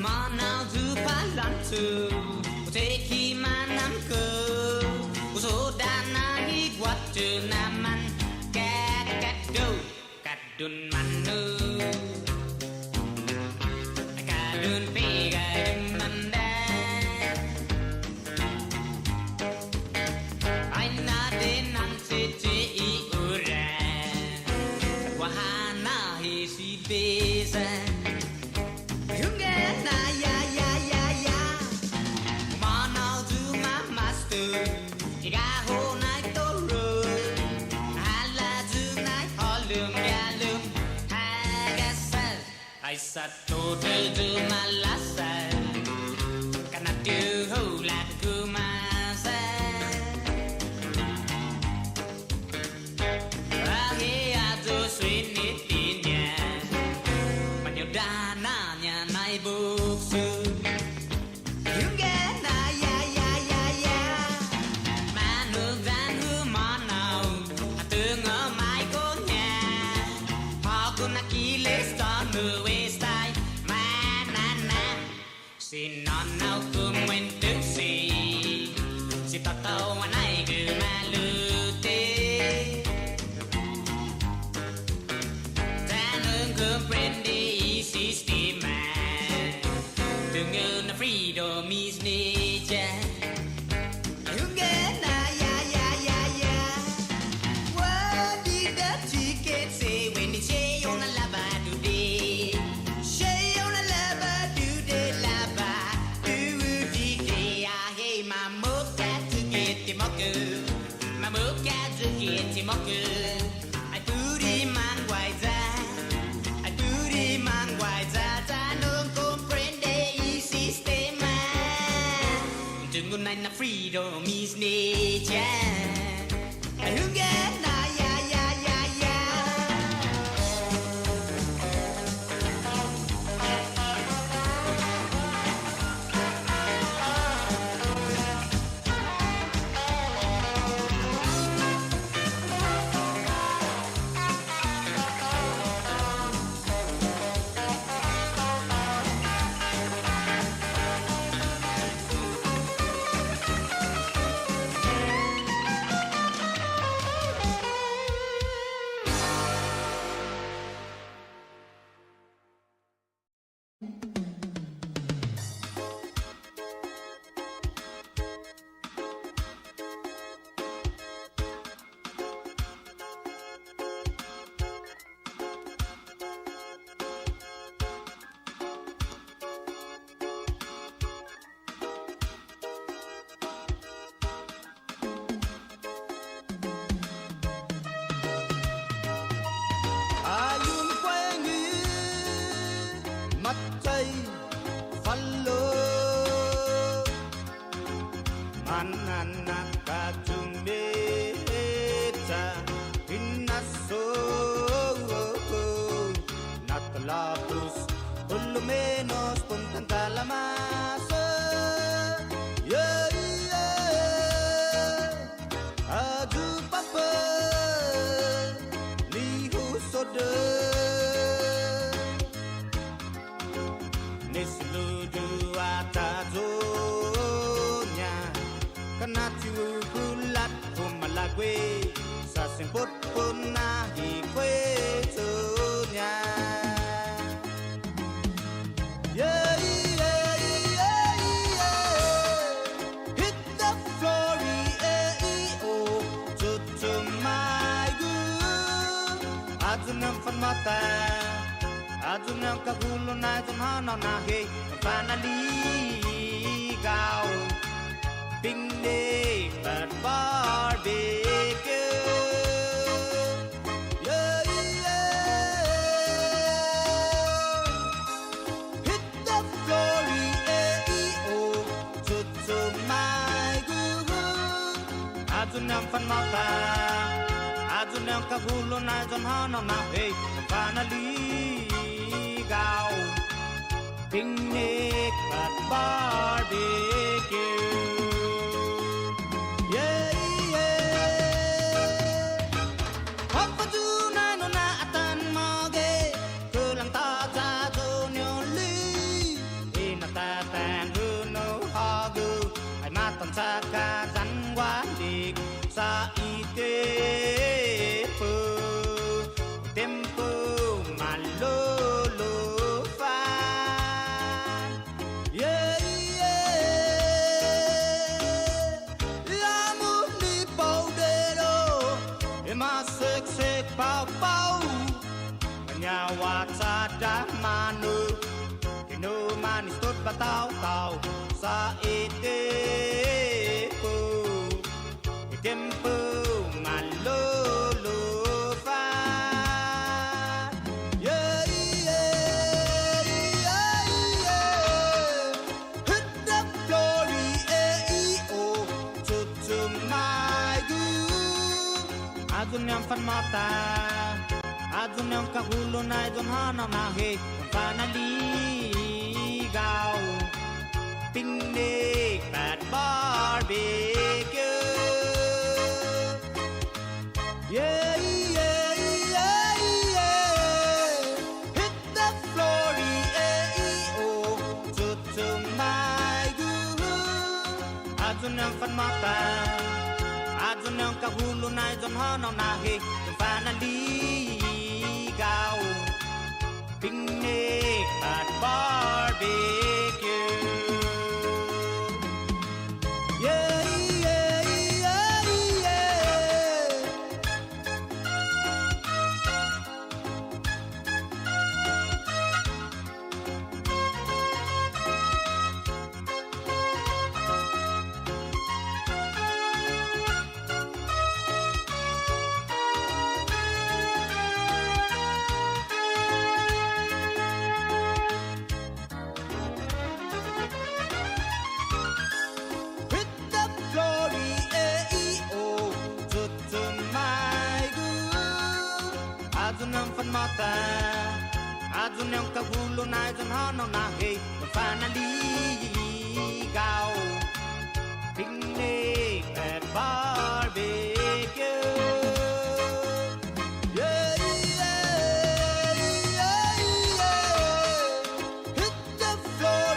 mà nào thứ phá lắm từ thế khi mà nắm cơ số đàn ai quát từ nam ăn cắt đâu cắt đun mặn nư cắt đun phi gai mặn đá anh na đến ăn sẽ chế ý ura qua na hi si bê sa Satu tu malasa karena tu lagu masa akhir adu sini tinya penyodananya naik buksu juga na ya manuk dan humanau tengah mai konya aku nak kiles tanu xin non nào cứ mình đứng si ta tao mà này cứ mà lư tê ta nương cứ brandy system mà đừng ngờ na freedom is nature you get na ya what did the ticket say when they say on a lava today say on a lava today mà bước ra trước kia thì móc cười ai cứ đi mang ngoài ra ai cứ đi mang ngoài ra ta nương comprende il sistema đừng ngôn này là freedom is nature ai hướng ghé na ya Adunang kagulo na tumhanaw na hey panaligaw picnic at barbecue hit the floor to my good Adunang panmata Adunang kagulo na tumhanaw na hey panaligaw picnic at barbecue. Yeah, yeah. Pagpatunay no na at kakajan wandik sa itepo tempo malolo fan yeah la muni paudero emasek sek pau pau nyawa sadah manu kino manis tot batau tau sa itepo tempo malolo fan yeah hit the glory o to my good adun yang fan mata adun yang kahulo na idon hana na he finally gao picnic at barbecue yeah hit the floor to my good adun yang fan mata adun yang kahulo na idon hana na he finally gao picnic at barbecue mata adun yang kahulo na idon hana na he finally gao picnic at barbecue yeah hit the floor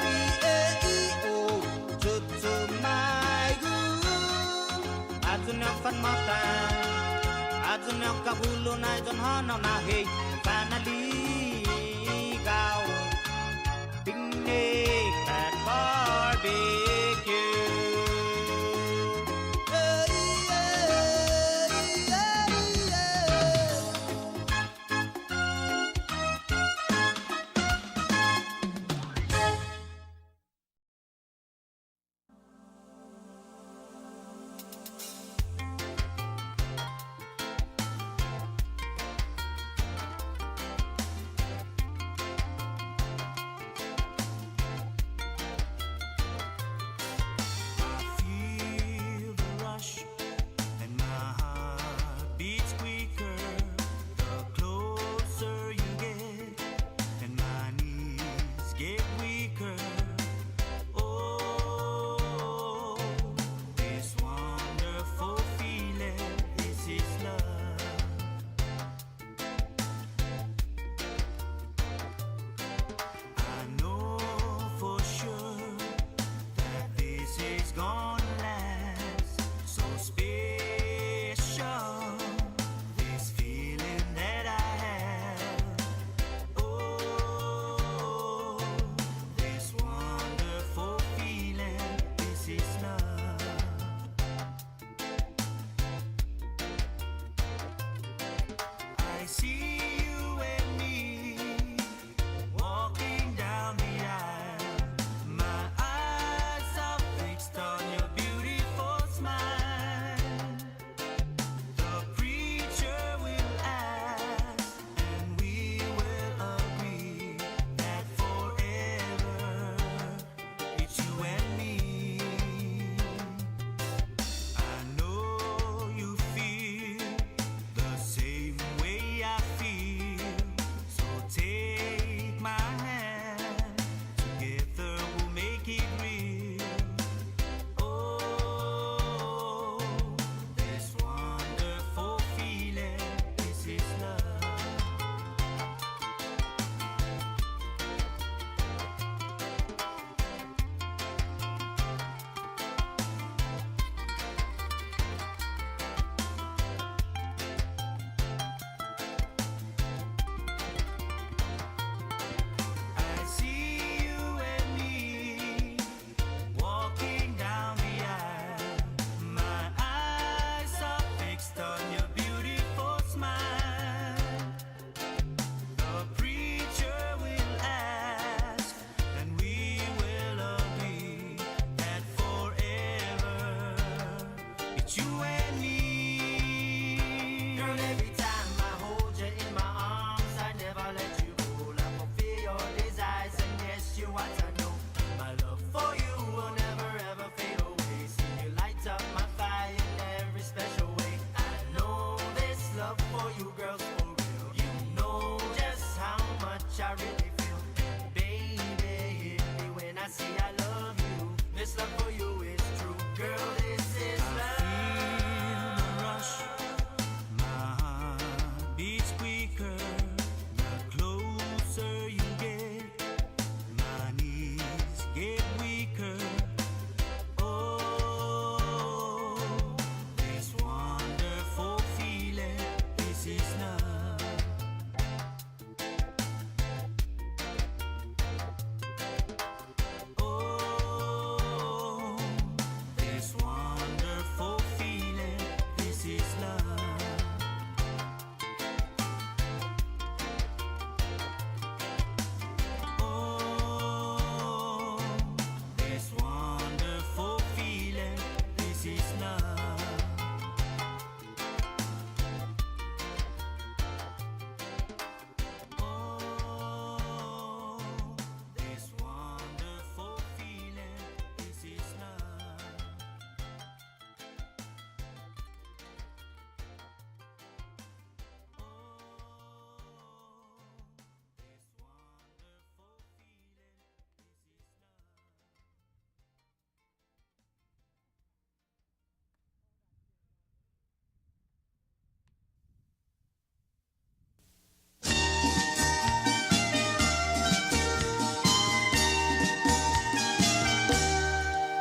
to my good adun yang fan mata adun yang kahulo na idon hana na he finally gao picnic at barbecue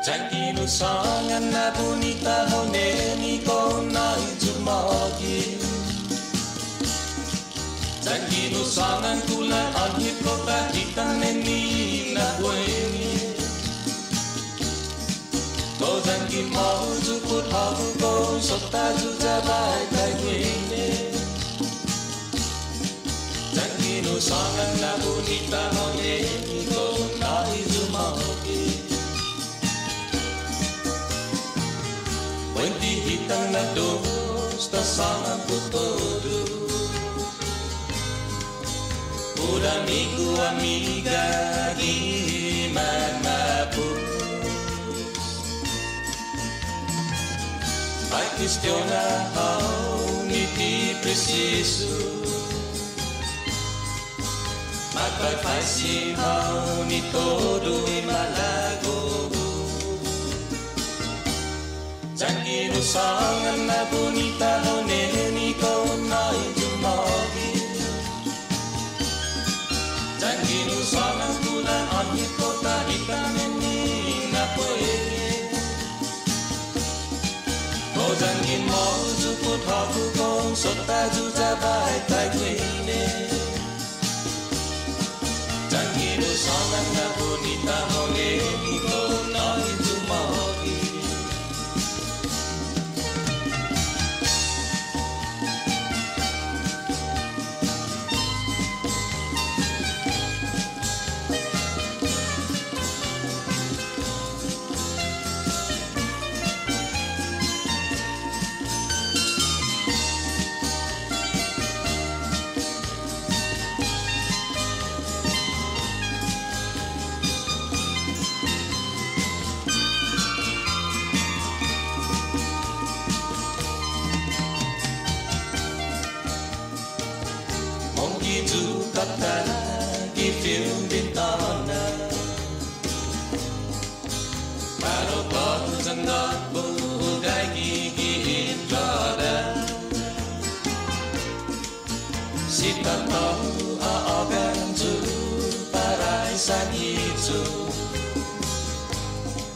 Janji nusangan na bonita honeni ko na ijumagi. Janji nusangan kula anhit ko kahitan neni na bueni. Ko janji mau juput hagu ko sota juja bai kai kuene. Janji nusangan na bonita honeni ko na ijumagi. Wendy hitang na dos ta sangan ko todo. Por amigo, amiga, gimana pun vai questionar niti preciso. Mas vai fazer ni todo e malago. Janji nusangan na bonita honeni ko na ijumagi. Janji nusangan kula anhit ko kahitan neni na poe. Ko janji mau juput hagu ko sota juja bai tai kuene. Janji nusangan na bonita honeni ko na ijumagi. Di film bintana Baru kau sengat bugai gigi intrada Sita tahu agan tu parai sangitu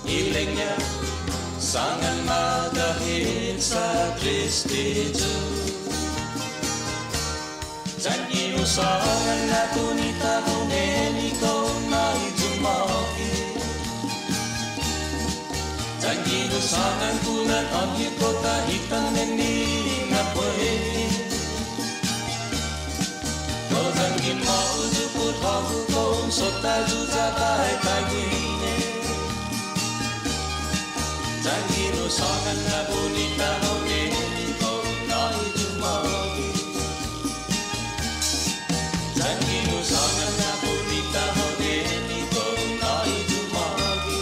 Ilengnya sangat madahin sa Kristitu Janji nusangan na bonita honeni ko na ijumagi. Janji nusangan kula anhit ko kahitan neni na poe. Ko janji mau juput hagu ko sota juja bai kai kuene. Janji nusangan na bonita honeni ko na ijumagi. Janji nusangan na bonita honeni ko na ijumagi.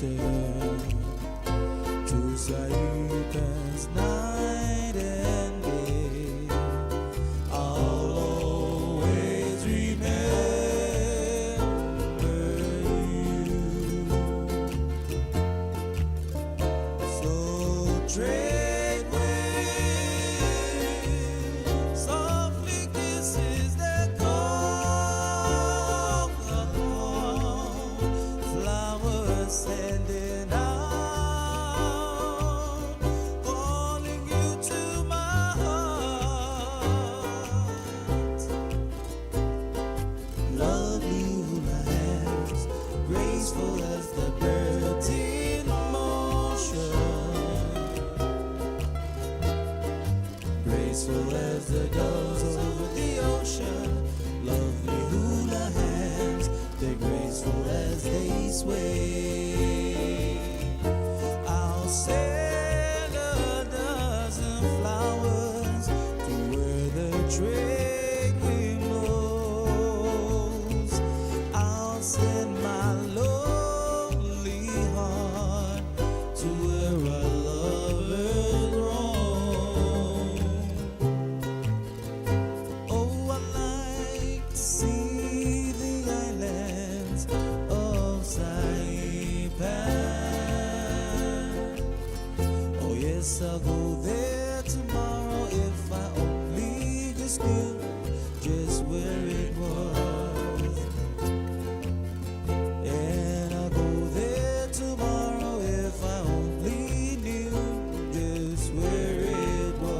return to Saipan's night and day. I'll always remember you. So tread with softly kisses that call upon flowers sending out, calling you to my heart. Lovely hula hands, graceful as the birds in motion, graceful as the doves over the ocean. Lovely hula hands, they're graceful as they sway. I'll send a dozen flowers to where the trade wind blows. I'll send my lonely heart to where our lovers roam. Oh, I like to see the islands of Saipan. Oh yes, I'll go there tomorrow if I only just knew just where it was. And I'll go there tomorrow if I only knew just where it was.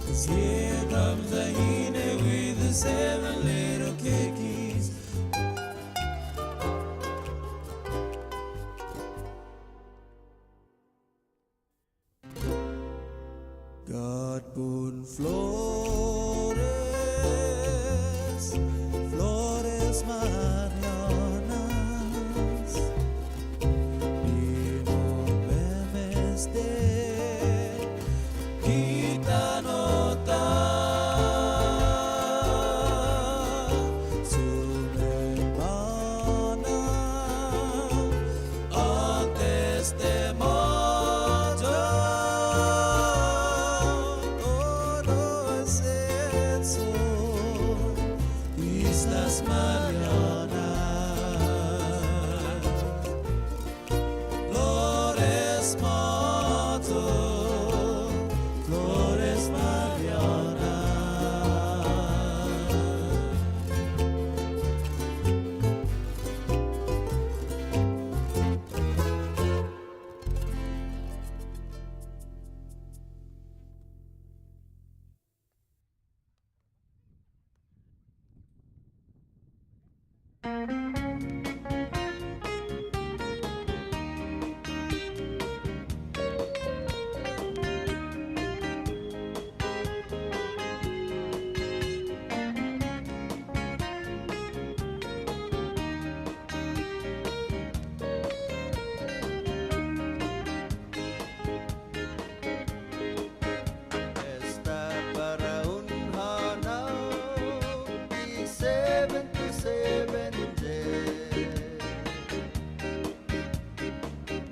Cause here comes the hyena with the 7 little kickies. God put flores, flores marianas, y no memes de gitanota, su hermana, antes de morir. Oh, no es eso, Islas Marianas, Flores Mato, Flores Marianas. Esta para un hanao di 7 day.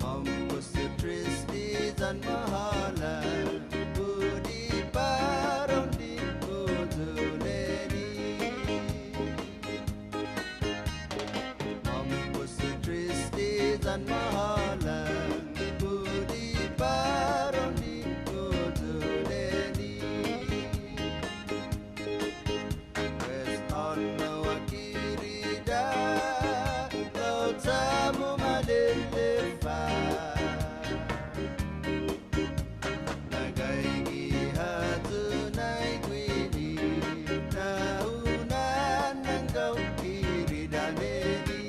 Mampus si Tristis dan mahalan, budi parang di kuduleni. Mampus si Tristis dan mahalan, budi parang di kuduleni. West on Nawakirida, laut tamu malilifa. Nagay gihatunay kwini, naunan ng gawkiridaneni.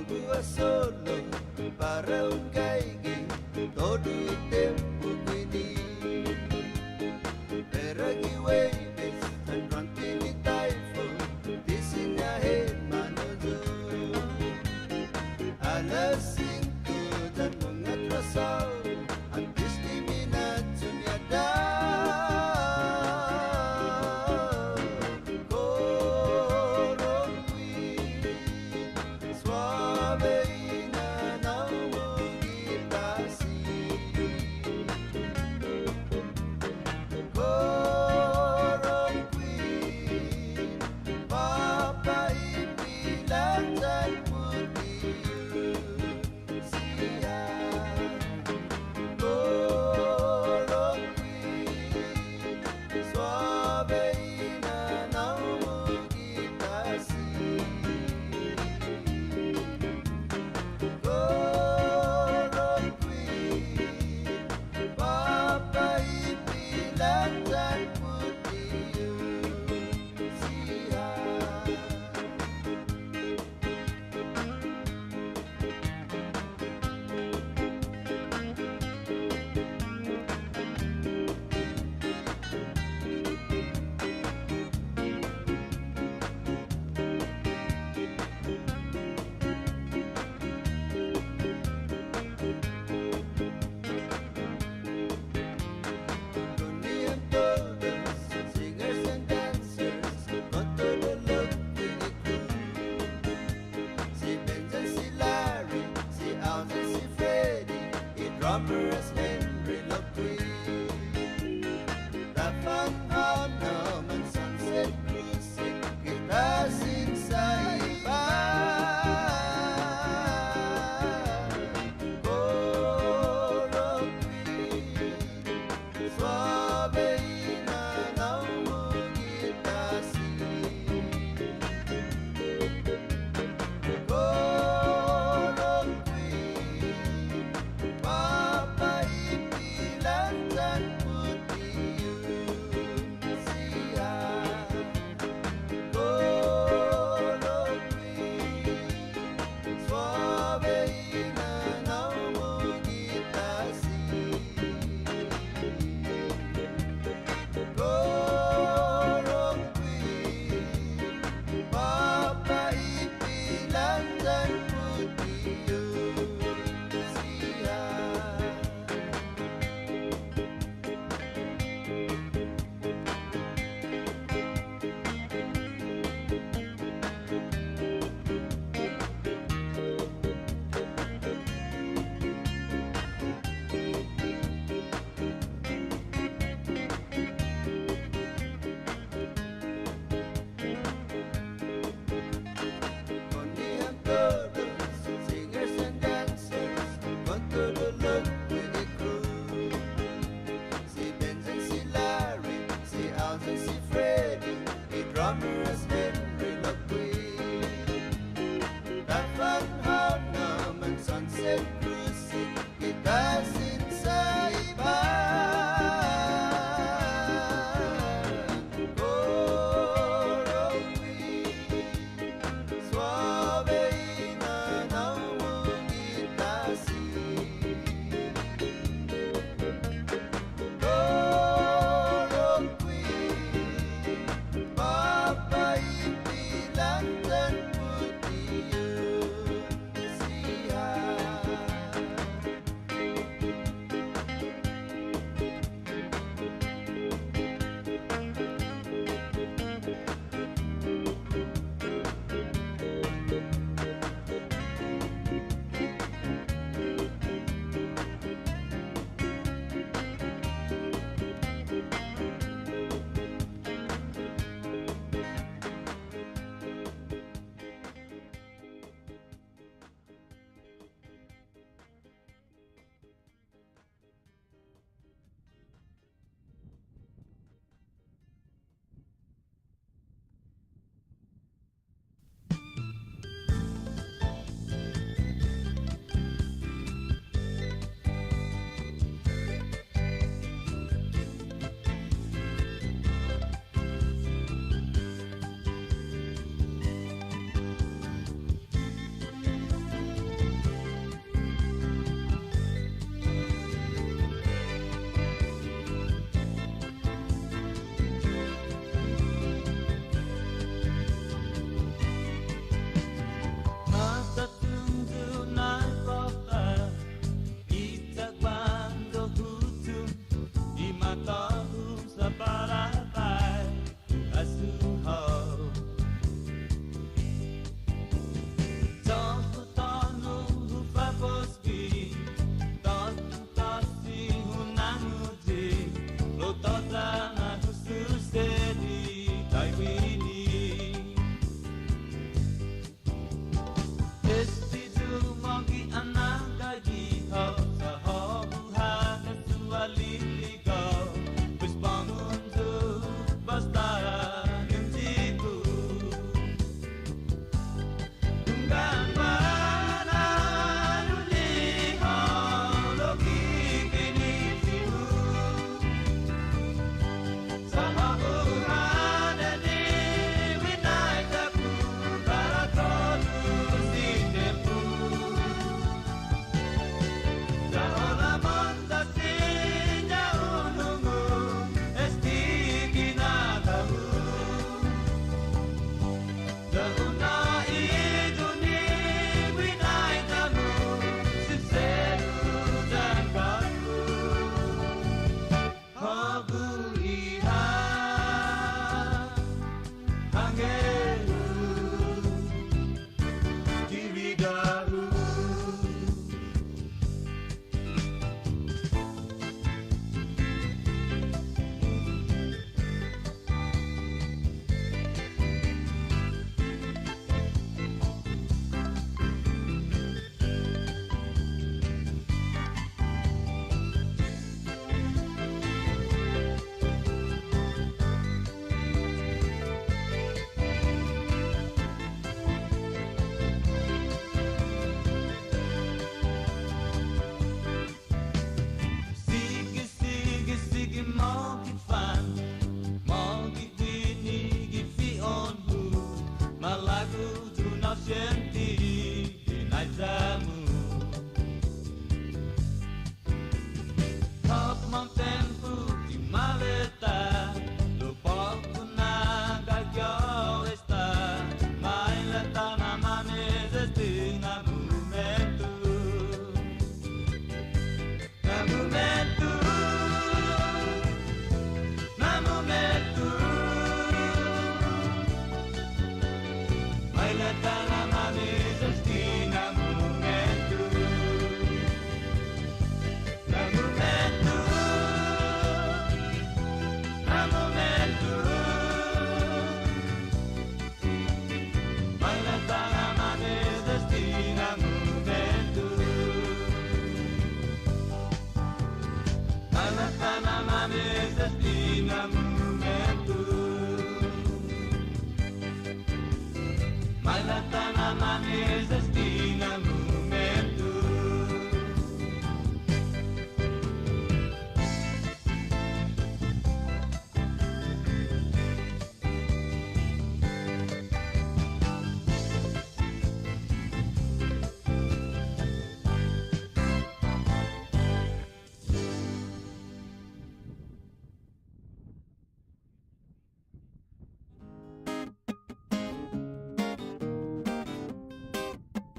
gua solo para un gaigi todo il tempo quindi per chi waves and continui typhoon di sinyahe manojo alas 5 dan mengatrasau antes diminat sunyada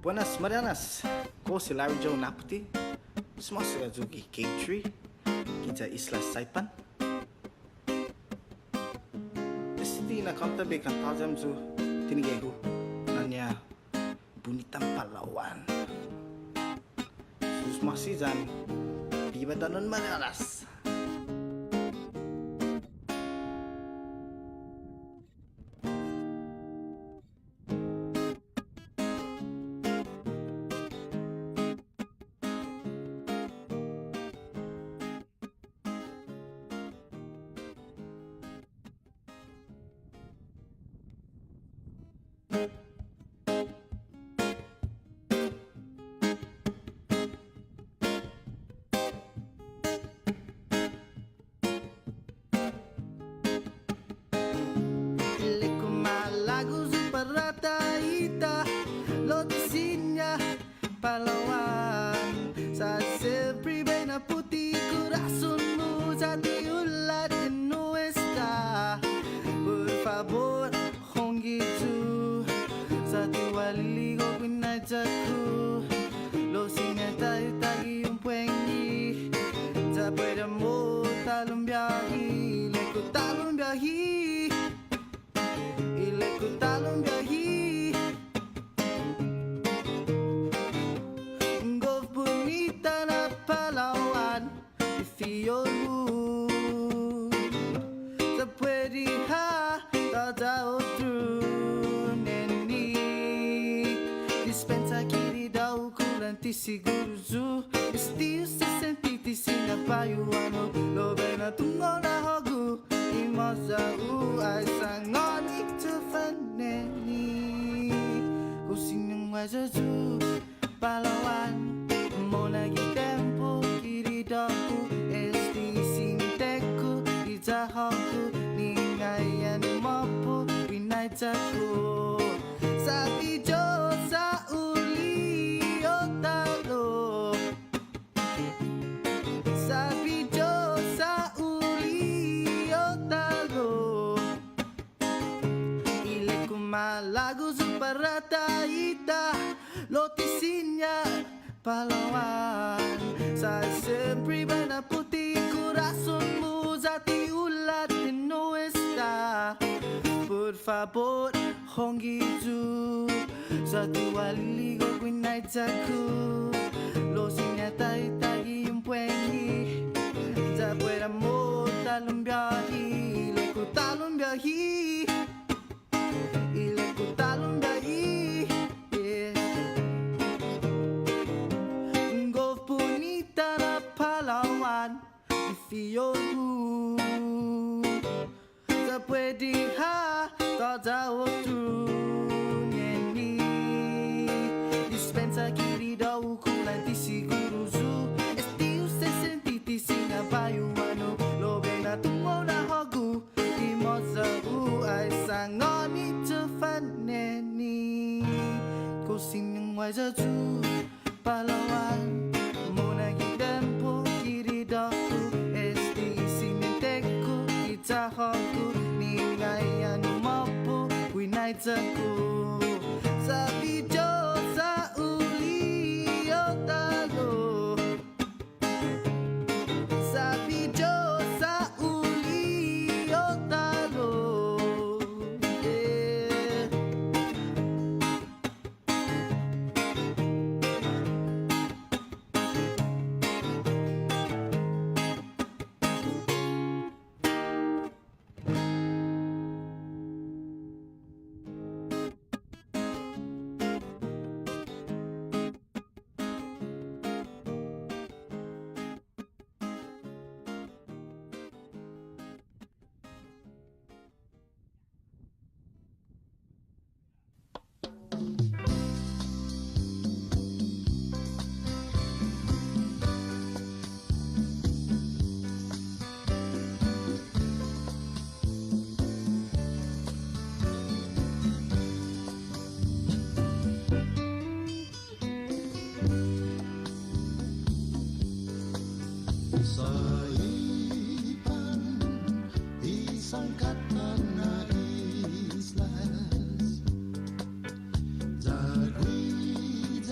Buenas Marianas, ko si Larry Joe Naputi. Sumasaya zugi Cave Tree, kita Isla SAIPAN. Esti na kanta be kanta jam zu tinigehu nanya bunitan Palawan. Sus masih jan di badanon Marianas. Palawan, saat seprimai na putih coraçonmu jati ulat de nuestra. Por favor, hongi tu satu wali go pinajaku. Lo singa tayo tagi yung puengi. Ja pueda mo talong biyahi, leku talong biyahi, ileku talong biyahi. Siguro zu Estiu se sentiti sina payuano Lo bena tungo na hogu Imosa ai sangoni tu faneni Kusinyong waja zu Palawan Mona gi tempo kiri doku Esti sinteku Ija hoku Ningayan mopo Winai jaku Sabi jo sa lagu Zuparata Ita Lotisinya Palawan Sa sempre na putih coraçonmu jati ulat de nuestra. Por favor, hongi tu satu wali go winai jaku. Lo sinya tai tai yung puengi. Ja pueda mo talong biyahi, leku talong biyahi. Talong dahi, Golf bonita na Palawan, Ifiyolu. Sa pwede ha, tadao tu neni. Dispensa kiri daw kulang ti siguro zu. Estiu se sentiti sina payuano, lo bena tungo na hogu. Imosa ai sangoni tu faneni. Kusinyong waja tu Palawan. Mona gi tempo kiri daku. Esti sinenteku kita hoku. Ningayan mopo winai jaku. Sabi jo sa uli otalo. Sabi jo sa uli otalo. SAIPAN, isang katan na islas. Dagwit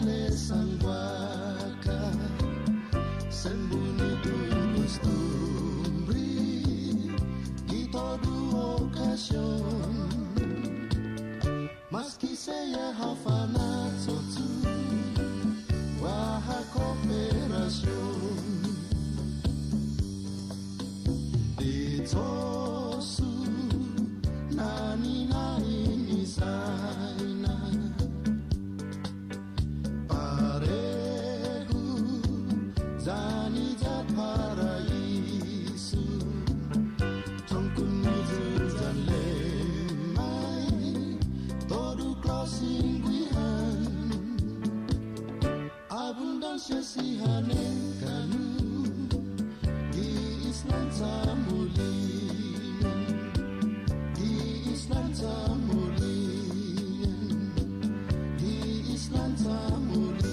oleh sang baka sembunyi dui costumbre di todo ocasión mas que sea hafana sotu waha cooperación di tosu nani na ini saina paregu zani za paraisu tongkuni zan lemai todo crossing guihan abundancia si hanen kanu di Islam Samulian di Islam Samulian di Islam Samulian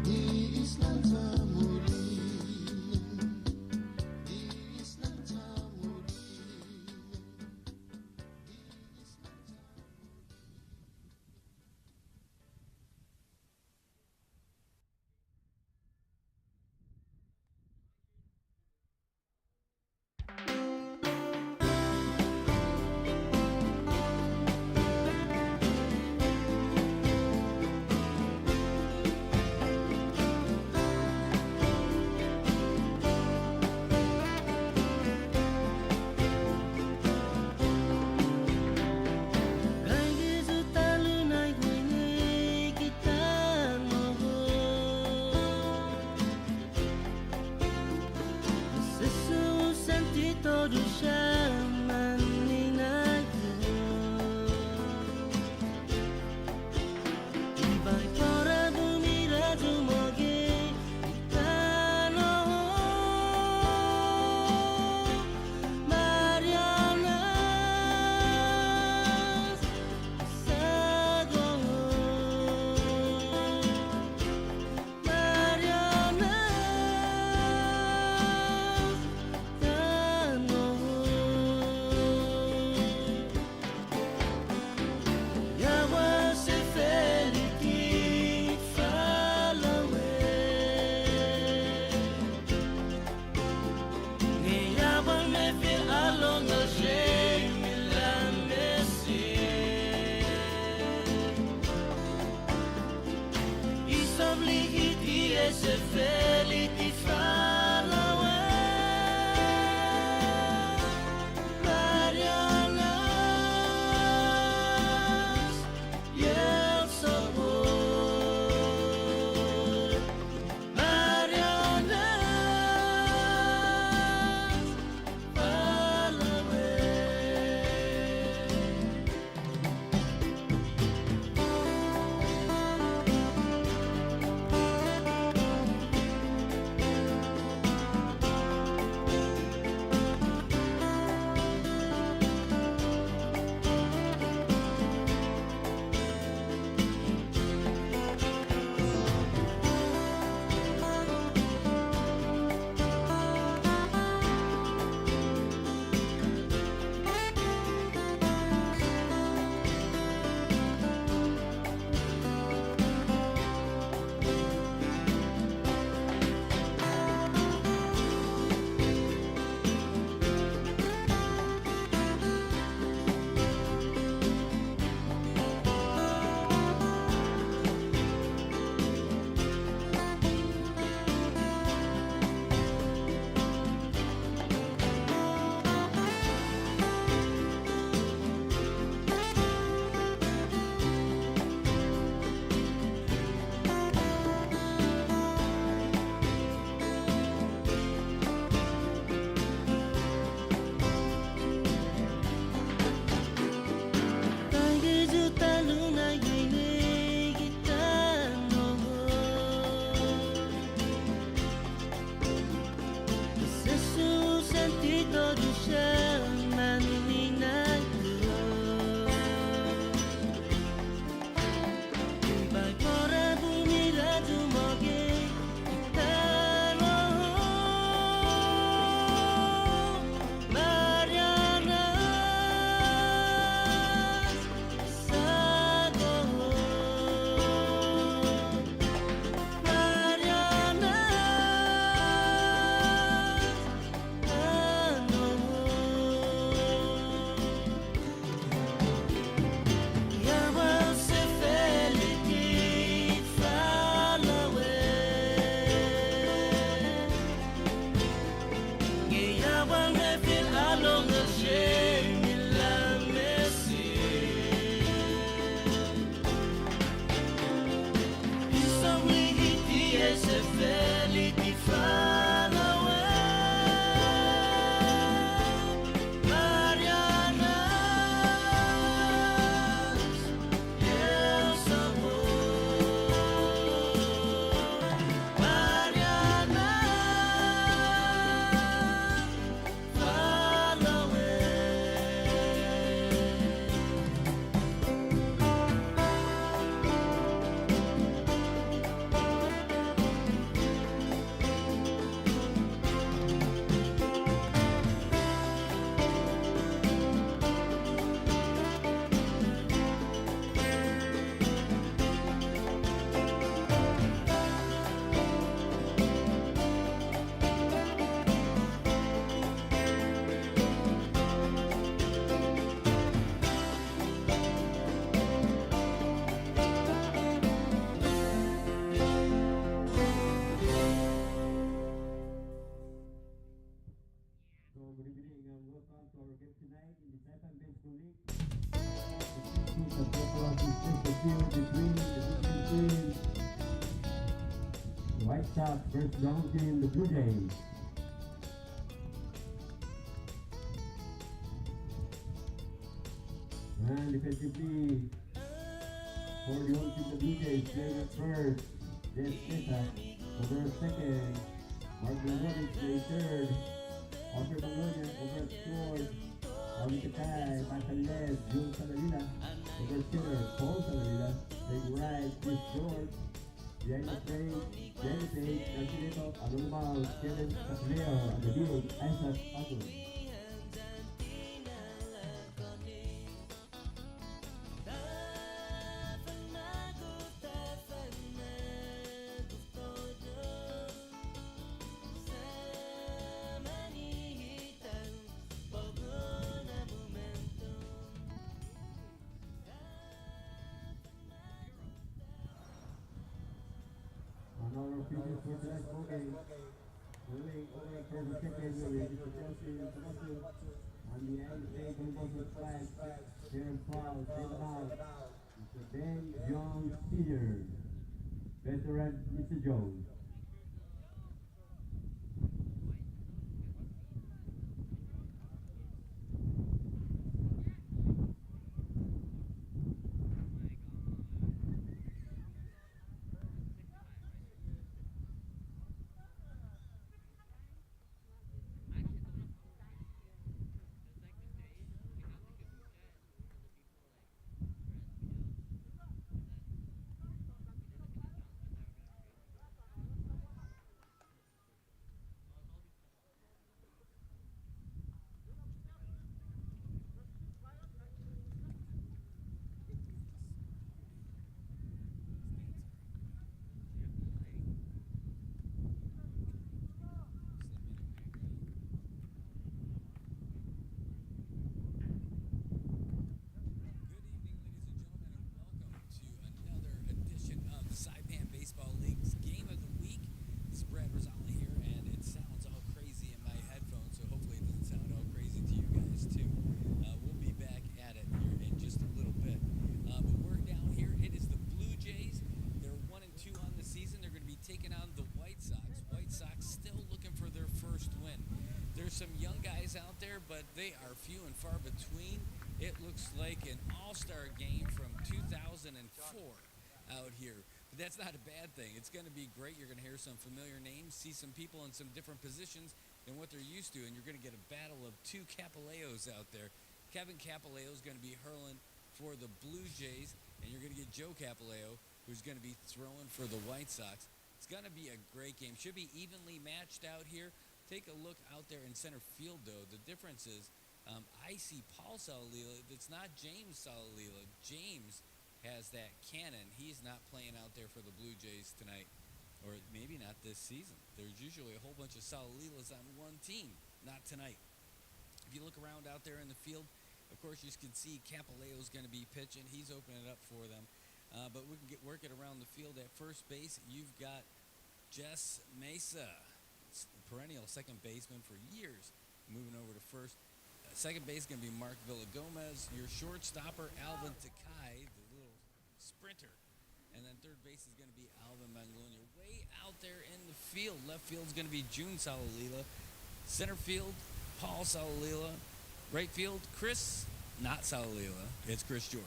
di Islam Samulian di Islam Samulian. evening and welcome to our game tonight in the SAIPAN Baseball League. The teams of Palacios take the field between the different teams. The White Sox versus the home team, the Bluejays. And defensively, for the home team, the Bluejays playing at first. Jeff Teta over at second. Mark Blancovic plays third. Offer Banglonia over at short. Oli Katay, pasa left, June Salarila. Over at center, Paul Salarila. Take right, Chris George. Behind the plate, Canceleto, Alumao, Kevin Catleo, and the big Isaac Pato. Another pitches for tonight's ball game. Moving over for the second with Mr. Chelsea and Palacios. On the end stage, he goes with flag. Darren Paul, take him out. Mr. Ben Jones Sr. Veteran Mr. Jones. SAIPAN Baseball League's Game of the Week. This is Brad Rosala here, and it sounds all crazy in my headphones, so hopefully it doesn't sound all crazy to you guys too. We'll be back at it here in just a little bit. But we're down here. It is the Bluejays. They're 1-2 on the season. They're going to be taking on the White Sox. White Sox still looking for their first win. There's some young guys out there, but they are few and far between. It looks like an all-star game from 2004 out here. But that's not a bad thing. It's going to be great. You're going to hear some familiar names, see some people in some different positions than what they're used to, and you're going to get a battle of two Capoleos out there. Kevin Capoleo is going to be hurling for the Bluejays, and you're going to get Joe Capoleo, who's going to be throwing for the White Sox. It's going to be a great game. Should be evenly matched out here. Take a look out there in center field, though. The difference is I see Paul Salalila. It's not James Salalila. James has that cannon. He's not playing out there for the Bluejays tonight, or maybe not this season. There's usually a whole bunch of Salalilas on one team, not tonight. If you look around out there in the field, of course you can see Capoleo's going to be pitching. He's opening it up for them. But we can work it around the field. At first base, you've got Jess Mesa, perennial second baseman for years, moving over to first. Second base is going to be Mark Villagomez. Your shortstopper, Alvin Takai, the little sprinter. And then third base is going to be Alvin Manglonia. Way out there in the field. Left field is going to be June Salalila. Center field, Paul Salalila. Right field, Chris, not Salalila. It's Chris George.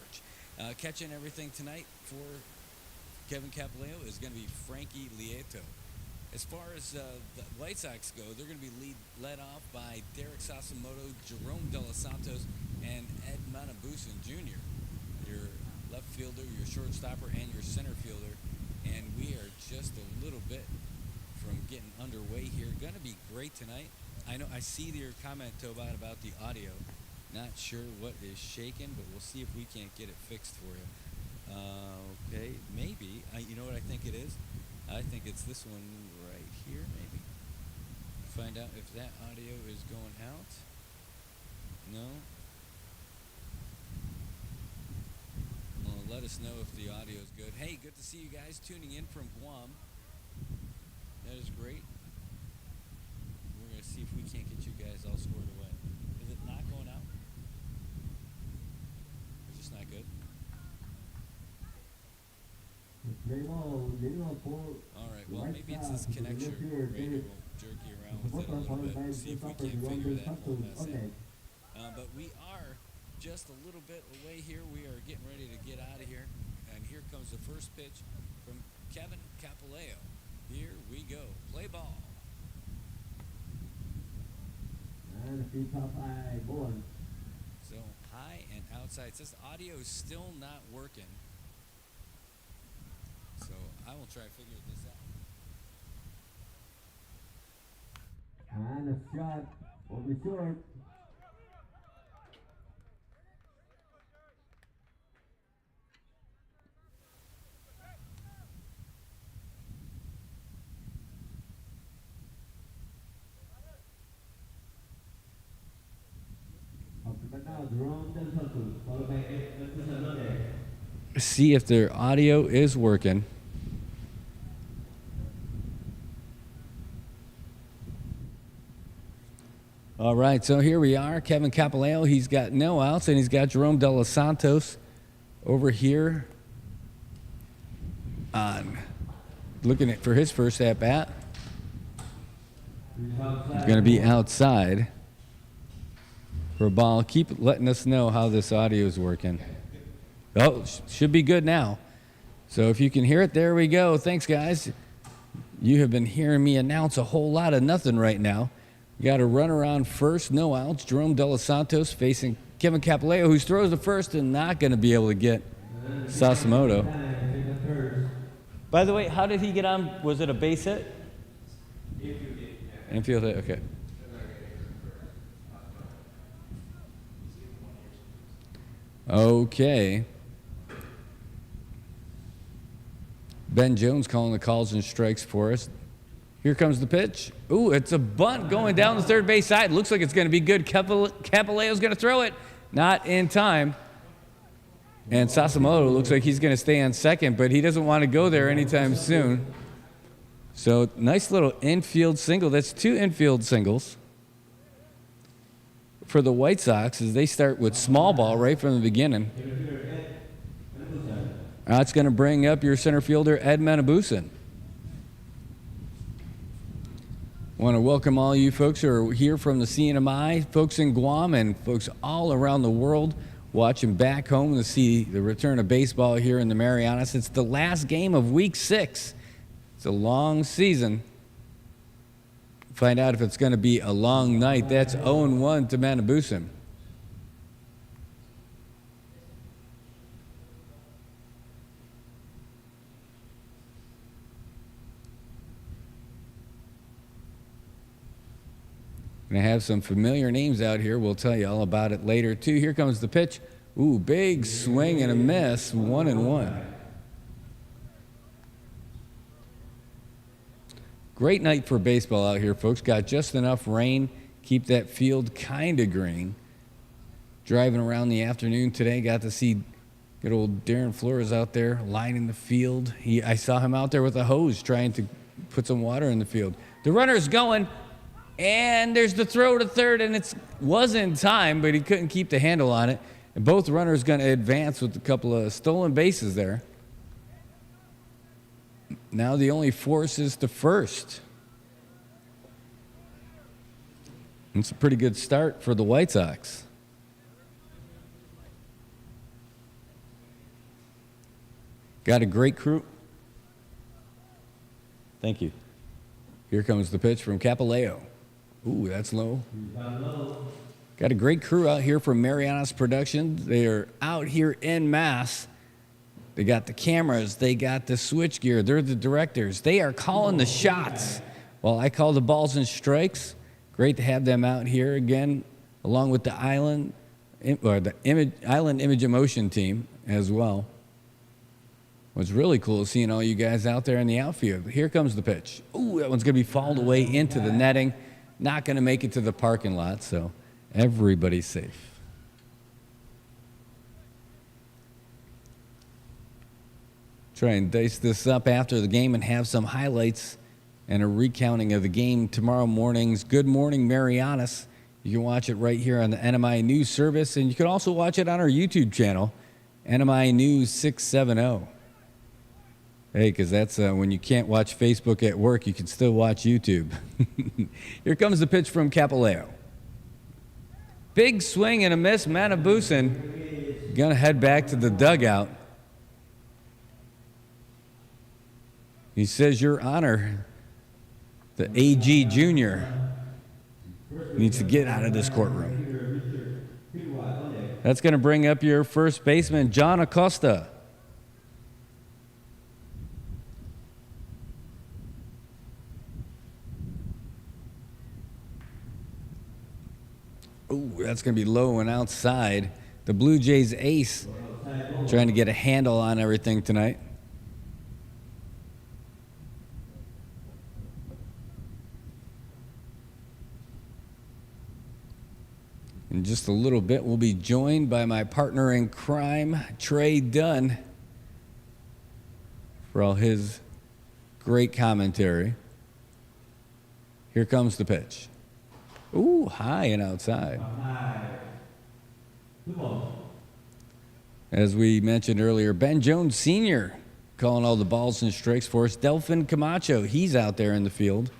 Catching everything tonight for Kevin Capoleo is going to be Frankie Lieto. As far as the White Sox go, they're going to be led off by Derek Sasamoto, Jerome De Los Santos, and Ed Manabusan Jr., your left fielder, your shortstopper, and your center fielder. And we are just a little bit from getting underway here. Going to be great tonight. I know I see your comment, Tobat, about the audio. Not sure what is shaking, but we'll see if we can't get it fixed for you. Okay, maybe. You know what I think it is? I think it's this one right here, maybe. Find out if that audio is going out. No? Well, let us know if the audio is good. Hey, good to see you guys tuning in from Guam. That is great. We're going to see if we can't get you guys all squared away. Play ball, 0 for All right, the well, White maybe it's Sox. this To the left connection. fielder, Radio David will jerky around with it a Sobotta, little followed bit. by We'll see if we shortstopper can't Ron figure Dos that whole Santos mess on out. deck. But we are just a little bit away here. We are getting ready to get out of here. And here comes the first pitch from Kevin Capileo. Here we go. Play ball. And a few top high ball. So high and outside. It says audio is still not working. So I will try to figure this out. And a shot over short. Up to bat now, Ron Dos Santos, followed by Edson on deck. See if their audio is working. All right, so here we are. Kevin Capileo, he's got no outs, and he's got Jerome De Los Santos over here on looking at for his first at bat. He's going to be outside for a ball. Keep letting us know how this audio is working. Oh, should be good now. So if you can hear it, there we go. Thanks, guys. You have been hearing me announce a whole lot of nothing right now. We got a run around first, no outs. Jerome De Los Santos facing Kevin Capileo, who throws the first and not going to be able to get Sasimoto. By the way, how did he get on? Was it a base hit? Infield hit, okay. Okay. Ben Jones calling the calls and strikes for us. Here comes the pitch. Ooh, it's a bunt going down the third base side. Looks like it's going to be good. Capileo's going to throw it. Not in time. And Sasimoto looks like he's going to stay on second, but he doesn't want to go there anytime soon. So nice little infield single. That's 2 infield singles for the White Sox as they start with small ball right from the beginning. That's going to bring up your center fielder, Ed Menabusen. Want to welcome all you folks who are here from the CNMI, folks in Guam, and folks all around the world watching back home to see the return of baseball here in the Marianas. It's the last game of Week 6. It's a long season. Find out if it's going to be a long night. That's 0-1 to Menabusen. Going to have some familiar names out here. We'll tell you all about it later, too. Here comes the pitch. Ooh, big swing and a miss. 1-1. Great night for baseball out here, folks. Got just enough rain. Keep that field kind of green. Driving around the afternoon today, got to see good old Darren Flores out there lining the field. I saw him out there with a hose trying to put some water in the field. The runner's going. And there's the throw to third, and it was in time, but he couldn't keep the handle on it. And both runners going to advance with a couple of stolen bases there. Now the only force is to first. It's a pretty good start for the White Sox. Got a great crew. Thank you. Here comes the pitch from Capileo. Ooh, that's low. Got a great crew out here from Marianas Productions. They are out here en masse. They got the cameras. They got the switchgear. They're the directors. They are calling the shots while I call the balls and strikes. Great to have them out here again, along with the Island Image Emotion team as well. What's really cool is seeing all you guys out there in the outfield. Here comes the pitch. Ooh, that one's going to be fouled away into the netting. Not going to make it to the parking lot, so everybody's safe. Try and dice this up after the game and have some highlights and a recounting of the game tomorrow morning's Good Morning Marianas. You can watch it right here on the NMI News Service, and you can also watch it on our YouTube channel, NMI News 670. Hey, because that's when you can't watch Facebook at work, you can still watch YouTube. Here comes the pitch from Capileo. Big swing and a miss. Manabusen going to head back to the dugout. He says, Your Honor, the AG Junior needs to get out of this courtroom. That's going to bring up your first baseman, John Acosta. Ooh, that's going to be low and outside. The Blue Jays ace trying to get a handle on everything tonight. In just a little bit, we'll be joined by my partner in crime, Trey Dunn, for all his great commentary. Here comes the pitch. Ooh, high and outside. As we mentioned earlier, Ben Jones Sr. calling all the balls and strikes for us. Delphin Camacho, he's out there in the field.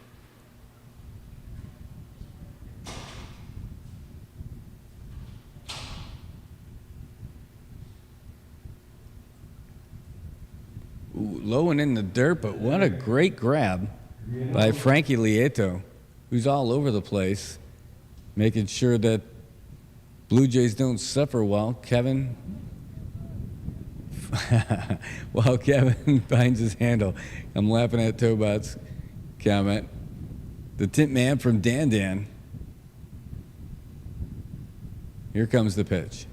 Ooh, low and in the dirt, but what a great grab by Frankie Lieto, who's all over the place, making sure that Blue Jays don't suffer while Kevin finds his handle. I'm laughing at Tobot's comment. The tint man from Dan Dan. Here comes the pitch.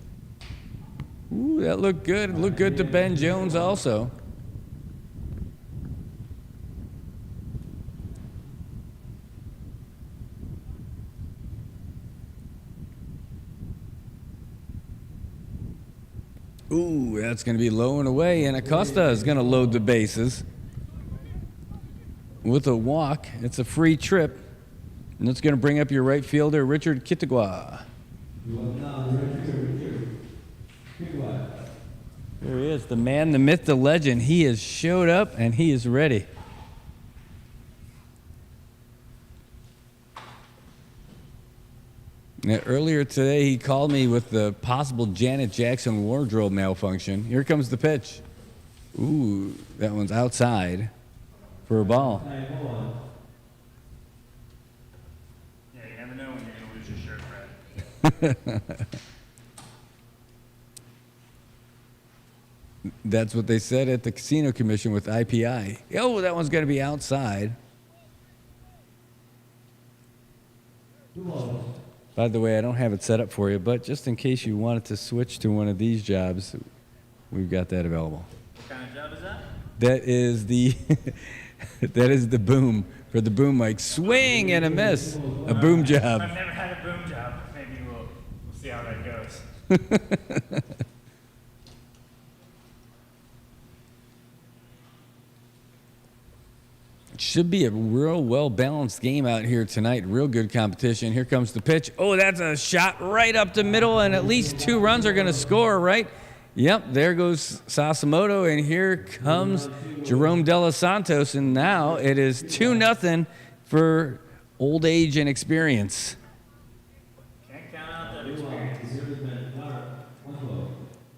Ooh, that looked good. It looked good to Ben Jones also. Ooh, that's going to be low and away, and Acosta is going to load the bases with a walk. It's a free trip, and that's going to bring up your right fielder, Richard Kitagwa. There he is, the man, the myth, the legend. He has showed up, and he is ready. Now, earlier today, he called me with the possible Janet Jackson wardrobe malfunction. Here comes the pitch. Ooh, that one's outside for a ball. Yeah, you never know when you're going to lose your shirt, Brad. That's what they said at the Casino Commission with IPI. Oh, that one's going to be outside. By the way, I don't have it set up for you, but just in case you wanted to switch to one of these jobs, we've got that available. What kind of job is that? That is the that is the boom for the boom mic. Swing and a miss. A boom job. I've never had a boom job. Maybe we'll see how that goes. Should be a real well-balanced game out here tonight. Real good competition. Here comes the pitch. Oh, that's a shot right up the middle, and at least 2 runs are going to score, right? Yep, there goes Sasamoto, and here comes Jerome De Los Santos, and now it is 2-0 for old age and experience. Can't count out that experience.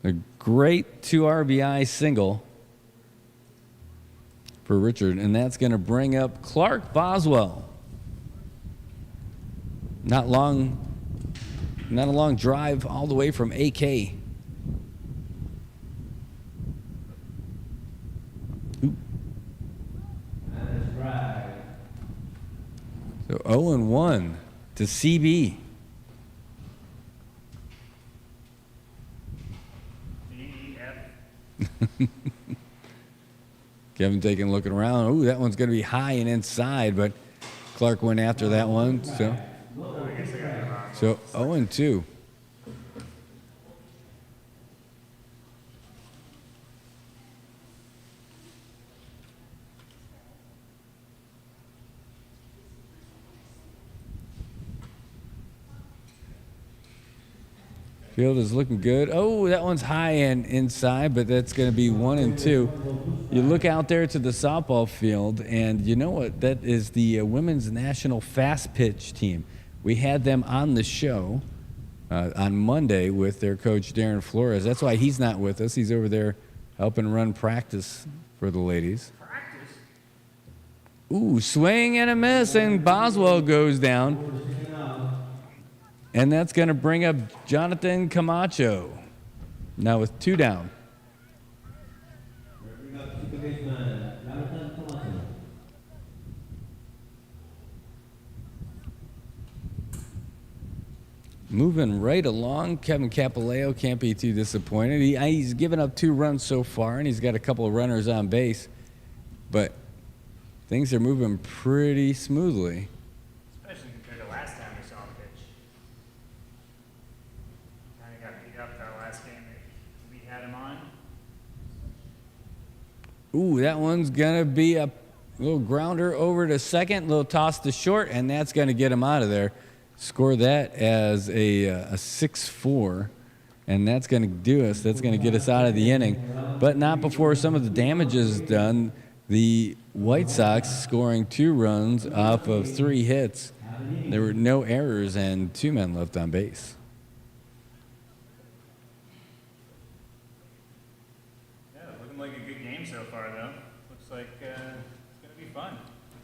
A great 2 RBI single for Richard, and that's going to bring up Clark Boswell. Not a long drive all the way from AK. Ooh. So 0-1 to CB. Kevin taking a look around. Ooh, that one's going to be high and inside, but Clark went after that one. So 0-2. Field is looking good. Oh, that one's high and inside, but that's going to be 1-2. You look out there to the softball field, and you know what? That is the women's national fast pitch team. We had them on the show on Monday with their coach, Darren Flores. That's why he's not with us. He's over there helping run practice for the ladies. Practice? Ooh, swing and a miss, and Boswell goes down. And that's going to bring up Jonathan Camacho. Now with 2 down. Moving right along, Kevin Capileo can't be too disappointed. He's given up 2 runs so far, and he's got a couple of runners on base. But things are moving pretty smoothly. Especially compared to last time we saw him pitch. Kind of got beat up that last game that we had him on. Ooh, that one's going to be a little grounder over to second, little toss to short, and that's going to get him out of there. Score that as a 6-4, and that's going to do us. That's going to get us out of the inning, but not before some of the damage is done. The White Sox scoring 2 runs off of 3 hits. There were no errors and 2 men left on base. Yeah, looking like a good game so far, though. Looks like it's going to be fun.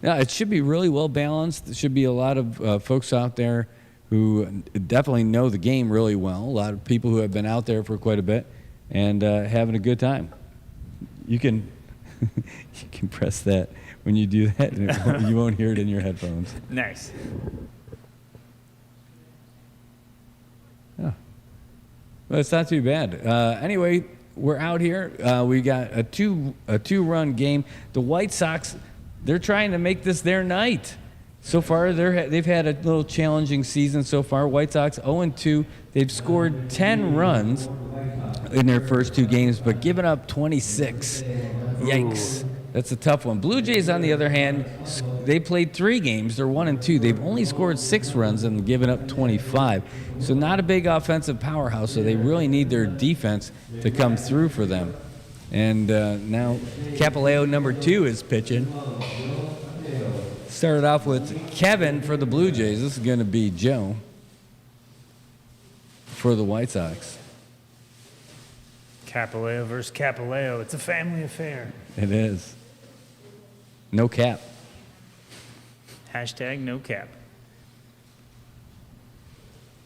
Yeah, it should be really well balanced. There should be a lot of folks out there who definitely know the game really well. A lot of people who have been out there for quite a bit and having a good time. You can you can press that when you do that, and you won't hear it in your headphones. Nice. Yeah. Well, it's not too bad. Anyway, we're out here. We got a two-run game. The White Sox, they're trying to make this their night. So far, they've had a little challenging season so far. White Sox 0-2. They've scored 10 runs in their first 2 games, but given up 26. Yikes. That's a tough one. Blue Jays, on the other hand, they played 3 games. They're 1-2. They've only scored 6 runs and given up 25. So not a big offensive powerhouse, so they really need their defense to come through for them. And now Capileo, number 2, is pitching. Started off with Kevin for the Blue Jays. This is going to be Joe for the White Sox. Capileo versus Capileo. It's a family affair. It is. No cap. Hashtag no cap.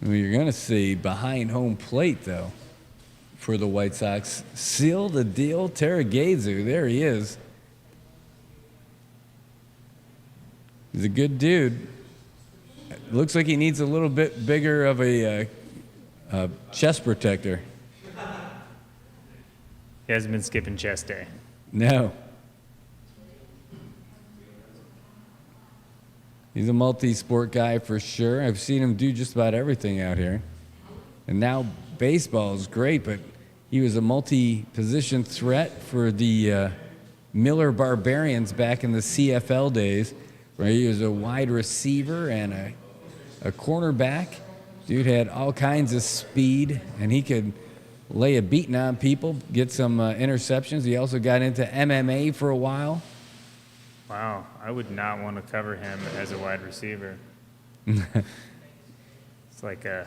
Well, you're going to see behind home plate, though, for the White Sox. Seal the deal, Terragezu. There he is. He's a good dude. Looks like he needs a little bit bigger of a chest protector. He hasn't been skipping chest day. No. He's a multi-sport guy for sure. I've seen him do just about everything out here. And now baseball is great, but he was a multi-position threat for the Miller Barbarians back in the CFL days, where he was a wide receiver and a cornerback. Dude had all kinds of speed, and he could lay a beating on people, get some interceptions. He also got into MMA for a while. Wow, I would not want to cover him as a wide receiver. It's like a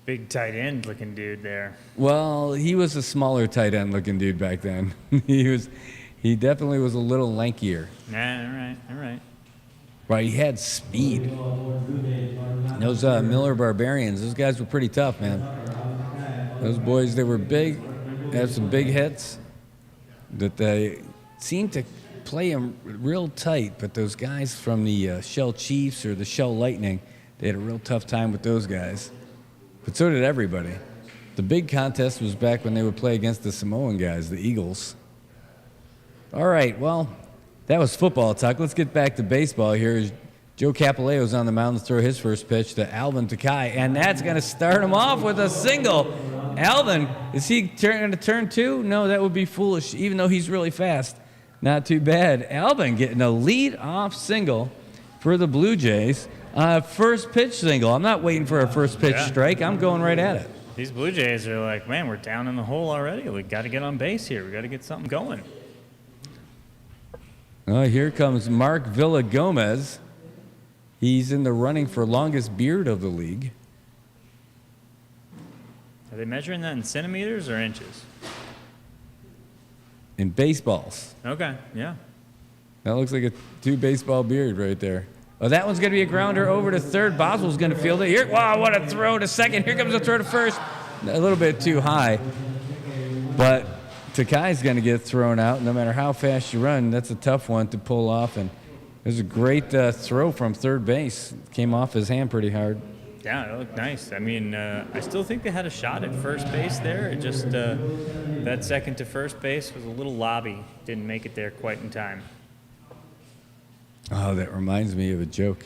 big tight end looking dude there. Well, he was a smaller tight end looking dude back then. He definitely was a little lankier. Nah, all right. Right, he had speed. Those Miller Barbarians, those guys were pretty tough, man. Those boys, they were big, had some big hits, that they seemed to play them real tight, but those guys from the Shell Chiefs or the Shell Lightning, they had a real tough time with those guys. But so did everybody. The big contest was back when they would play against the Samoan guys, the Eagles. All right, well, that was football talk. Let's get back to baseball here. Joe Capileo's on the mound to throw his first pitch to Alvin Takai, and that's going to start him off with a single. Alvin, is he going to turn 2? No, that would be foolish, even though he's really fast. Not too bad. Alvin getting a lead-off single for the Blue Jays. First pitch single. I'm not waiting for a first pitch strike. I'm going right at it. These Blue Jays are like, man, we're down in the hole already. We got to get on base here. We got to get something going. Oh, here comes Mark Villagomez. He's in the running for longest beard of the league. Are they measuring that in centimeters or inches? In baseballs. Okay, yeah. That looks like a 2 baseball beard right there. Oh, that one's going to be a grounder over to third. Boswell's going to field it. Here, wow, what a throw to second. Here comes a throw to first. A little bit too high. But Takai's going to get thrown out. No matter how fast you run, that's a tough one to pull off. And it was a great throw from third base. Came off his hand pretty hard. Yeah, it looked nice. I mean, I still think they had a shot at first base there. It just, that second to first base was a little lobby. Didn't make it there quite in time. Oh, that reminds me of a joke.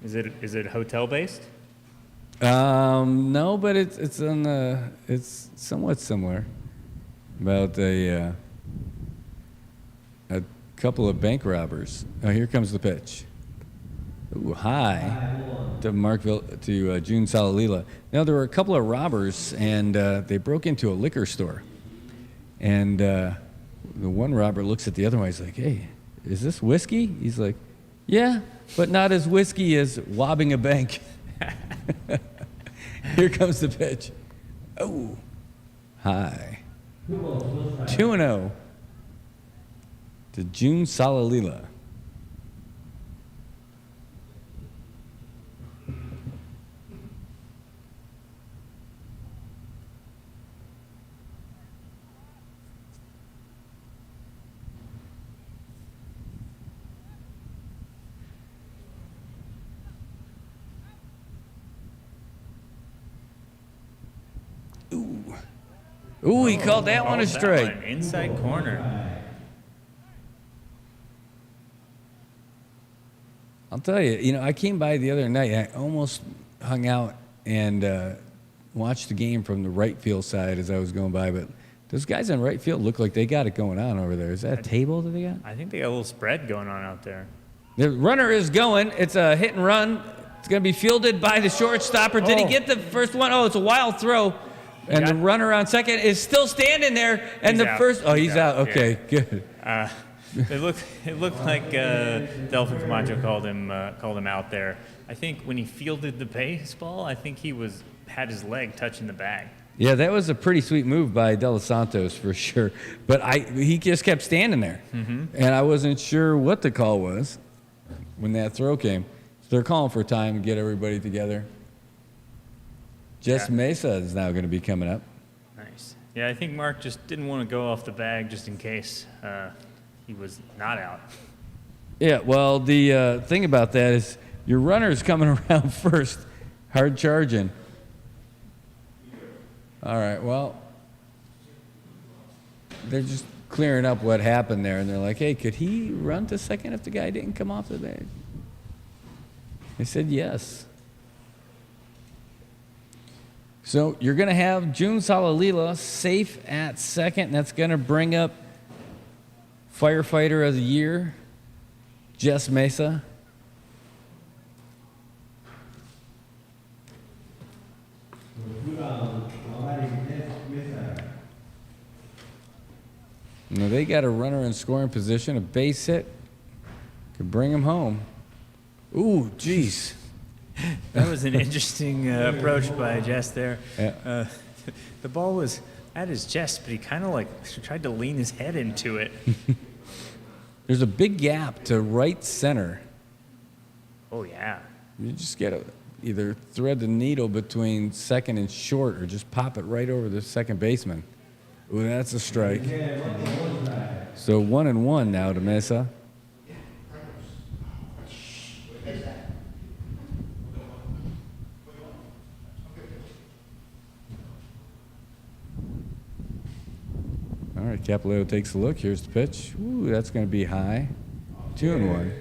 Is it hotel based? No, but it's somewhat similar. About a couple of bank robbers. Oh, here comes the pitch. Ooh, high to June Salalila. Now there were a couple of robbers, and they broke into a liquor store. And the one robber looks at the other one. He's like, "Hey, is this whiskey?" He's like, "Yeah, but not as whiskey as robbing a bank." Here comes the pitch. Oh, high. 2-0 to June Salalila. Ooh, he called that one a strike. Inside corner. I'll tell you, I came by the other night. I almost hung out and watched the game from the right field side as I was going by, but those guys in right field look like they got it going on over there. Is that a table that they got? I think they got a little spread going on out there. The runner is going. It's a hit and run. It's going to be fielded by the shortstopper. Did he get the first one? Oh, it's a wild throw. And the runner on second is still standing there. And he's out. Okay, yeah. Good. It looked like Delphin Camacho called him out there. I think when he fielded the baseball, I think he had his leg touching the bag. Yeah, that was a pretty sweet move by De Los Santos for sure. But he just kept standing there. Mm-hmm. And I wasn't sure what the call was when that throw came. So they're calling for time to get everybody together. Jess Mesa is now going to be coming up. Nice. Yeah, I think Mark just didn't want to go off the bag just in case he was not out. Yeah, well, the thing about that is your runner's coming around first, hard charging. All right, well, they're just clearing up what happened there, and they're like, hey, could he run to second if the guy didn't come off the bag? They said yes. So you're going to have June Salalila safe at second, and that's going to bring up firefighter of the year, Jess Mesa. Now they got a runner in scoring position, a base hit, could bring him home. Ooh, jeez. That was an interesting approach by Jess there. Yeah. The ball was at his chest, but he kind of tried to lean his head into it. There's a big gap to right center. Oh, yeah. You just got to either thread the needle between second and short or just pop it right over the second baseman. Ooh, that's a strike. So 1-1 now to Mesa. All right, Capileo takes a look. Here's the pitch. Ooh, that's going to be high. 2-1.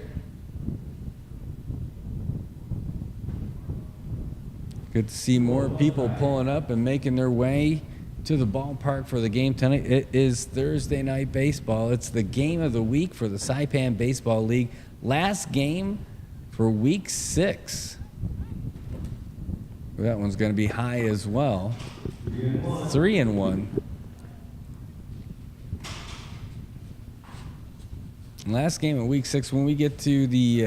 Good to see more people pulling up and making their way to the ballpark for the game tonight. It is Thursday night baseball. It's the game of the week for the SAIPAN Baseball League. Last game for week 6. That one's going to be high as well. 3-1. Last game of week 6. When we get to the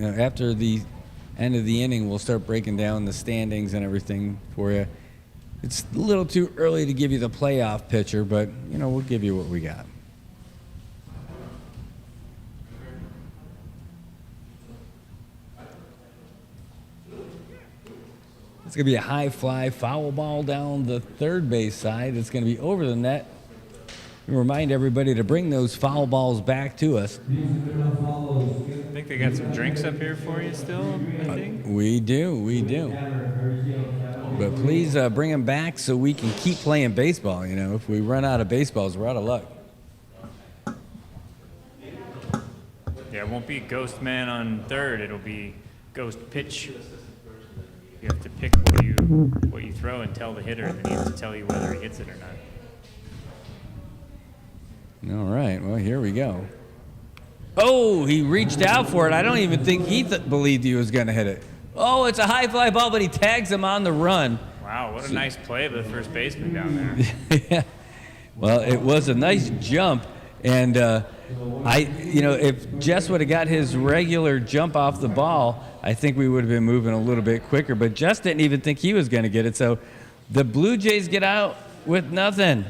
after the end of the inning, we'll start breaking down the standings and everything for you. It's a little too early to give you the playoff picture, but we'll give you what we got. It's going to be a high fly foul ball down the third base side. It's going to be over the net. We remind everybody to bring those foul balls back to us. I think they got some drinks up here for you still, I think. We do. But please bring them back so we can keep playing baseball. If we run out of baseballs, we're out of luck. Yeah, it won't be Ghost Man on third. It'll be Ghost Pitch. You have to pick what you throw and tell the hitter, and then he has to tell you whether he hits it or not. All right, well, here we go. Oh, he reached out for it. I don't even think he believed he was going to hit it. Oh, it's a high fly ball, but he tags him on the run. Wow, what a nice play of the first baseman down there. Yeah. Well, it was a nice jump, and if Jess would have got his regular jump off the ball, I think we would have been moving a little bit quicker. But Jess didn't even think he was going to get it. So the Bluejays get out with nothing.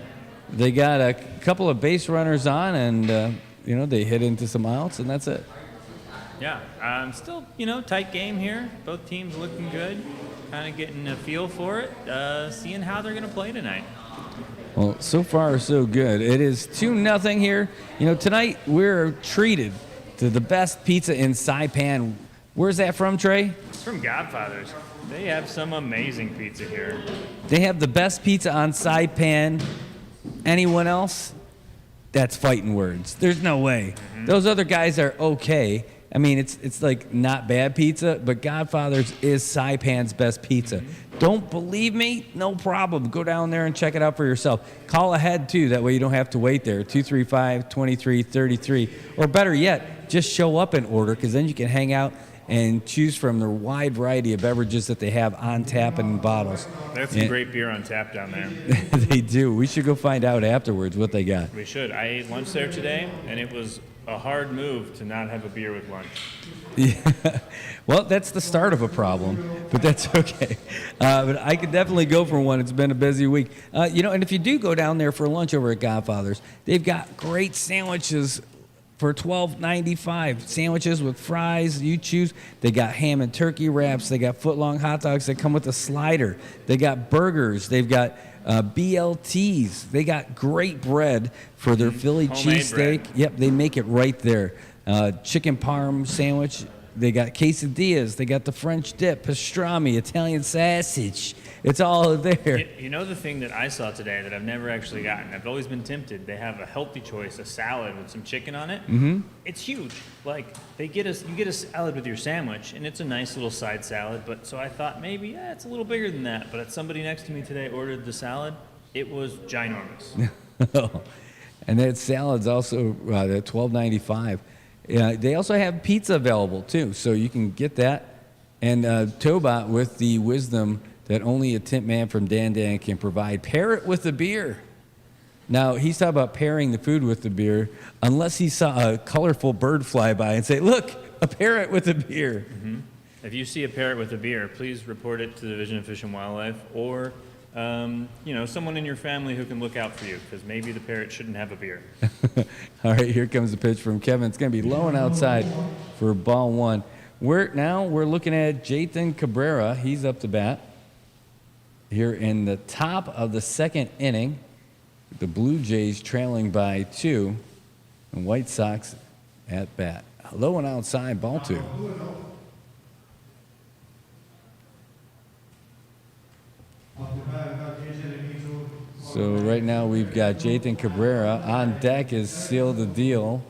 They got a couple of base runners on, and they hit into some outs, and that's it. Yeah, still, tight game here. Both teams looking good. Kind of getting a feel for it. Seeing how they're going to play tonight. Well, so far so good. It is 2-0 here. Tonight we're treated to the best pizza in SAIPAN. Where's that from, Trey? It's from Godfather's. They have some amazing pizza here. They have the best pizza on SAIPAN. Anyone else? That's fighting words. There's no way. Those other guys are okay. I mean, it's like not bad pizza, but Godfather's is SAIPAN's best pizza. Don't believe me? No problem. Go down there and check it out for yourself. Call ahead, too. That way you don't have to wait there. 235-2333. Or better yet, just show up and order, because then you can hang out and choose from the wide variety of beverages that they have on tap and in bottles. That's some great beer on tap down there. They do. We should go find out afterwards what they got. We should. I ate lunch there today, and it was a hard move to not have a beer with lunch. Yeah. Well, that's the start of a problem, but that's okay. But I could definitely go for one. It's been a busy week. And if you do go down there for lunch over at Godfather's, they've got great sandwiches for $12.95. Sandwiches with fries, you choose. They got ham and turkey wraps. They got foot-long hot dogs that come with a slider. They got burgers. They've got BLTs. They got great bread for their Philly Homemade cheesesteak. bread. Yep, they make it right there. Chicken parm sandwich. They got quesadillas. They got the French dip, pastrami, Italian sausage. It's all there. You know the thing that I saw today that I've never actually gotten? I've always been tempted. They have a healthy choice, a salad with some chicken on it. Mm-hmm. It's huge. Like, you get a salad with your sandwich, and it's a nice little side salad. But so I thought maybe, it's a little bigger than that. But somebody next to me today ordered the salad. It was ginormous. And that salad's also at $12.95. They also have pizza available, too, so you can get that. And Tobot with the wisdom that only a tint man from Dan can provide. Pair it with the beer. Now, he's talking about pairing the food with the beer, unless he saw a colorful bird fly by and say, look, a parrot with a beer. Mm-hmm. If you see a parrot with a beer, please report it to the Division of Fish and Wildlife, or someone in your family who can look out for you, because maybe the parrot shouldn't have a beer. All right, here comes the pitch from Kevin. It's going to be low and outside for ball one. We're looking at Jathan Cabrera. He's up to bat here in the top of the second inning. The Bluejays trailing by 2, and White Sox at bat. Low and outside, ball 2. So right now we've got Jathan Cabrera. On deck is Seal the Deal.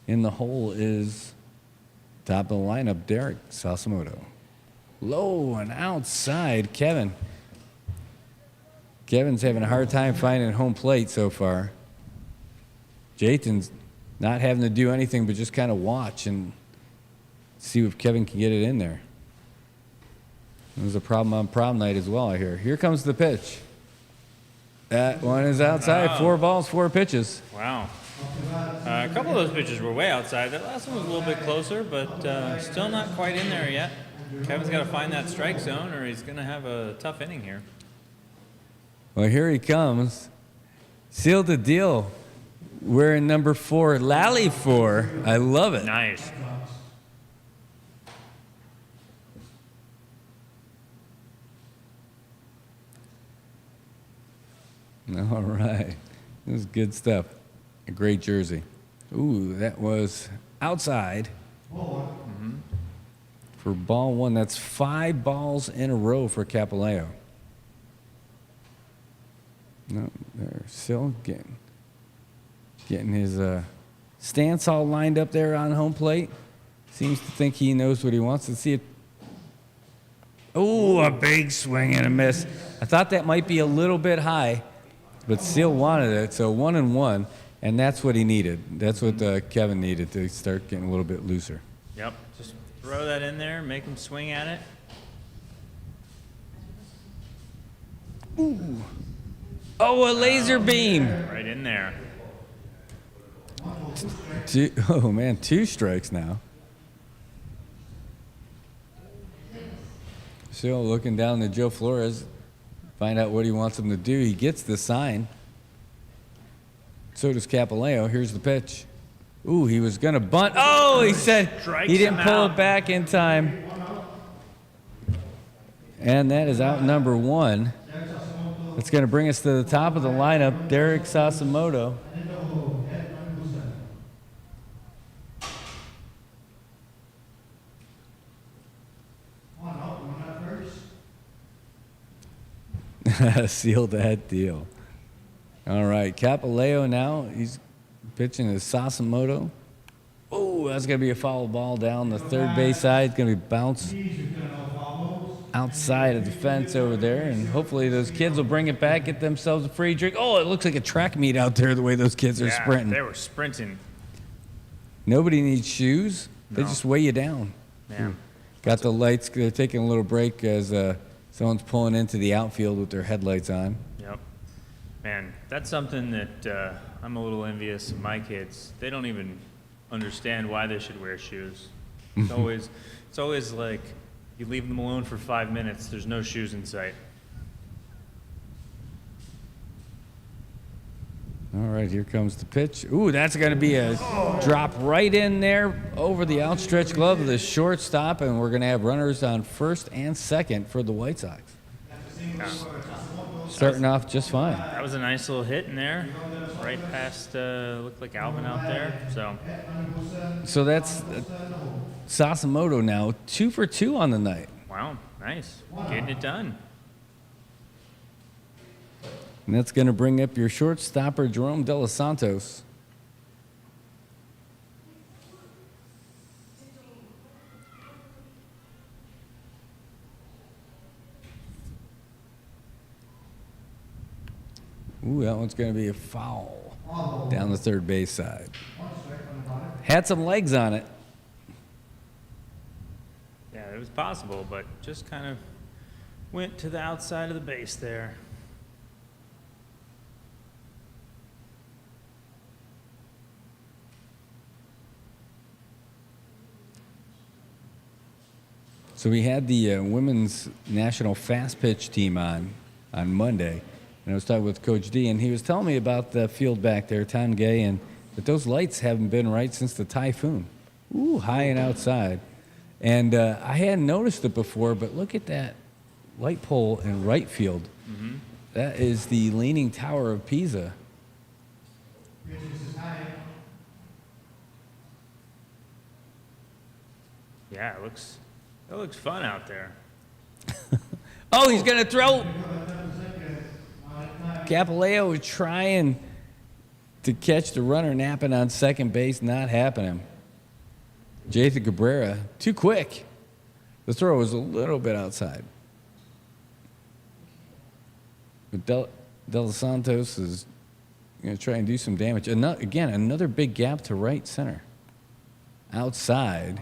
In the hole is top of the lineup, Derek Sasamoto. Low and outside, Kevin. Kevin's having a hard time finding home plate so far. Jathan's not having to do anything but just kind of watch and see if Kevin can get it in there. There's a problem on prom night as well, I hear. Here comes the pitch. That one is outside. Wow. 4 balls, 4 pitches. Wow. A couple of those pitches were way outside. That last one was a little bit closer, but still not quite in there yet. Kevin's got to find that strike zone, or he's going to have a tough inning here. Well, here he comes. Sealed the deal. Wearing number 4, Lally 4. I love it. Nice. All right. This is good stuff. A great jersey. Ooh, that was outside. For ball 1. That's 5 balls in a row for Capileo. No, they're still getting his stance all lined up there on home plate. Seems to think he knows what he wants to see. Oh, a big swing and a miss. I thought that might be a little bit high, but Seal wanted it. So 1-1, and that's what he needed. That's what Kevin needed to start getting a little bit looser. Yep. Just throw that in there, make him swing at it. Ooh. Oh, a laser beam. Right in there. Oh, man, 2 strikes now. Still looking down to Joe Flores, find out what he wants him to do. He gets the sign. So does Capileo. Here's the pitch. Ooh, he was going to bunt. Oh, he said he didn't pull it back in time. And that is out number 1. That's going to bring us to the top of the lineup, Derek Sasamoto. Seal that deal. All right, Capileo now. He's pitching to Sasamoto. Oh, that's going to be a foul ball down the third base side. It's going to be bounced outside of the fence over there, and hopefully those kids will bring it back, get themselves a free drink. Oh, it looks like a track meet out there the way those kids are sprinting. They were sprinting. Nobody needs shoes. They No. just weigh you down. Yeah. Got the lights. They're taking a little break as someone's pulling into the outfield with their headlights on. Yep. Man, that's something that I'm a little envious of my kids. They don't even understand why they should wear shoes. It's always like you leave them alone for 5 minutes, there's no shoes in sight. All right, here comes the pitch. Ooh, that's going to be a drop right in there over the outstretched glove of the shortstop, and we're going to have runners on first and second for the White Sox. Starting off just fine. That was a nice little hit in there, right past, looked like Alvin out there. So that's Sasamoto now, 2 for 2 on the night. Wow, nice. Getting it done. And that's going to bring up your shortstopper, Jerome De Los Santos. Ooh, that one's going to be a foul down the third base side. Had some legs on it. Yeah, it was possible, but just kind of went to the outside of the base there. So we had the women's national fast pitch team on Monday, and I was talking with Coach D, and he was telling me about the field back there, Tom Gay, and that those lights haven't been right since the typhoon. Ooh, high and outside. And I hadn't noticed it before, but look at that light pole in right field. Mm-hmm. That is the Leaning Tower of Pisa. Yeah, it looks fun out there. Oh, he's going to throw. Capileo was trying to catch the runner napping on second base, not happening. Jathan Cabrera, too quick. The throw was a little bit outside. But De Los Santos is going to try and do some damage. Again, another big gap to right center. Outside.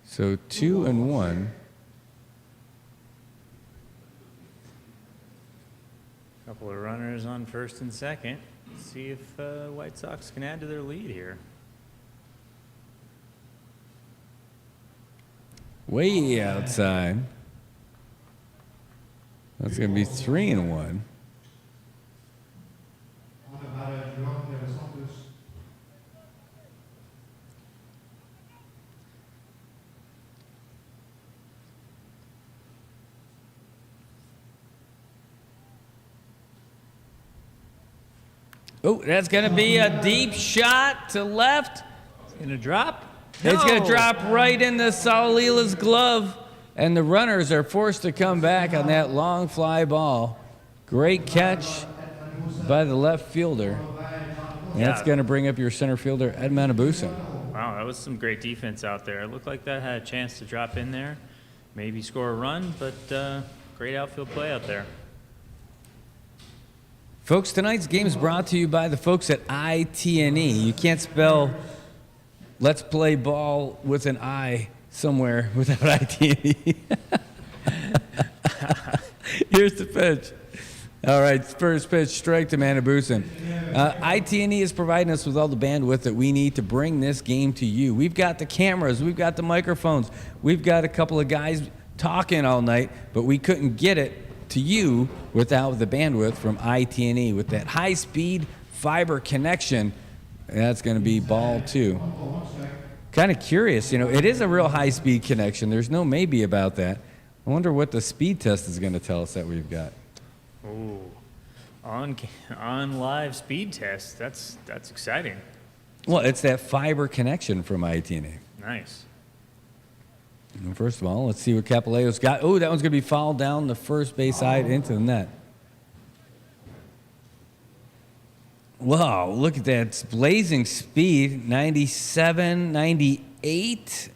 So 2-1. Couple of runners on first and second. See if White Sox can add to their lead here. Way outside. That's going to be 3-1. Oh, that's going to be a deep shot to left. It's going to drop. It's going to No. drop right into Saulila's glove, and the runners are forced to come back on that long fly ball. Great catch by the left fielder. And that's Yeah. going to bring up your center fielder, Ed Manabusen. Wow, that was some great defense out there. It looked like that had a chance to drop in there, maybe score a run, but great outfield play out there. Folks, tonight's game is brought to you by the folks at ITNE. You can't spell let's play ball with an I somewhere without ITNE. Here's the pitch. All right, first pitch, strike to Manabusen. ITNE is providing us with all the bandwidth that we need to bring this game to you. We've got the cameras, we've got the microphones, we've got a couple of guys talking all night, but we couldn't get it to you without the bandwidth from ITNE. With that high-speed fiber connection, that's going to be ball 2. Kind of curious, you know, it is a real high-speed connection. There's no maybe about that. I wonder what the speed test is going to tell us that we've got. Ooh, on live speed test. That's exciting. Well, it's that fiber connection from ITNE. Nice. And first of all, let's see what Palacios got. Oh, that one's going to be fouled down the first base side into the net. Wow, look at that. It's blazing speed. 97, 98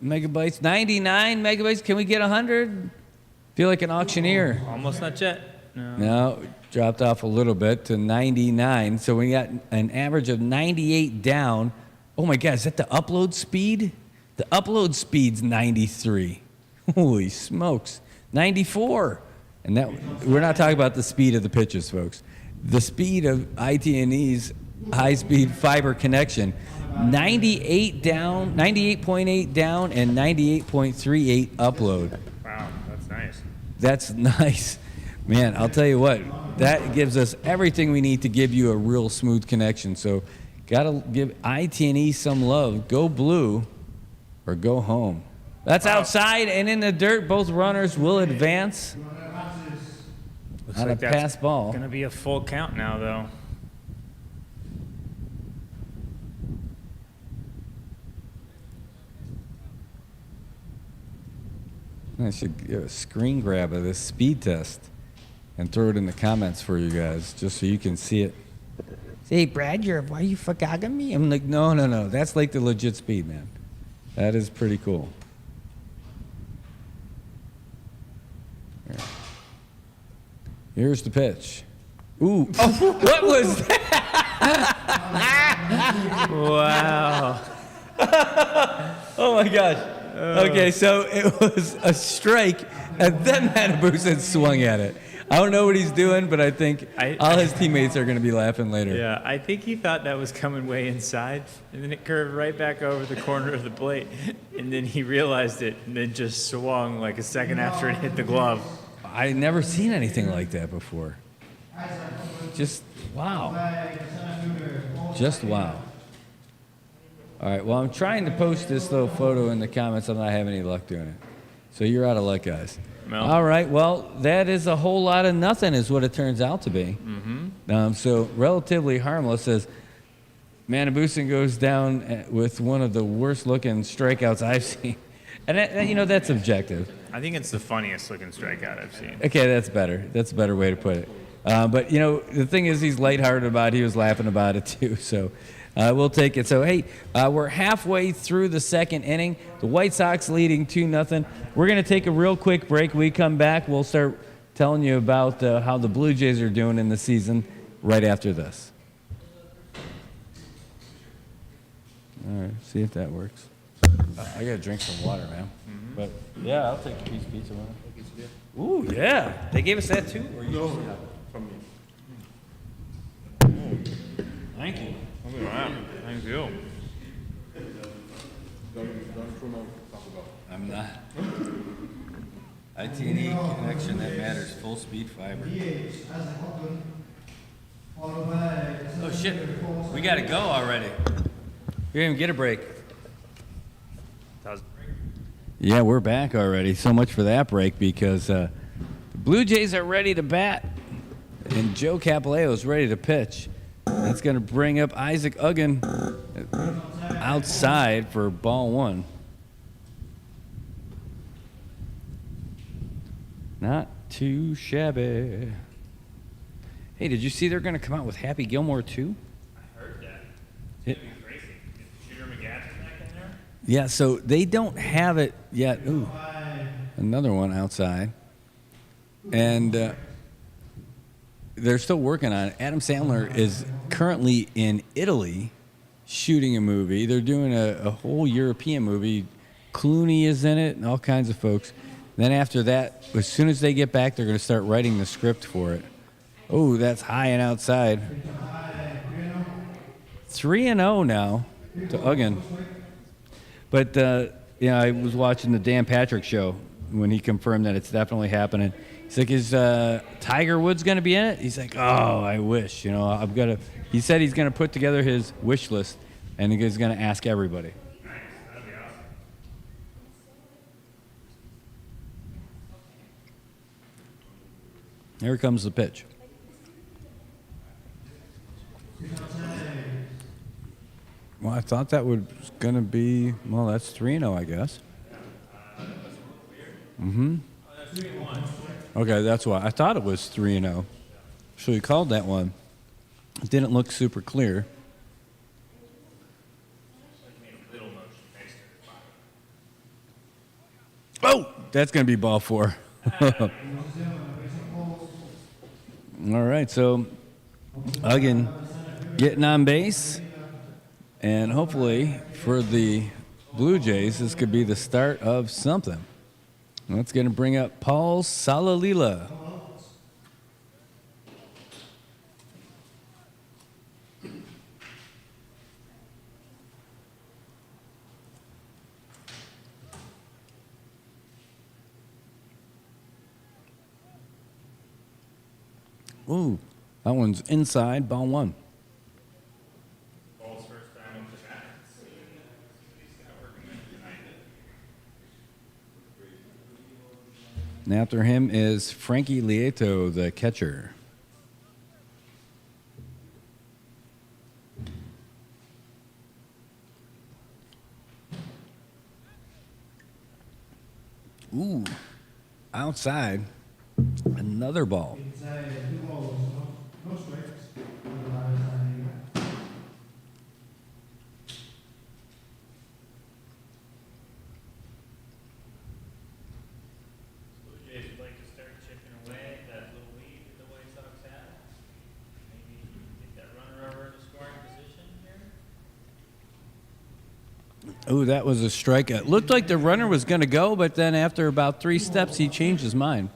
megabytes, 99 megabytes. Can we get 100? Feel like an auctioneer. Almost not yet. No. No, dropped off a little bit to 99. So we got an average of 98 down. Oh my God, is that the upload speed? The upload speed's 93. Holy smokes. 94. And that we're not talking about the speed of the pitches, folks. The speed of ITNE's high-speed fiber connection, 98 down, 98.8 down, and 98.38 upload. Wow, that's nice. That's nice. Man, I'll tell you what, that gives us everything we need to give you a real smooth connection. So got to give ITNE some love. Go blue or go home. That's outside and in the dirt. Both runners will advance Looks on like a that's pass ball. Gonna be a full count now, though. I should get a screen grab of this speed test and throw it in the comments for you guys just so you can see it. Say, Brad, why you forgotten me? I'm like, no. That's like the legit speed, man. That is pretty cool. Here. Here's the pitch. Ooh. Oh, what was that? Wow. Oh, my gosh. Okay, so it was a strike, and then Manabusen swung at it. I don't know what he's doing, but I think all his teammates are going to be laughing later. Yeah, I think he thought that was coming way inside, and then it curved right back over the corner of the plate, and then he realized it, and then just swung like a second after it hit the glove. I'd never seen anything like that before. Just wow. Just wow. All right, well, I'm trying to post this little photo in the comments. I'm not having any luck doing it. So you're out of luck, guys. No. All right, well, that is a whole lot of nothing is what it turns out to be. So relatively harmless as Manabusen goes down with one of the worst-looking strikeouts I've seen. And, that's objective. I think it's the funniest looking strikeout I've seen. Okay, that's better. That's a better way to put it. But, the thing is he's lighthearted about it. He was laughing about it, too. So we'll take it. So, hey, we're halfway through the second inning. The White Sox leading 2-0. We're going to take a real quick break. When we come back, we'll start telling you about how the Bluejays are doing in the season right after this. All right, see if that works. I got to drink some water, man. But, yeah, I'll take a piece of pizza. Ooh, yeah. They gave us that, too? Or you Thank you. Look at that. Thank you. I'm not. IT&E connection that matters. Full speed fiber. Oh shit. We gotta go already. We didn't even get a break. Yeah, we're back already. So much for that break because the Blue Jays are ready to bat and Joe Capileo is ready to pitch. That's going to bring up Isaac Uggan outside for ball one. Not too shabby. Hey, did you see they're going to come out with Happy Gilmore too? I heard that. It's going to be crazy. Is Shooter McGavin back in there? Yeah, so they don't have it yet. Ooh, another one outside. And they're still working on it. Adam Sandler is currently in Italy shooting a movie. They're doing a whole European movie. Clooney is in it and all kinds of folks. Then after that, as soon as they get back, they're going to start writing the script for it. Oh, that's high and outside. 3-0 now to Uggan. But, I was watching the Dan Patrick show when he confirmed that it's definitely happening. He's like, is Tiger Woods going to be in it? He's like, oh, I wish. He said he's going to put together his wish list, and he's going to ask everybody. Nice. That'd be awesome. Here comes the pitch. Well, I thought that was going to be, well, that's 3-0, I guess. Mm-hmm. Okay, that's why. I thought it was 3-0. So he called that one. It didn't look super clear. Oh, that's going to be ball four. All right, so Uggan getting on base. And hopefully for the Blue Jays, this could be the start of something. That's going to bring up Paul Salalila. Ooh, that one's inside, ball one. Ball's first time up to bat. And after him is Frankie Lieto, the catcher. Ooh, outside, another ball. Bluejays would like to start chipping away at that little lead that the White Sox have. Maybe get that runner over in the scoring position here. Ooh, that was a strike. It looked like the runner was going to go, but then after about 3 steps, he changed his mind.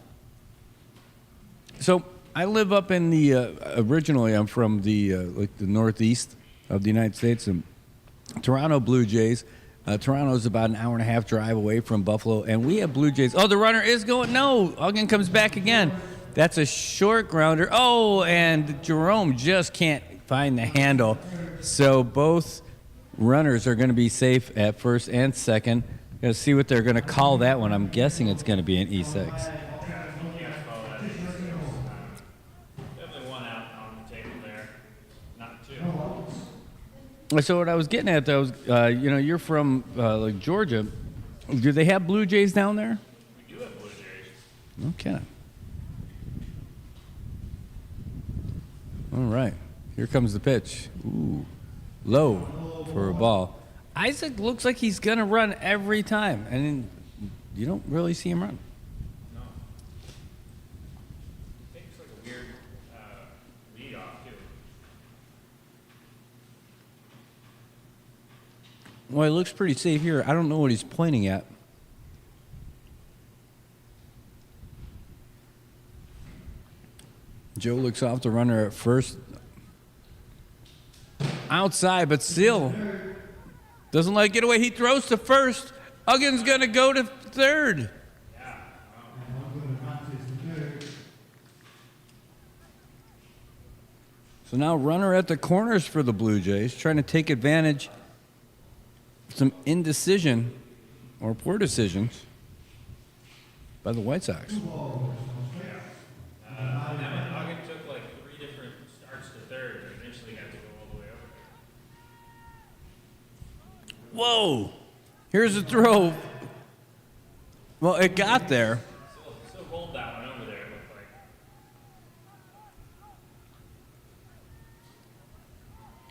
So I live up in the originally I'm from the northeast of the United States, and Toronto Blue Jays. Toronto's about an hour and a half drive away from Buffalo, and we have Blue Jays. Oh, the runner is going. No, Uggan comes back again. That's a short grounder. Oh, and Jerome just can't find the handle. So both runners are going to be safe at first and second. Going to see what they're going to call that one. I'm guessing it's going to be an E6. Definitely one out on the table there, not two. So what I was getting at, though, is, you're from like Georgia. Do they have Blue Jays down there? We do have Blue Jays. Okay. All right. Here comes the pitch. Ooh, low for a ball. Isaac looks like he's going to run every time, and you don't really see him run. No. I think it's like a weird lead off, too. Well, he looks pretty safe here. I don't know what he's pointing at. Joe looks off the runner at first. outside, but still doesn't let it get away. He throws to first. Uggin's going to go to third. So now runner at the corners for the Blue Jays, trying to take advantage of some indecision or poor decisions by the White Sox. Uggen took like 3 different starts to third and eventually got to go all the way over. Whoa! Here's a throw. Well, it got there. Still rolled that one over there, it looked like.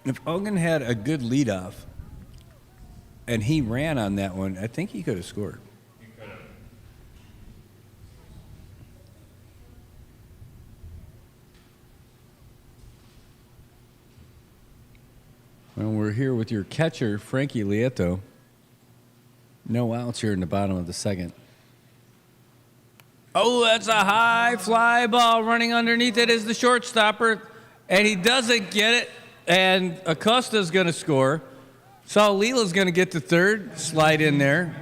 If Uggen had a good leadoff and he ran on that one, I think he could have scored. He could have. Well, we're here with your catcher, Frankie Lieto. No outs here in the bottom of the second. Oh, that's a high fly ball. Running underneath it is the shortstopper, and he doesn't get it. And Acosta's going to score. Saul Lila's going to get to third, slide in there.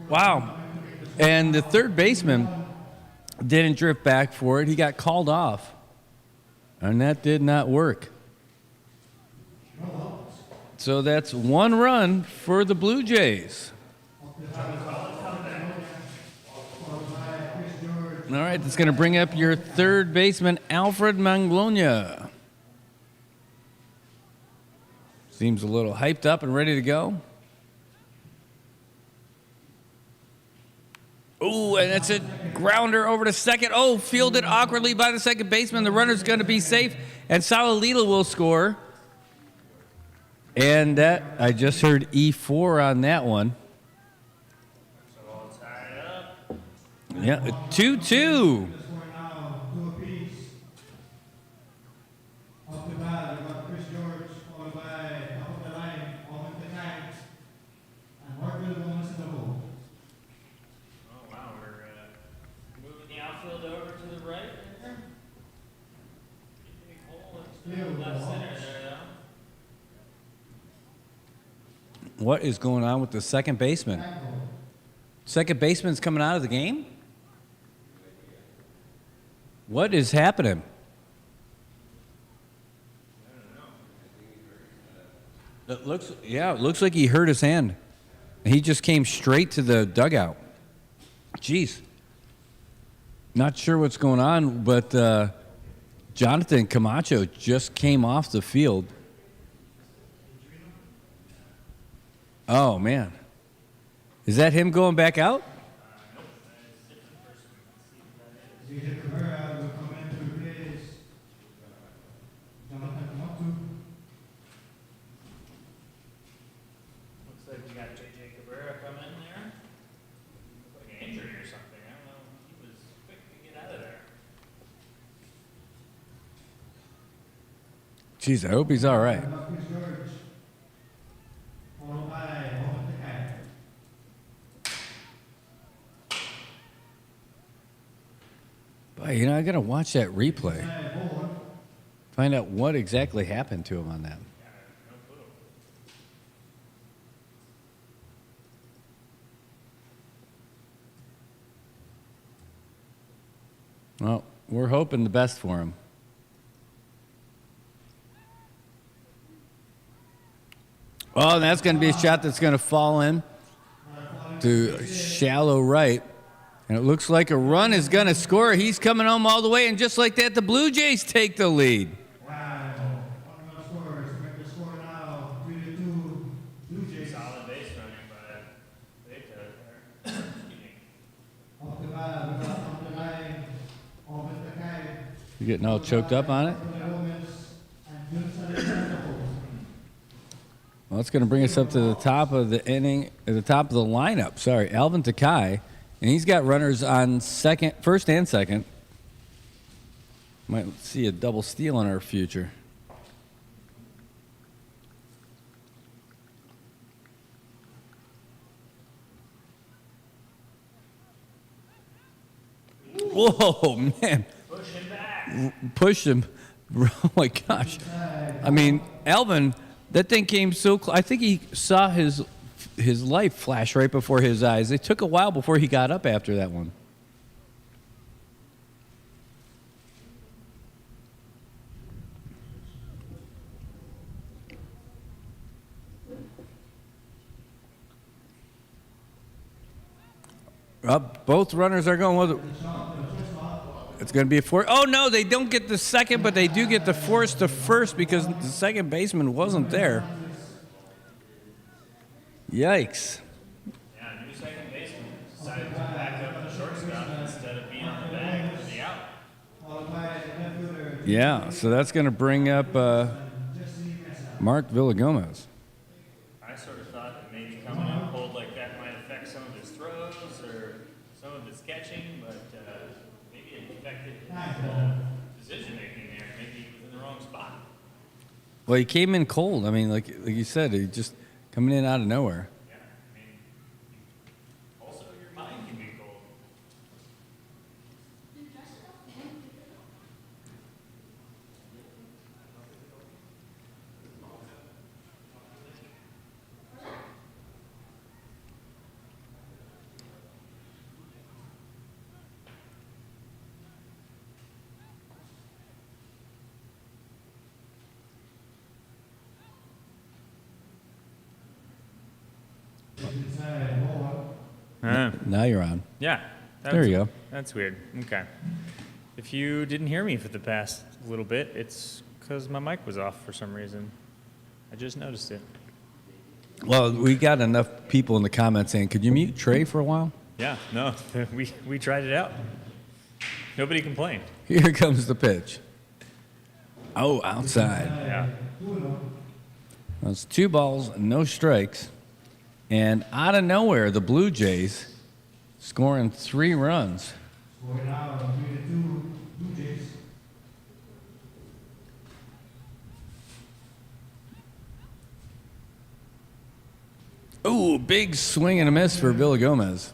Wow. And the third baseman didn't drift back for it. He got called off, and that did not work. So that's 1 run for the Blue Jays. All right, that's going to bring up your third baseman, Alfred Manglonia. Seems a little hyped up and ready to go. Oh, and that's a grounder over to second. Oh, fielded awkwardly by the second baseman. The runner's going to be safe, and Salalila will score. And that, I just heard E4 on that one. So all tied up. Yeah, 2-2. Oh, wow, we're moving the outfield over to the right there. Big hole in the left center there, though. What is going on with the second baseman? Second baseman's coming out of the game? What is happening? It looks like he hurt his hand. He just came straight to the dugout. Jeez. Not sure what's going on, but Jonathan Camacho just came off the field. Oh, man. Is that him going back out? Looks like we got J.J. Cabrera coming in there. Looks like an injury or something. I don't know. He was quick to get out of there. Jeez, I hope he's all right. Boy, you know, I got to watch that replay. Find out what exactly happened to him on that. Well, we're hoping the best for him. Oh, that's going to be a shot that's going to fall in to shallow right. And it looks like a run is going to score. He's coming home all the way, and just like that, the Blue Jays take the lead. Solid base running by Veta there. You getting all choked up on it? Well, it's going to bring us up to the top of the inning, at the top of the lineup. Sorry, Alvin Takai, and he's got runners on first and second. Might see a double steal in our future. Whoa, man. Push him back. Push him. Oh, my gosh. I mean, Alvin, that thing came so close. I think he saw his life flash right before his eyes. It took a while before he got up after that one. Both runners are going with it. It's going to be a four. Oh, no, they don't get the second, but they do get the force to first because the second baseman wasn't there. Yikes. Yeah, new second baseman decided to back up the shortstop instead of being on the bag for the out. Yeah, so that's going to bring up Mark Villagomez. I sort of thought that maybe coming in cold like that might affect some of his throws or some of his catching, but maybe it affected his decision making there. Maybe he was in the wrong spot. Well, he came in cold. I mean, like you said, he just coming in out of nowhere. Yeah, I mean, also your mind can be cold. Now you're on. Yeah. There you go. That's weird. Okay. If you didn't hear me for the past little bit, it's because my mic was off for some reason. I just noticed it. Well, we got enough people in the comments saying, could you mute Trey for a while? Yeah, no, we tried it out. Nobody complained. Here comes the pitch. Oh, outside. Yeah. It's 2 balls, no strikes. And out of nowhere, the Blue Jays scoring 3 runs. Ooh, big swing and a miss for Villagomez.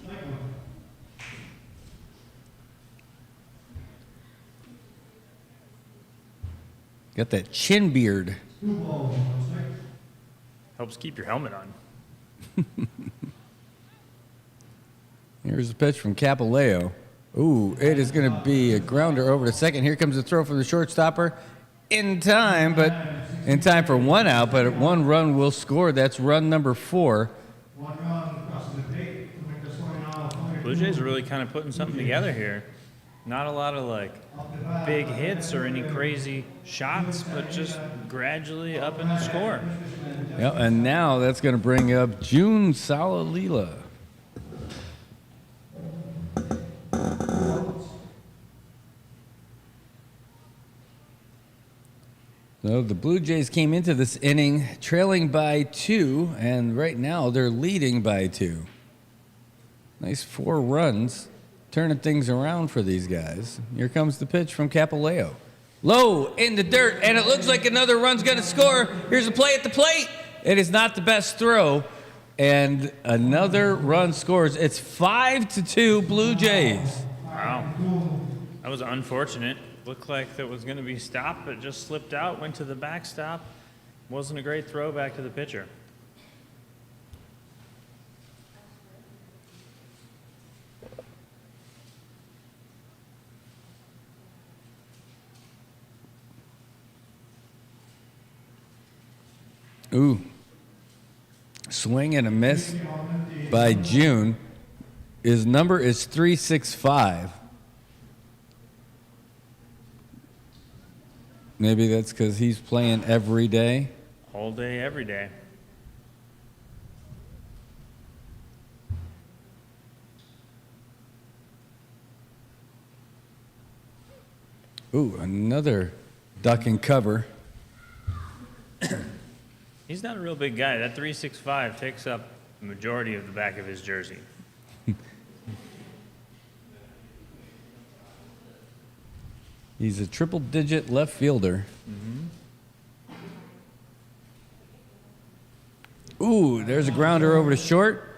Got that chin beard. Helps keep your helmet on. Here's a pitch from Capileo. Ooh, it is going to be a grounder over to second. Here comes the throw from the shortstopper. In time, but in time for 1 out, but 1 run will score. That's run number 4. Blue Jays are really kind of putting something together here. Not a lot of like big hits or any crazy shots, but just gradually up in the score. Yeah, and now that's going to bring up June Salalila. So the Blue Jays came into this inning trailing by 2, and right now they're leading by 2. Nice 4 runs, turning things around for these guys. Here comes the pitch from Capileo. Low in the dirt, and it looks like another run's going to score. Here's a play at the plate. It is not the best throw, and another run scores. It's 5-2 Blue Jays. Wow. That was unfortunate. Looked like that was going to be stopped, but just slipped out, went to the backstop. Wasn't a great throw back to the pitcher. Ooh. Swing and a miss by June. His number is 365. Maybe that's because he's playing every day. All day, every day. Ooh, another duck and cover. He's not a real big guy. That 365 takes up the majority of the back of his jersey. He's a triple-digit left fielder. Ooh, there's a grounder over to short.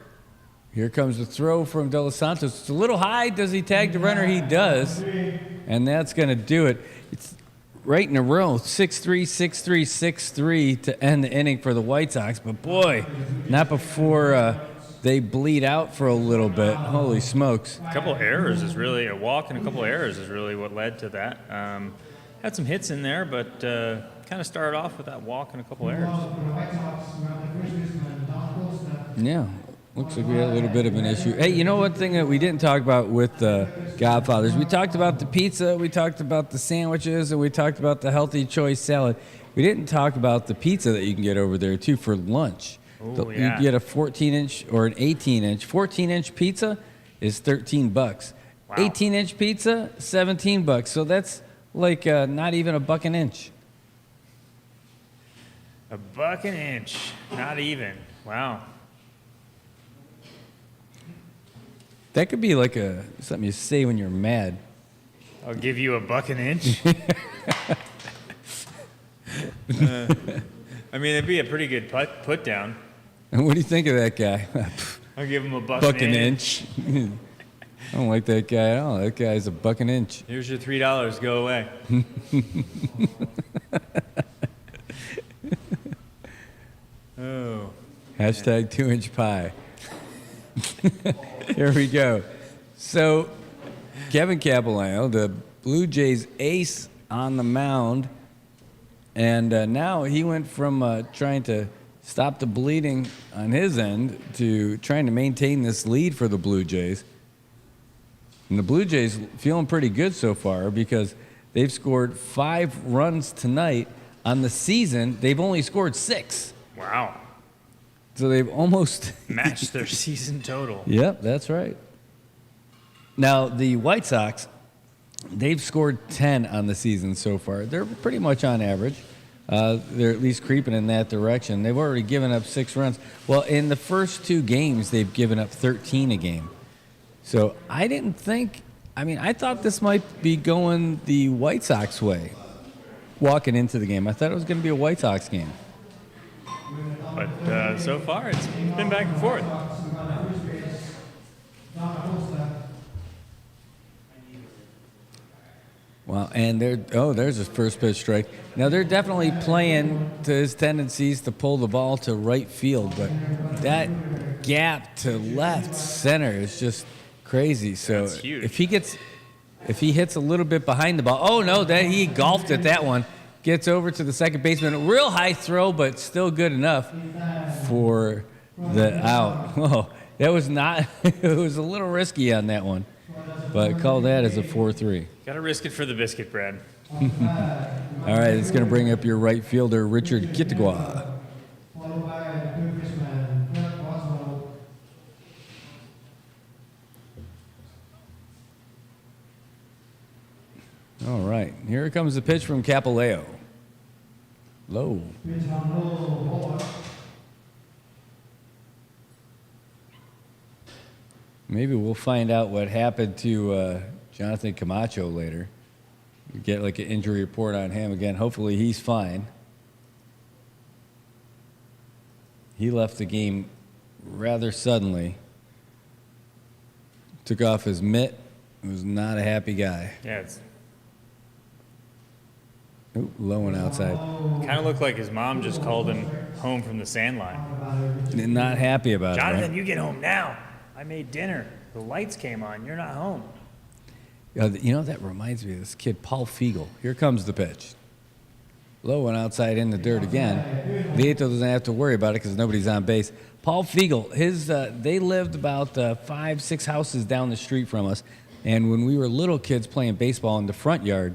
Here comes the throw from De Los Santos. It's a little high. Does he tag the runner? He does. And that's going to do it. It's right in a row, 6-3, 6-3, 6-3 to end the inning for the White Sox. But boy, not before they bleed out for a little bit. Holy smokes. A couple errors is really a walk, and a couple errors is really what led to that. Had some hits in there, but kind of started off with that walk and a couple errors. Yeah, looks like we had a little bit of an issue. Hey, you know one thing that we didn't talk about with the Godfathers? We talked about the pizza, we talked about the sandwiches, and we talked about the healthy choice salad. We didn't talk about the pizza that you can get over there, too, for lunch. Oh, You yeah. can get a 14-inch or an 18-inch. 14-inch pizza is $13. Wow. 18-inch pizza, $17. So that's like not even $1 an inch. $1 an inch, not even. Wow. That could be like something you say when you're mad. I'll give you $1 an inch. I mean, it'd be a pretty good put down. And what do you think of that guy? I'll give him $1 $1 an inch. I don't like that guy at all. That guy's $1 an inch. Here's your $3. Go away. Oh. Hashtag 2-inch pie. Here we go. So, Kevin Capilano, the Blue Jays ace on the mound, and now he went from trying to stop the bleeding on his end to trying to maintain this lead for the Blue Jays. And the Blue Jays feeling pretty good so far because they've scored 5 runs tonight. On the season, they've only scored 6. Wow. So they've almost Matched their season total. Yep, that's right. Now, the White Sox, they've scored 10 on the season so far. They're pretty much on average. They're at least creeping in that direction. They've already given up 6 runs. Well, in the first 2 games, they've given up 13 a game. So I thought this might be going the White Sox way walking into the game. I thought it was going to be a White Sox game. But so far, it's been back and forth. Wow, and there's his first pitch strike. Now, they're definitely playing to his tendencies to pull the ball to right field, but that gap to left center is just crazy. So That's huge. if he hits a little bit behind the ball, oh no, that he golfed at that one. Gets over to the second baseman. A real high throw, but still good enough for the out. Oh, that was not, it was a little risky on that one, but call that as a 4-3. Got to risk it for the biscuit, Brad. All right, it's going to bring up your right fielder, Richard Kittigwa. All right, here comes the pitch from Capilano. Low. Maybe we'll find out what happened to Jonathan Camacho later. We get like an injury report on him again. Hopefully he's fine. He left the game rather suddenly. Took off his mitt. Was not a happy guy. Yeah, it's Ooh, low and outside. kind of looked like his mom just called him home from the sand line. Not happy about it. Jonathan, Right? you get home now. I made dinner. The lights came on. You're not home. You know, that reminds me of this kid, Paul Fiegel. Here comes the pitch. Low and outside in the dirt again. Vieto doesn't have to worry about it because nobody's on base. Paul Fiegel, they lived about 5-6 houses down the street from us. And when we were little kids playing baseball in the front yard,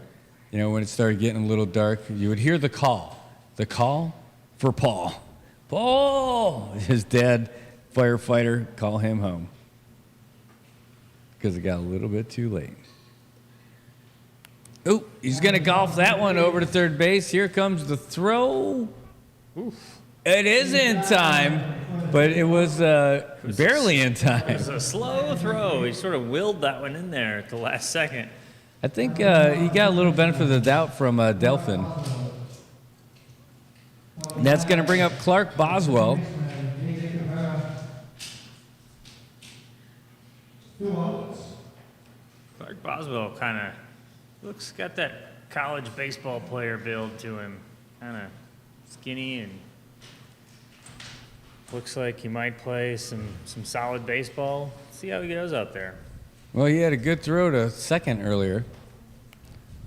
you know, when it started getting a little dark, you would hear the call. The call for Paul. Paul! His dad, firefighter, call him home. Because it got a little bit too late. Oh, he's going to golf that one over to third base. Here comes the throw. Oof. It is in time, but it was barely in It time. was a slow throw. He sort of willed that one in there at the last second. I think he got a little benefit of the doubt from Delphin. That's going to bring up Clark Boswell. Clark Boswell got that college baseball player build to him. Kind of skinny and looks like he might play some solid baseball. See how he goes out there. Well, he had a good throw to second earlier.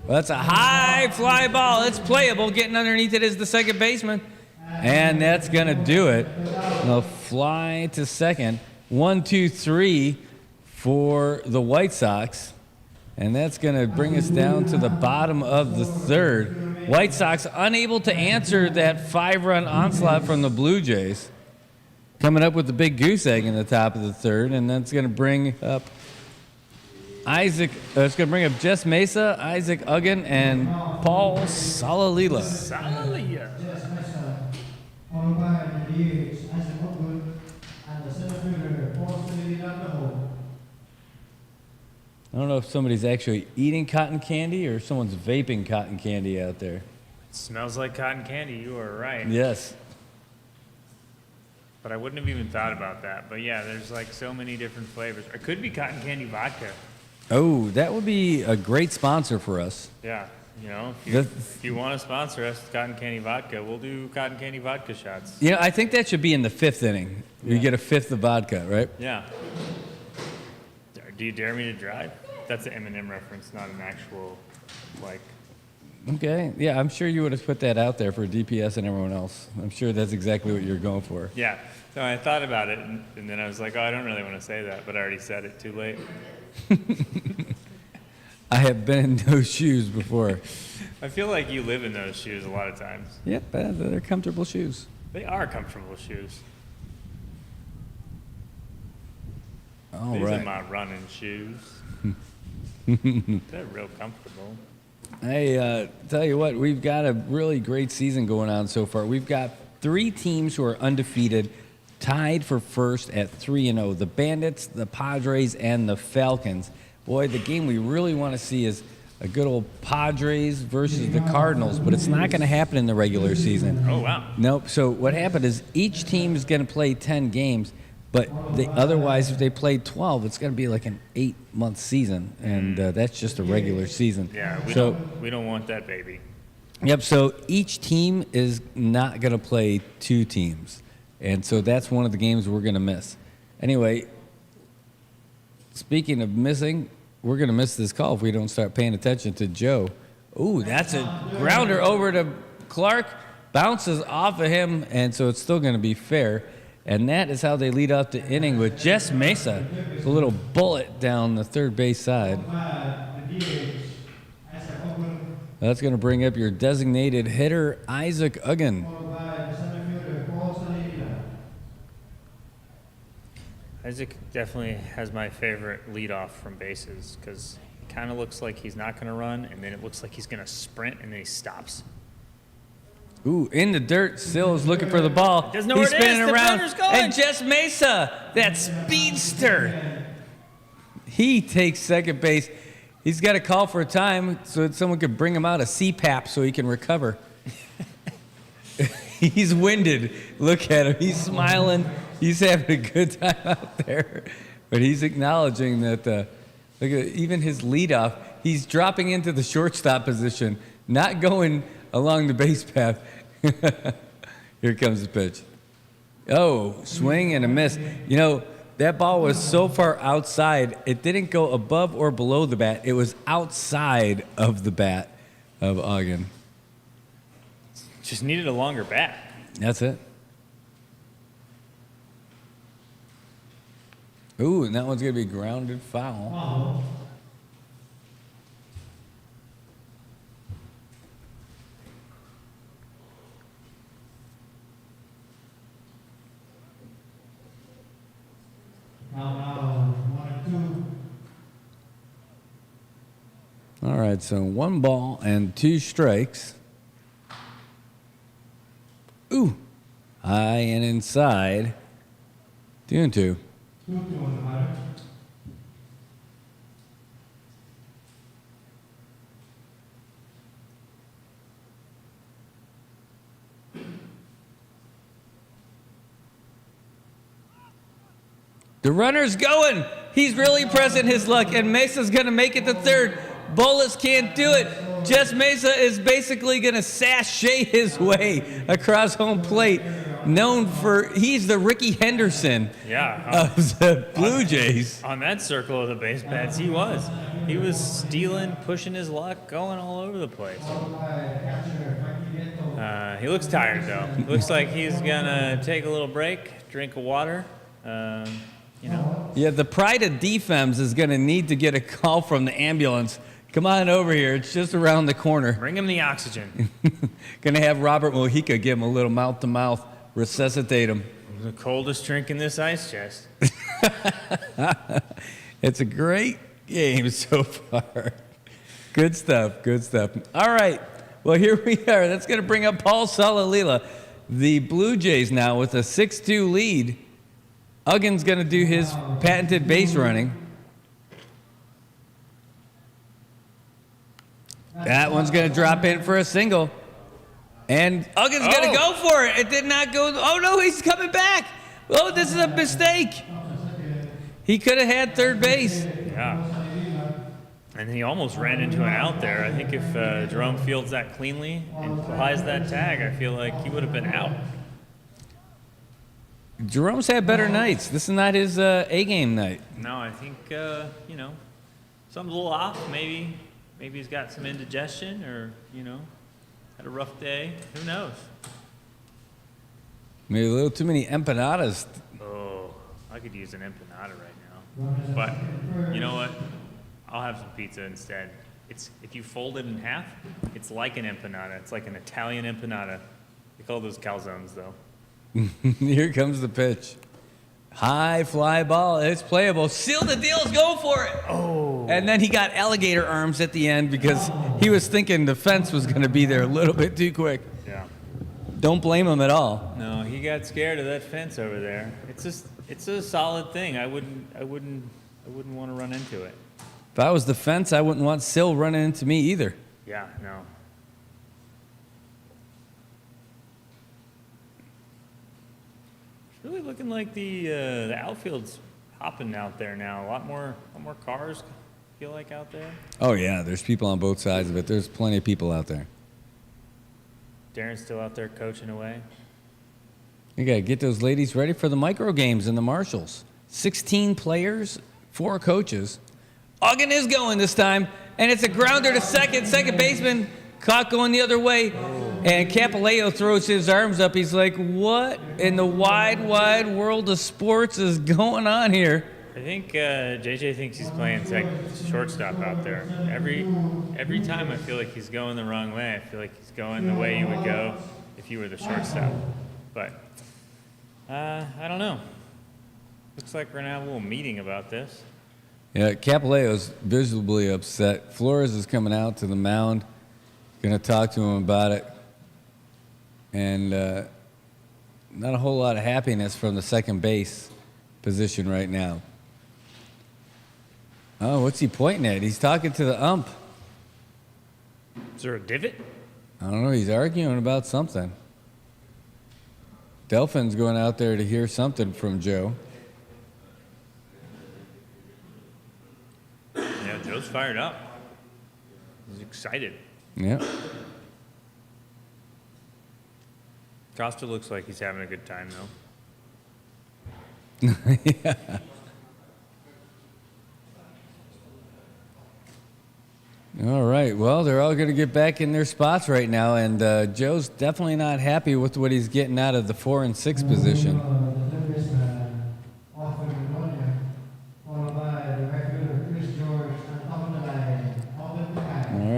Well, that's a high fly ball. It's playable. Getting underneath it is the second baseman. And that's going to do it. A fly to second. 1, 2, 3 for the White Sox. And that's going to bring us down to the bottom of the third. White Sox unable to answer that 5-run onslaught from the Blue Jays. Coming up with the big goose egg in the top of the third. And that's going to bring up it's going to bring up Jess Mesa, Isaac Uggan, and Paul Salalila. Salalila. Followed by the DH, Isaac Upwood, and the center fielder, Paul Salalila. I don't know if somebody's actually eating cotton candy or someone's vaping cotton candy out there. It smells like cotton candy. You are right. Yes. But I wouldn't have even thought about that. But yeah, there's like so many different flavors. It could be cotton candy vodka. Oh, that would be a great sponsor for us. Yeah, you know, if you want to sponsor us, cotton candy vodka, we'll do cotton candy vodka shots. You know, I think that should be in the 5th inning. You get a 5th of vodka, right? Yeah. Do you dare me to drive? That's an Eminem reference, not an actual, like. Okay. Yeah, I'm sure you would have put that out there for DPS and everyone else. I'm sure that's exactly what you're going for. Yeah. So I thought about it, and then I was like, oh, I don't really want to say that, but I already said it too late. I have been in those shoes before. I feel like you live in those shoes a lot of times. Yep, they're comfortable shoes. They are comfortable shoes. All These right. are my running shoes. They're real comfortable. Hey, tell you what, we've got a really great season going on so far. We've got 3 teams who are undefeated, tied for first at 3-0. The Bandits, the Padres, and the Falcons. Boy, the game we really want to see is a good old Padres versus the Cardinals, but it's not going to happen in the regular season. Oh, wow. Nope. So what happened is each team is going to play 10 games, but otherwise, if they played 12, it's going to be like an 8-month season, and that's just a regular season. Yeah, we don't want that, baby. Yep, so each team is not going to play 2 teams, and so that's one of the games we're going to miss. Anyway, speaking of missing, we're going to miss this call if we don't start paying attention to Joe. Ooh, that's a grounder over to Clark, bounces off of him, and so it's still going to be fair. And that is how they lead off the inning with Jess Mesa. It's a little bullet down the third base side. That's going to bring up your designated hitter, Isaac Uggan. Isaac definitely has my favorite leadoff from bases because it kind of looks like he's not going to run, and then it looks like he's going to sprint, and then he stops. Ooh, in the dirt, still is looking for the ball. Doesn't know where He's it is. spinning The around. runner's going. And Jess Mesa, that speedster. He takes second base. He's got to call for a time so that someone could bring him out a CPAP so he can recover. He's winded. Look at him. He's smiling. He's having a good time out there. But he's acknowledging that, look at even his leadoff, he's dropping into the shortstop position, not going along the base path. Here comes the pitch. Oh, swing and a miss. You know, that ball was so far outside, it didn't go above or below the bat. It was outside of the bat of Uggan. Just needed a longer bat. That's it. Ooh, and that one's going to be grounded foul. All right, so 1 ball and 2 strikes. Ooh, high and inside. 2-2. The runner's going. He's really pressing his luck, and Mesa's going to make it to third. Bolas can't do it. Jess Mesa is basically going to sashay his way across home plate. He's the Ricky Henderson Yeah. of the Blue Jays. On that circle of the base paths, he was. He was stealing, pushing his luck, going all over the place. He looks tired, though. Looks like he's going to take a little break, drink of water. Yeah, the pride of defense is going to need to get a call from the ambulance. Come on over here. It's just around the corner. Bring him the oxygen. Going to have Robert Mojica give him a little mouth-to-mouth, resuscitate him. The coldest drink in this ice chest. It's a great game so far. Good stuff, good stuff. All right, well, here we are. That's going to bring up Paul Salalila. The Blue Jays now with a 6-2 lead. Uggin's going to do his patented base running. That one's going to drop in for a single. And Uggin's going to go for it. It did not go. Oh, no, he's coming back. Oh, this is a mistake. He could have had third base. Yeah. And he almost ran into an out there. I think if Jerome fields that cleanly and applies that tag, I feel like he would have been out. Jerome's had better nights. This is not his A-game night. No, I think, something's a little off. Maybe he's got some indigestion or, had a rough day. Who knows? Maybe a little too many empanadas. Oh, I could use an empanada right now. But you know what? I'll have some pizza instead. If you fold it in half, it's like an empanada. It's like an Italian empanada. They call those calzones, though. Here comes the pitch. High fly ball. It's playable. Seal the deal. Go for it. Oh. And then he got alligator arms at the end because he was thinking the fence was going to be there a little bit too quick. Yeah. Don't blame him at all. No, he got scared of that fence over there. It's a solid thing. I wouldn't want to run into it. If I was the fence, I wouldn't want Sil running into me either. Yeah, no. It's really looking like the outfield's hopping out there now. A lot more cars, feel like, out there. Oh, yeah. There's people on both sides of it. There's plenty of people out there. Darren's still out there coaching away. You got to get those ladies ready for the micro games in the Marshalls. 16 players, 4 coaches. Uggin is going this time, and it's a grounder to second. Second baseman caught going the other way, and Capileo throws his arms up. He's like, what in the wide, wide world of sports is going on here? I think JJ thinks he's playing shortstop out there. Every time I feel like he's going the wrong way. I feel like he's going the way you would go if you were the shortstop. But I don't know. Looks like we're going to have a little meeting about this. Yeah, Capileo's visibly upset. Flores is coming out to the mound, going to talk to him about it. And not a whole lot of happiness from the second base position right now. Oh, what's he pointing at? He's talking to the ump. Is there a divot? I don't know. He's arguing about something. Delphin's going out there to hear something from Joe. Yeah, Joe's fired up. He's excited. Yeah. Costa looks like he's having a good time, though. Yeah. All right. Well, they're all going to get back in their spots right now, and Joe's definitely not happy with what he's getting out of the 4 and 6 position. All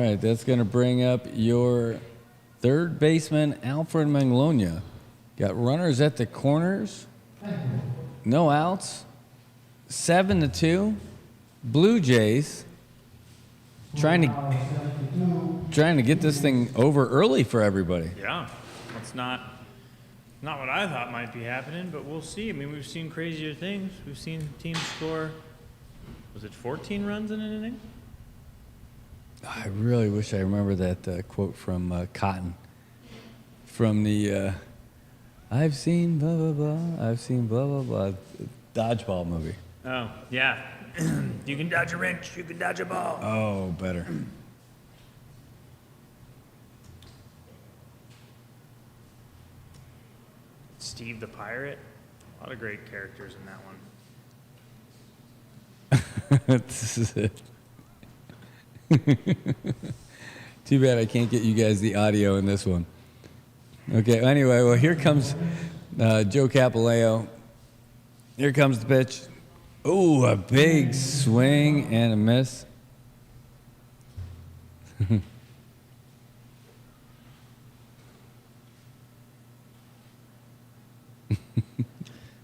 right. That's going to bring up your third baseman, Alfred Manglonia. Got runners at the corners. No outs. 7-2. Blue Jays. Trying to get this thing over early for everybody. Yeah, that's not what I thought might be happening, but we'll see. I mean, we've seen crazier things. We've seen teams score, was it 14 runs in an inning? I really wish I remember that quote from Cotton. From the I've seen blah, blah, blah, I've seen blah, blah, blah, dodgeball movie. Oh, yeah. You can dodge a wrench, you can dodge a ball. Oh, better. Steve the Pirate. A lot of great characters in that one. This is it. Too bad I can't get you guys the audio in this one. Okay, anyway, well, here comes Joe Capileo. Here comes the pitch. Ooh, a big swing and a miss.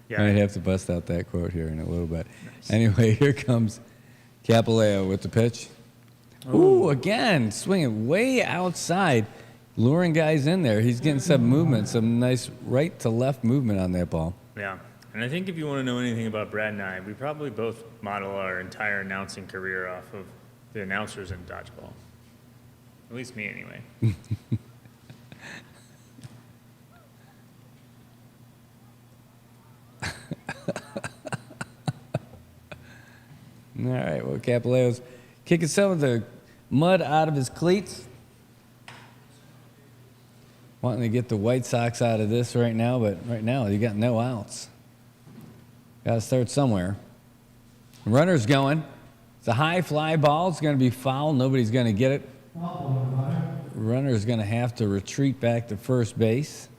Yeah. I'd have to bust out that quote here in a little bit. Anyway, here comes Capileo with the pitch. Ooh, again, swinging way outside, luring guys in there. He's getting some movement, some nice right to left movement on that ball. Yeah. And I think if you want to know anything about Brad and I, we probably both model our entire announcing career off of the announcers in dodgeball. At least me, anyway. All right, well, Capileo's kicking some of the mud out of his cleats. Wanting to get the White Sox out of this right now, but right now you got no outs. Got to start somewhere. Runner's going. It's a high fly ball. It's going to be foul. Nobody's going to get it. Runner's going to have to retreat back to first base.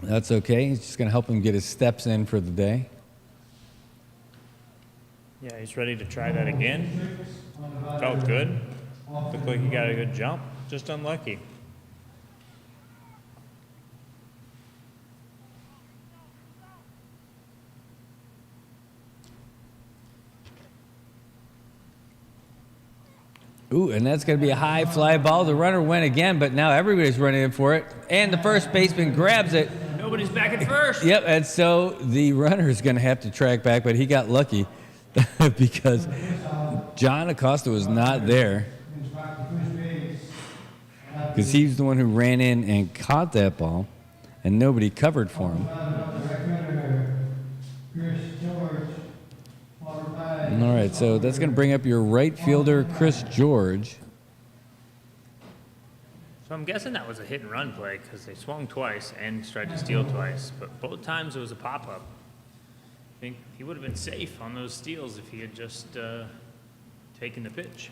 That's okay. He's just going to help him get his steps in for the day. Yeah, he's ready to try that again. Felt good. Looked like he got a good jump. Just unlucky. Ooh, and that's going to be a high fly ball. The runner went again, but now everybody's running in for it. And the first baseman grabs it. Nobody's back at first. Yep, and so the runner is going to have to track back, but he got lucky because John Acosta was not there. Because he's the one who ran in and caught that ball, and nobody covered for him. All right, so that's going to bring up your right fielder, Chris George. So I'm guessing that was a hit and run play because they swung twice and tried to steal twice, but both times it was a pop-up. I think he would have been safe on those steals if he had just taken the pitch.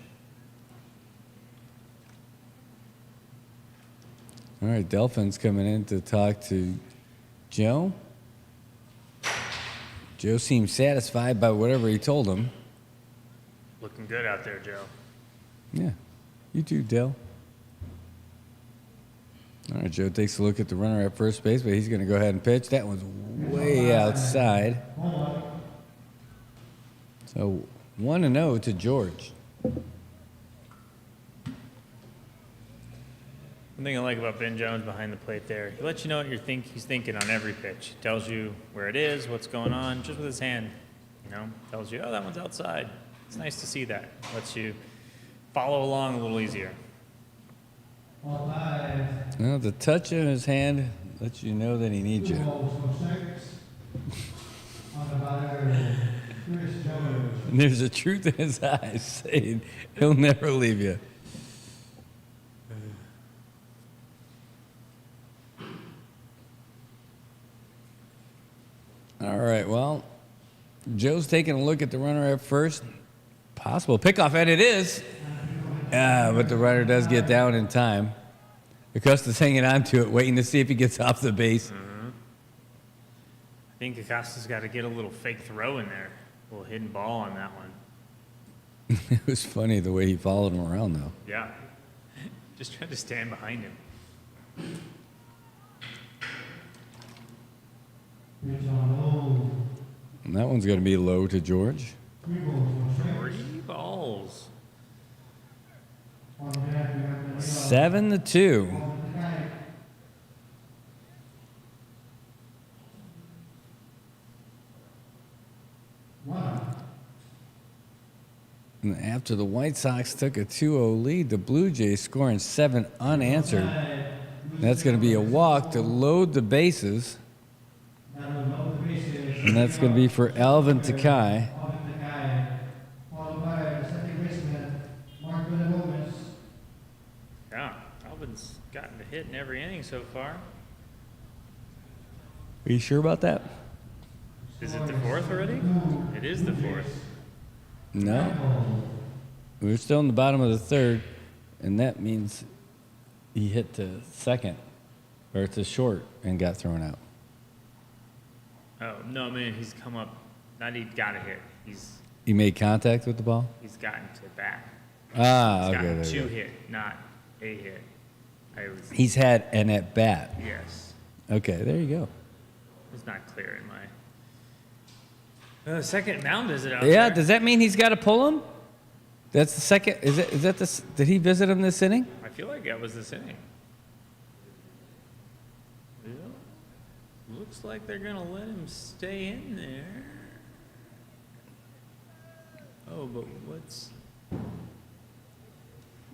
All right, Delphin's coming in to talk to Joe. Joe seemed satisfied by whatever he told him. Looking good out there, Joe. Yeah, you too, Dell. All right, Joe takes a look at the runner at first base, but he's going to go ahead and pitch. That one's way outside. So 1-0 to George. One thing I like about Ben Jones behind the plate there, he lets you know what he's thinking on every pitch. Tells you where it is, what's going on, just with his hand. You know, tells you, oh, that one's outside. It's nice to see that. Lets you follow along a little easier. Well, the touch of his hand lets you know that he needs you. And there's a truth in his eyes saying he'll never leave you. All right, well, Joe's taking a look at the runner at first. Possible pickoff, and it is. But the runner does get down in time. Acosta's hanging on to it, waiting to see if he gets off the base. Mm-hmm. I think Acosta's got to get a little fake throw in there. A little hidden ball on that one. It was funny the way he followed him around, though. Yeah. Just tried to stand behind him. And that one's going to be low to George. 3 balls. 7-2. And after the White Sox took a 2-0 lead, the Bluejays scoring 7 unanswered. That's going to be a walk to load the bases. And that's going to be for Alvin Takai. Yeah, Alvin's gotten a hit in every inning so far. Are you sure about that? Is it the fourth already? It is the fourth. No. We're still in the bottom of the third, and that means he hit to second, or to short, and got thrown out. Oh, no, I mean, he's come up. Not he got a hit. He made contact with the ball? He's gotten to bat. Ah, He's okay. gotten There you two go. hit, not a hit. He's had an at bat. Yes. Okay, there you go. It's not clear in my second mound visit out Yeah, there. does that mean he's got to pull him? That's the second. Is that this? Did he visit him this inning? I feel like that was this inning. Yeah. Looks like they're gonna let him stay in there. Oh, but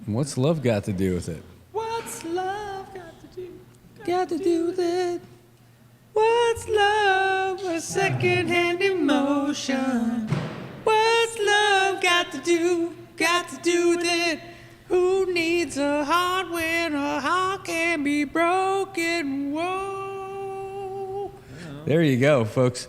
What's love got to do with it? what's love got to do? Got to do with it. What's love? A second-hand emotion. What's love got to do? Got to do with it. Who needs a heart when a heart can be broken? Whoa. There you go, folks.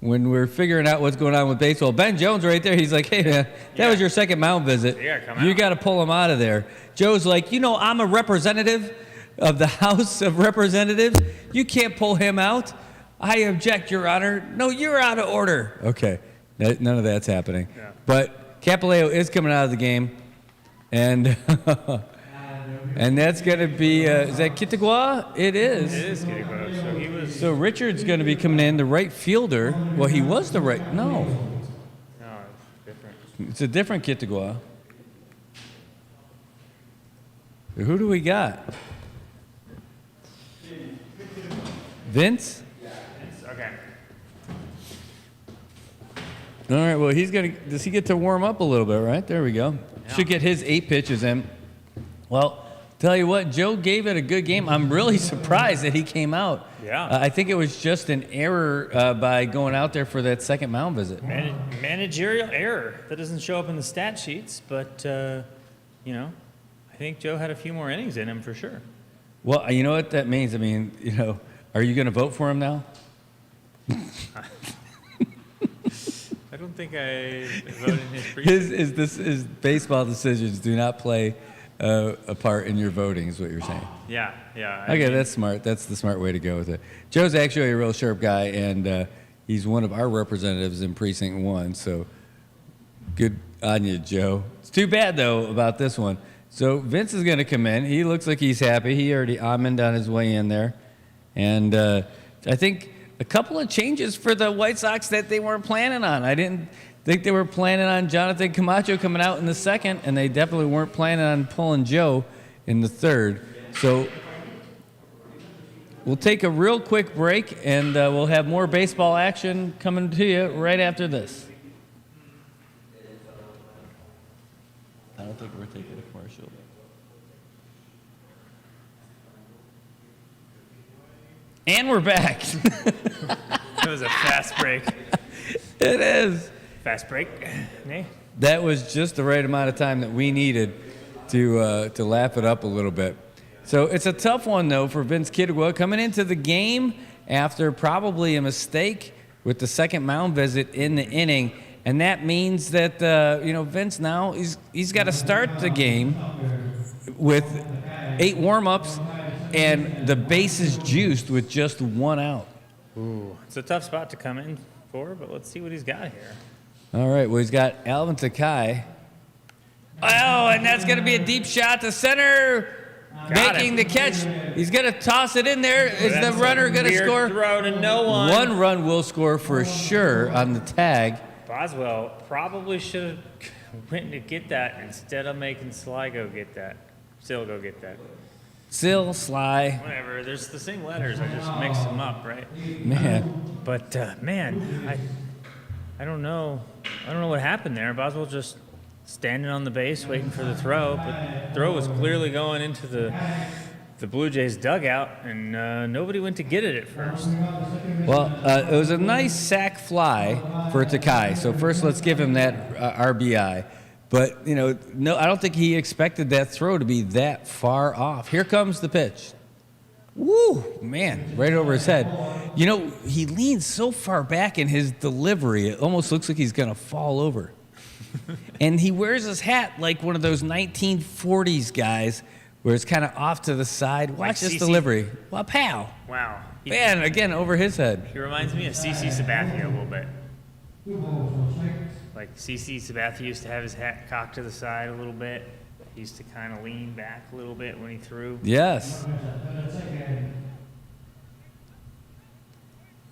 When we're figuring out what's going on with baseball, Ben Jones right there, he's like, hey, man, that was your second mound visit. Yeah, come You out. got to pull him out of there. Joe's like, I'm a representative of the House of Representatives. You can't pull him out. I object, Your Honor. No, you're out of order. Okay, none of that's happening. Yeah. But Capileo is coming out of the game, and and that's going to be, is that Kitagua? It is. It is Kitty Crow. So he was. So Richard's going to be coming in, the right fielder. Well, he was the right, no. No, it's different. It's a different Kitagua. Who do we got? Vince? Okay. All right, well, does he get to warm up a little bit, right? There we go. Yeah. Should get his 8 pitches in. Well, tell you what, Joe gave it a good game. I'm really surprised that he came out. Yeah. I think it was just an error by going out there for that second mound visit. Managerial error that doesn't show up in the stat sheets, but, I think Joe had a few more innings in him for sure. Well, you know what that means? I mean, are you going to vote for him now? I don't think I voted in his precinct. His baseball decisions do not play a part in your voting, is what you're saying. Yeah. Okay, that's smart. That's the smart way to go with it. Joe's actually a real sharp guy, and he's one of our representatives in Precinct 1, so good on you, Joe. It's too bad, though, about this one. So Vince is going to come in. He looks like he's happy. He already amened on his way in there. And I think a couple of changes for the White Sox that they weren't planning on. I didn't think they were planning on Jonathan Camacho coming out in the second, and they definitely weren't planning on pulling Joe in the third. So we'll take a real quick break, and we'll have more baseball action coming to you right after this. I don't think we're taking a commercial. And we're back. It was a fast break. It is. Fast break. Nay. That was just the right amount of time that we needed to lap it up a little bit. So it's a tough one, though, for Vince Kitagua coming into the game after probably a mistake with the second mound visit in the inning. And that means that, Vince now, he's got to start the game with 8 warm-ups and the bases juiced with just 1 out. Ooh, it's a tough spot to come in for, but let's see what he's got here. All right, well, he's got Alvin Takai. Oh, and that's going to be a deep shot to center, making the catch. He's going to toss it in there. Is the runner going to score? Throw to no one. 1 run will score for sure on the tag. Boswell probably should have went to get that instead of making Sly go get that. Still go get that. Sill, Sly, Whatever. There's the same letters. I just mixed them up, right? man. But I don't know. I don't know what happened there. Boswell just standing on the base waiting for the throw, but the throw was clearly going into the Blue Jays dugout, and nobody went to get it at first. Well, it was a nice sac fly for Takai. So first, let's give him that RBI. But, no, I don't think he expected that throw to be that far off. Here comes the pitch. Woo, man, right over his head. You know, he leans so far back in his delivery, it almost looks like he's going to fall over. And he wears his hat like one of those 1940s guys where it's kind of off to the side. Watch Like this CC. delivery. Wow, pow. Wow. Man, again, over his head. He reminds me of CC Sabathia a little bit. Like CC Sabathia used to have his hat cocked to the side a little bit. He used to kind of lean back a little bit when he threw. Yes.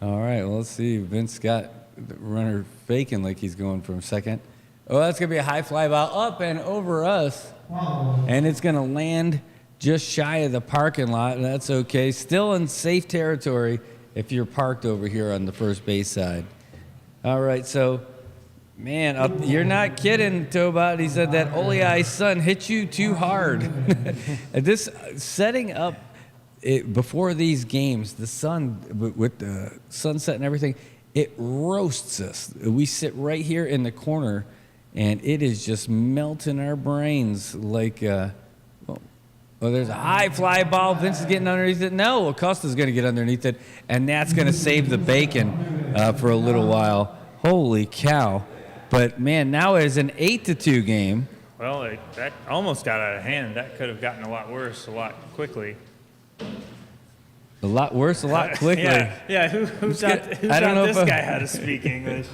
All right, well, let's see. Vince got the runner faking like he's going from second. Oh, that's going to be a high fly ball up and over us. And it's going to land just shy of the parking lot. That's okay. Still in safe territory if you're parked over here on the first base side. All right, so, man, you're not kidding, Tobot. He said that Oleai's son hit you too hard. This setting up before these games, the sun, with the sunset and everything, it roasts us. We sit right here in the corner, and it is just melting our brains like, there's a high fly ball. Vince is getting underneath it. No, Acosta's going to get underneath it, and that's going to save the bacon for a little while. Holy cow. But, man, now it is an 8-2 game. Well, that almost got out of hand. That could have gotten a lot worse a lot quickly. A lot worse, a lot quickly. Yeah. Who taught this guy how to speak English?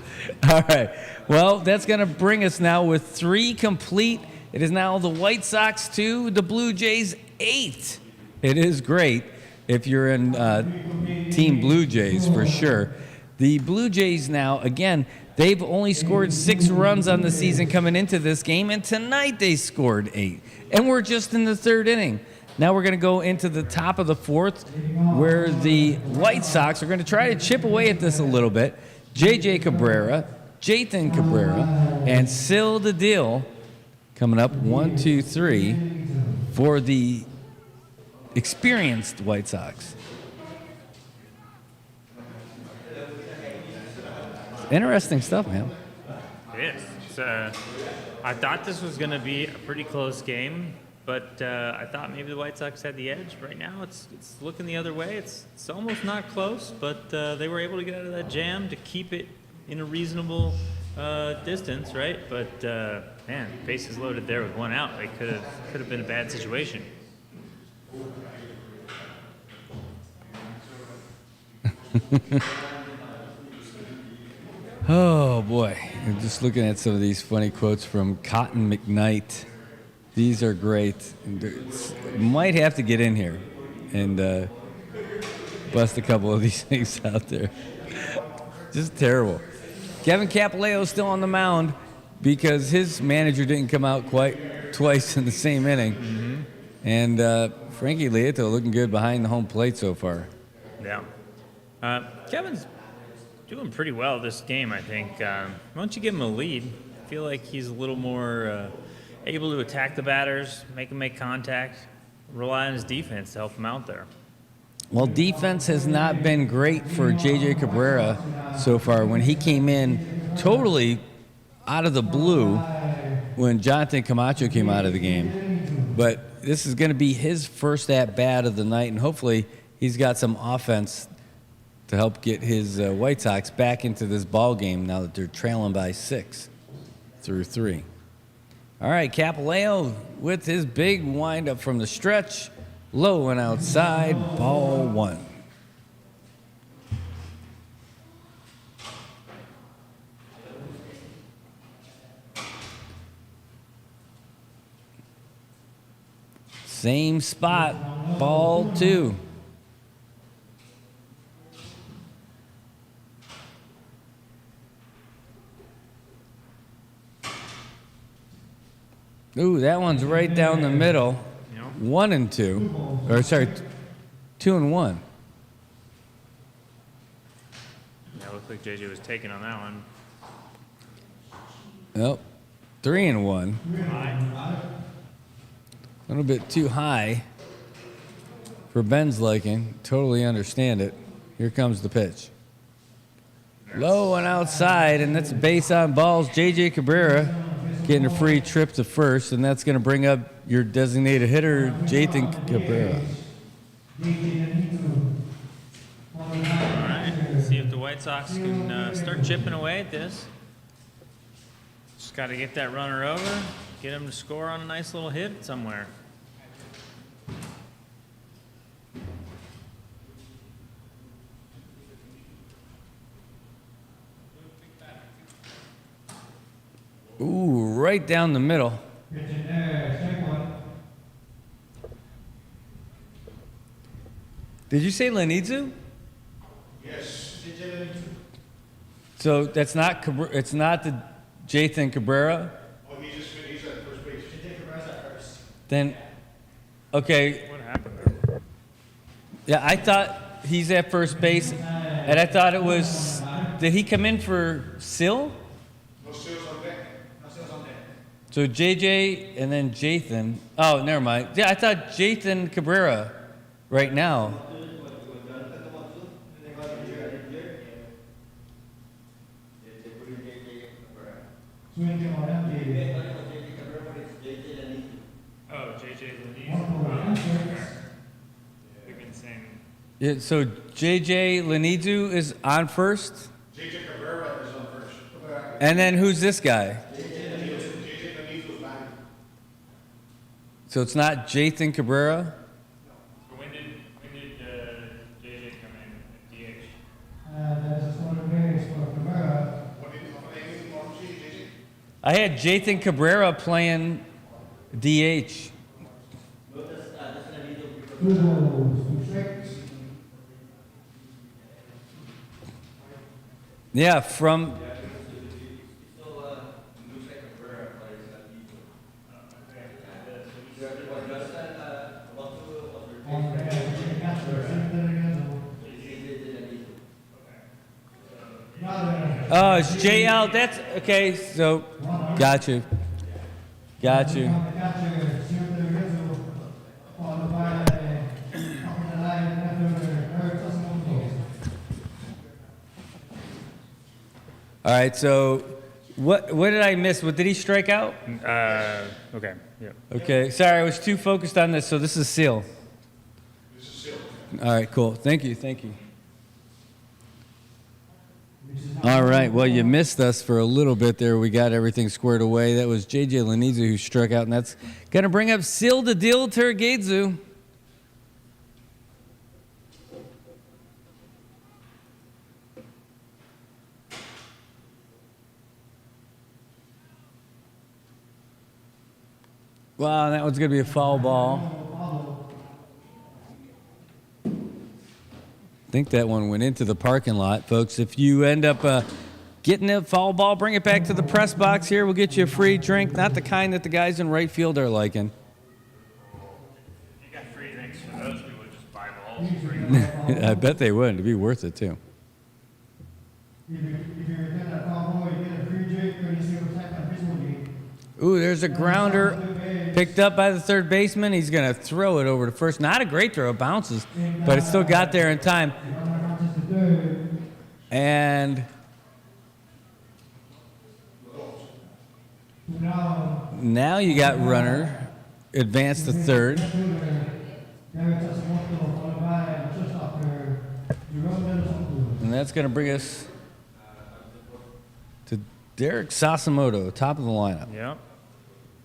All right. Well, that's going to bring us now with 3 complete. It is now the White Sox 2, the Blue Jays 8. It is great if you're in Team Blue Jays for sure. The Blue Jays now, again, they've only scored 6 runs on the season coming into this game, and tonight they scored 8. And we're just in the 3rd inning. Now we're going to go into the top of the 4th, where the White Sox are going to try to chip away at this a little bit. J.J. Cabrera, Jathan Cabrera, and Sil the Deal coming up 1, 2, 3 for the experienced White Sox. Interesting stuff, man. It is. I thought this was going to be a pretty close game, but I thought maybe the White Sox had the edge. Right now, it's looking the other way. It's almost not close, but they were able to get out of that jam to keep it in a reasonable distance, right? But man, bases loaded there with 1 out. They could have been a bad situation. Oh, boy. I'm just looking at some of these funny quotes from Cotton McKnight. These are great. Might have to get in here and bust a couple of these things out there. Just terrible. Kevin Capileo still on the mound because his manager didn't come out quite twice in the same inning. Mm-hmm. And Frankie Lieto looking good behind the home plate so far. Yeah. Kevin's doing pretty well this game, I think. Once you give him a lead, I feel like he's a little more able to attack the batters, make them make contact, rely on his defense to help him out there. Well, defense has not been great for J.J. Cabrera so far. When he came in totally out of the blue when Jonathan Camacho came out of the game. But this is going to be his first at-bat of the night, and hopefully he's got some offense to help get his White Sox back into this ball game now that they're trailing by 6 through 3. All right, Capileo with his big windup from the stretch. Low and outside, ball 1. Same spot, ball 2. Ooh, that one's right down the middle. 1 and 2. Or sorry, 2 and 1. Yeah, looked like JJ was taking on that one. Nope. 3 and 1. A little bit too high for Ben's liking. Totally understand it. Here comes the pitch. Low and outside, and that's base on balls. J.J. Cabrera getting a free trip to first, and that's going to bring up your designated hitter, Jathan Cabrera. All right, let's see if the White Sox can start chipping away at this. Just got to get that runner over, get him to score on a nice little hit somewhere. Ooh, right down the middle. Did you say Lenidzu? Yes. So that's not it's not the Jathan Cabrera. Oh, he's at first base. Then, okay. What happened there? Yeah, I thought he's at first base, and I thought it was. Did he come in for Sill? No sales on deck. No sales on deck. So JJ and then Jathan. Oh, never mind. Yeah, I thought Jathan Cabrera right now. Oh, JJ Lenidzu. We've been saying. Yeah, so JJ Lenidzu is on first, JJ Cabrera is on first. and then who's this guy? JJ Lenidzu is batting. So it's not Jathan Cabrera. When did JJ come in at DH? I had Jathan Cabrera playing DH. Yeah, from. Oh, it's JL. That's okay. So, got you. Got you. All right. So, what did I miss? What did he strike out? Okay. Yep. Okay. Sorry, I was too focused on this. So this is Seal. This is Seal. All right. Cool. Thank you. Thank you. All right. Well, you missed us for a little bit there. We got everything squared away. That was JJ Lenidzu who struck out, and that's going to bring up Seal the Deal Turgidzu. Wow, that one's going to be a foul ball. I think that one went into the parking lot, folks. If you end up getting a foul ball, bring it back to the press box here. We'll get you a free drink, not the kind that the guys in right field are liking. You got free drinks for those, we would just buy balls for free. I bet they would. It'd be worth it, too. Ooh, there's a grounder picked up by the third baseman. He's going to throw it over to first. Not a great throw. It bounces, but it still got there in time. And now you got runner advance to third. And that's going to bring us to Derek Sasimoto, top of the lineup. Yep.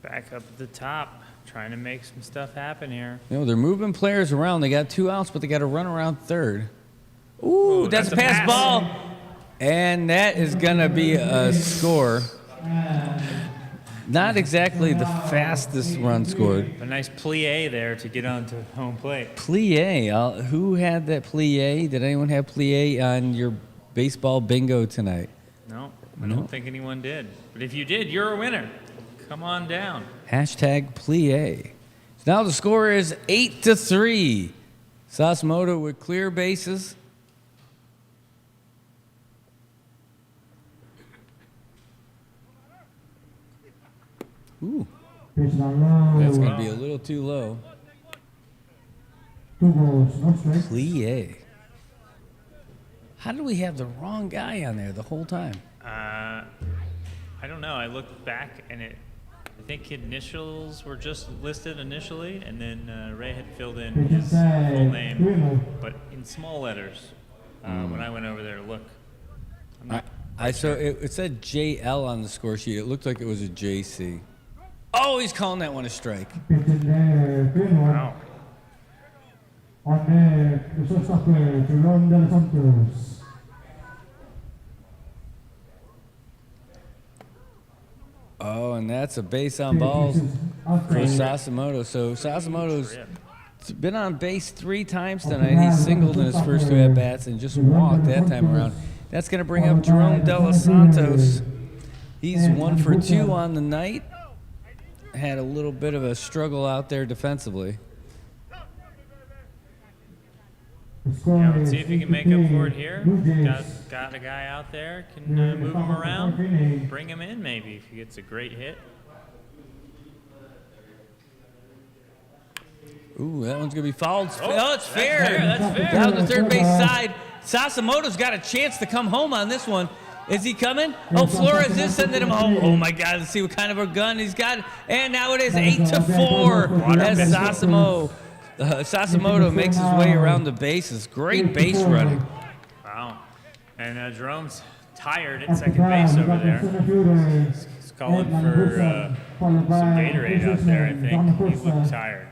Back up at the top, trying to make some stuff happen here. You know, they're moving players around. They got 2 outs, but they got to run around third. Ooh, that's a pass ball. And that is going to be a score. Not exactly the fastest run scored. A nice plie there to get onto home plate. Plie. Who had that plie? Did anyone have plie on your baseball bingo tonight? No, I don't think anyone did. But if you did, you're a winner. Come on down. Hashtag plie. So now the score is 8-3. Sasimoto with clear bases. Ooh. That's going to be a little too low. Plie. How did we have the wrong guy on there the whole time? I don't know. I looked back and it I think initials were just listed initially, and then Ray had filled in his full name, but in small letters. When I went over there to look, I saw it said JL on the score sheet. It looked like it was a JC. Oh, he's calling that one a strike. wow. On deck, the shortstopper, Jerome Del Santos. Oh, and that's a base on balls for Sasamoto. So Sasamoto's been on base 3 times tonight. He singled in his first 2 at-bats and just walked that time around. That's going to bring up Jerome De Los Santos. He's 1 for 2 on the night. Had a little bit of a struggle out there defensively. Yeah, let's see if he can make up for it here. Got a guy out there, can move him around, bring him in maybe if he gets a great hit. Ooh, that one's going to be fouled. Oh, it's fair. That's fair. Down the third base side. Sasamoto's got a chance to come home on this one. Is he coming? Oh, Flores is sending him home. Oh, my God. Let's see what kind of a gun he's got. And now it is 8-4 as Sasamoto makes his way around the bases. Great base running. Wow. And Jerome's tired at second base over there. He's calling for some Gatorade out there, I think. He looked tired.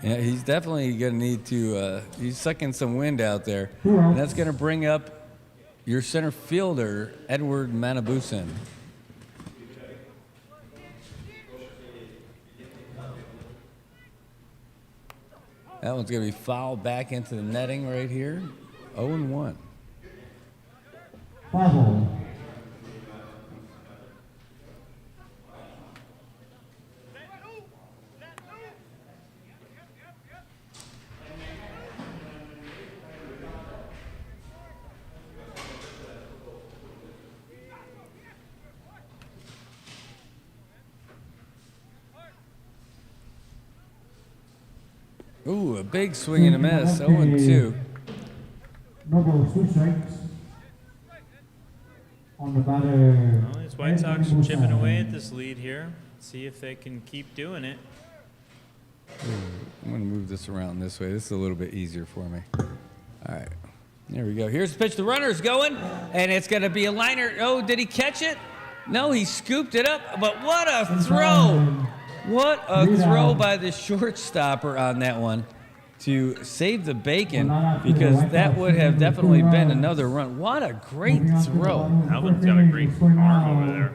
Yeah, he's definitely going to need to, he's sucking some wind out there. And that's going to bring up your center fielder, Edward Manabusen. That one's going to be fouled back into the netting right here. 0-1. Foul. Ooh, a big swing and a miss. 0-2. No balls, 2 strikes. On the batter. Well, these White Sox are chipping away at this lead here. See if they can keep doing it. I'm going to move this around this way. This is a little bit easier for me. All right. There we go. Here's the pitch. The runner's going, and it's going to be a liner. Oh, did he catch it? No, he scooped it up, but what a throw. What a throw by the shortstopper on that one to save the bacon, because that would have definitely been another run. What a great throw. Alvin's got a great arm over there.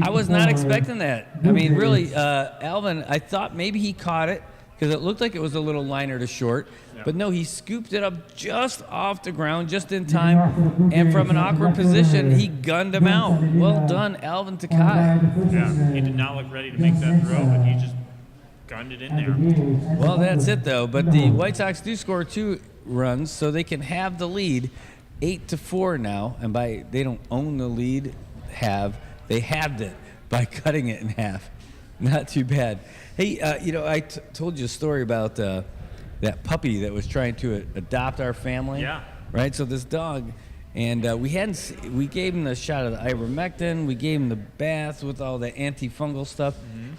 I was not expecting that. I mean, really, Alvin, I thought maybe he caught it because it looked like it was a little liner to short. But no, he scooped it up just off the ground, just in time. And from an awkward position, he gunned him out. Well done, Alvin Takai. Yeah, he did not look ready to make that throw, but he just gunned it in there. Well, that's it, though. But the White Sox do score 2 runs, so they can have the lead 8-4 now. And by they don't own the lead, they halved it by cutting it in half. Not too bad. Hey, I told you a story about that puppy that was trying to adopt our family. Yeah. Right. So this dog, and we gave him the shot of the ivermectin. We gave him the bath with all the antifungal stuff.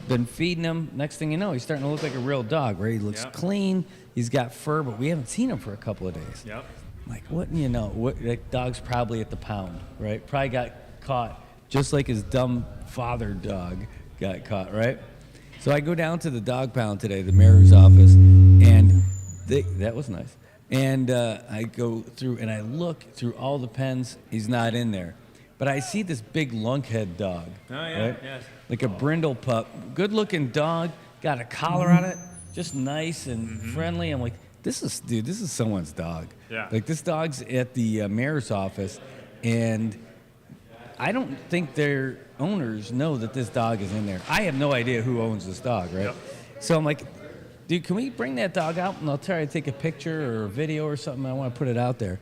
Been feeding him. Next thing you know, he's starting to look like a real dog. Right. He looks clean. He's got fur, but we haven't seen him for a couple of days. Yep. Like, wouldn't you know? That dog's probably at the pound, right? Probably got caught just like his dumb father dog got caught, right? So I go down to the dog pound today, the mayor's office, and that was nice. And I go through and I look through all the pens. He's not in there. But I see this big lunkhead dog. Oh, yeah, right? yes. Like a brindle pup. Good-looking dog. Got a collar on it. Just nice and friendly. I'm like, this is someone's dog. Yeah. Like, this dog's at the mayor's office, and I don't think their owners know that this dog is in there. I have no idea who owns this dog, right? Yep. So I'm like, dude, can we bring that dog out and I'll try to take a picture or a video or something? I want to put it out there.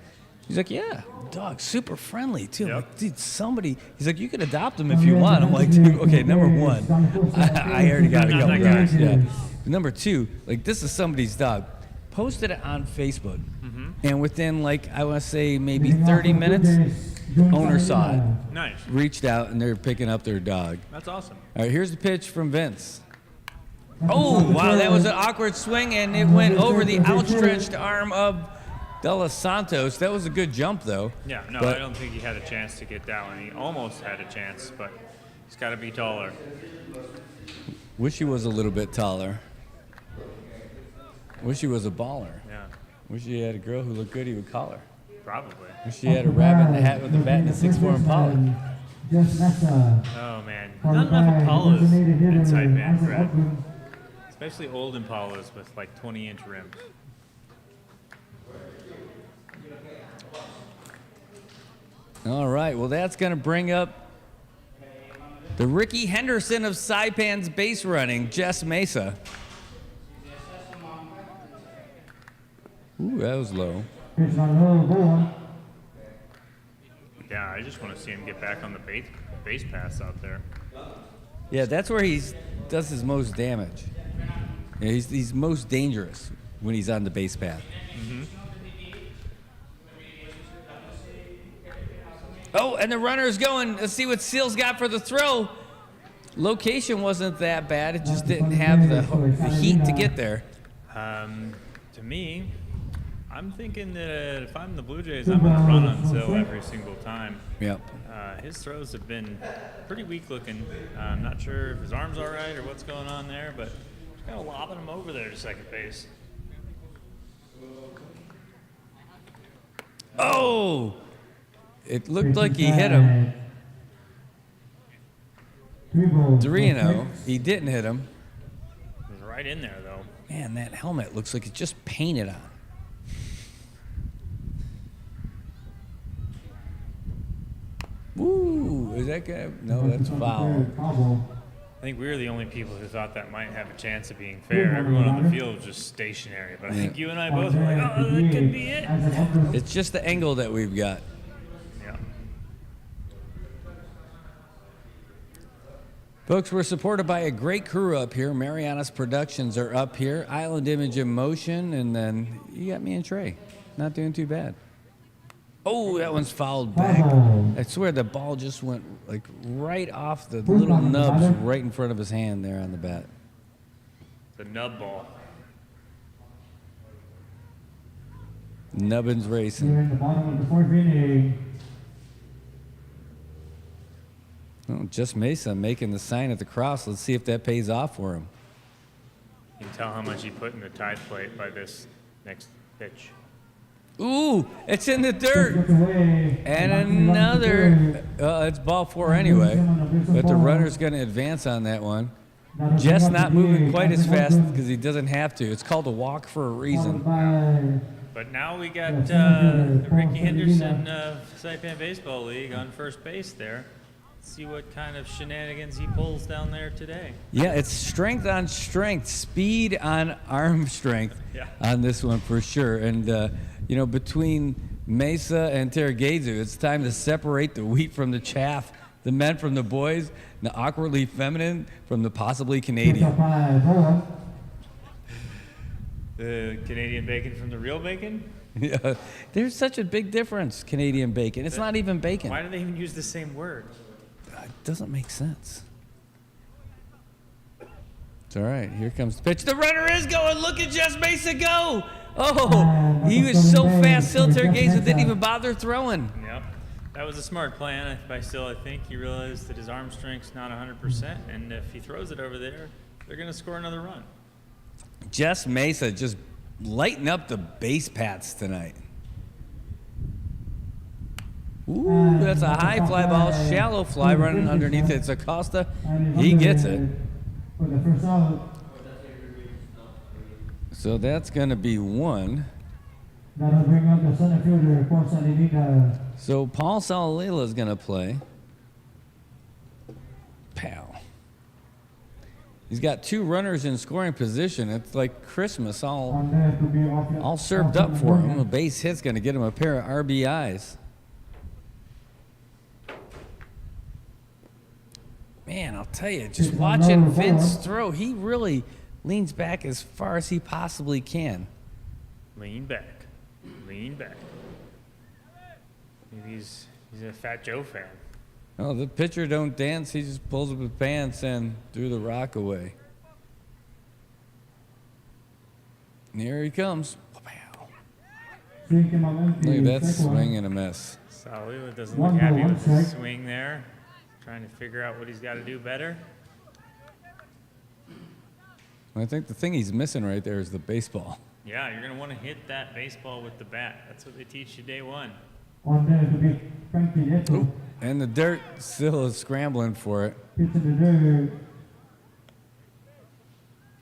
He's like, yeah, dog's super friendly too. I'm Yep. like, dude, he's like, you can adopt him if you want. I'm like, dude, okay, number one, I already got a Not couple that dogs. guy. Yeah. Number two, like, this is somebody's dog. Posted it on Facebook, and within, like, I want to say maybe 30 minutes, owner saw it, Nice. reached out, and they're picking up their dog. That's awesome. All right, here's the pitch from Vince. Oh, wow, that was an awkward swing, and it went over the outstretched arm of De Los Santos. That was a good jump, though. Yeah, no, But- I don't think he had a chance to get that one. He almost had a chance, but he's got to be taller. Wish he was a little bit taller. Wish he was a baller. Yeah, Wish he had a girl who looked good, he would call her. probably. Wish he had a rabbit in the hat with a bat and a 6'4" Impala. Just Mesa. Oh, man. Not enough Impalas in Saipan, Brad. Especially old Impalas with like 20-inch rims. All right, well, that's going to bring up the Ricky Henderson of Saipan's base running, Jess Mesa. Ooh, that was low. Pitch on low, ball one. Yeah, I just want to see him get back on the base pass out there. Yeah, that's where he does his most damage. Yeah, he's most dangerous when he's on the base path. Oh, and the runner's going. Let's see what Seals got for the throw. Location wasn't that bad. It just didn't have the heat to get there. To me, I'm thinking that if I'm the Bluejays, I'm going to run on Sill every single time. Yep. His throws have been pretty weak looking. I'm not sure if his arm's all right or what's going on there, but just kind of lobbing him over there to second base. Oh! It looked like he hit him. 3-0. He didn't hit him. He was right in there, though. Man, that helmet looks like it's just painted on. Woo! Is that guy? No, that's foul. I think we were the only people who thought that might have a chance of being fair. Everyone on the field was just stationary, but I think you and I both were like, oh, that could be it. It's just the angle that we've got. Yeah. Folks, we're supported by a great crew up here. Mariana's Productions are up here. Island Image in Motion, and then you got me and Trey. Not doing too bad. Oh, that one's fouled back. I swear the ball just went like right off the little nubs right in front of his hand there on the bat. The nub ball. Nubbins Here racing. in the bottom of the fourth inning. Oh, just Mesa making the sign at the cross. Let's see if that pays off for him. You can tell how much he put in the tide plate by this next pitch. Ooh, it's in the dirt. Look away. And another. It's ball 4 anyway. But the runner's going to advance on that one. Jess not moving quite as fast because he doesn't have to. It's called a walk for a reason. But now we got the Ricky Henderson Saipan Baseball League on first base there. Let's see what kind of shenanigans he pulls down there today. Yeah, it's strength on strength, speed on arm strength Yeah. on this one for sure. And, you know, between Mesa and Terragezu, it's time to separate the wheat from the chaff, the men from the boys, and the awkwardly feminine from the possibly Canadian. The Canadian bacon from the real bacon? Yeah, there's such a big difference, Canadian bacon. It's not even bacon. Why do they even use the same word? It doesn't make sense. It's all right. Here comes the pitch. The runner is going. Look at Jess Mesa go. Oh, he was so fast. Still Tergazer didn't even bother throwing. Yep. That was a smart plan by Still, I think. He realized that his arm strength's not 100%, and if he throws it over there, they're going to score another run. Jess Mesa just lighting up the base paths tonight. Ooh, that's a high fly ball, shallow fly running underneath it. It's Acosta. He gets it. For the first out. So that's going to be 1. That'll bring up the center fielder, Paul Salivita. So Paul Salalela is going to play. Pow. He's got 2 runners in scoring position. It's like Christmas all On there to be off. served up for him. A base hit's going to get him a pair of RBIs. Man, I'll tell you, just watching Vince throw, he really leans back as far as he possibly can. Lean back. Lean back. Maybe he's a Fat Joe fan. Oh, the pitcher don't dance. He just pulls up his pants and threw the rock away. And here he comes. Look at that swing and a miss. Salula doesn't look happy with his swing there. Trying to figure out what he's got to do better. I think the thing he's missing right there is the baseball. Yeah, you're going to want to hit that baseball with the bat. That's what they teach you day one. Ooh, and the dirt still is scrambling for it.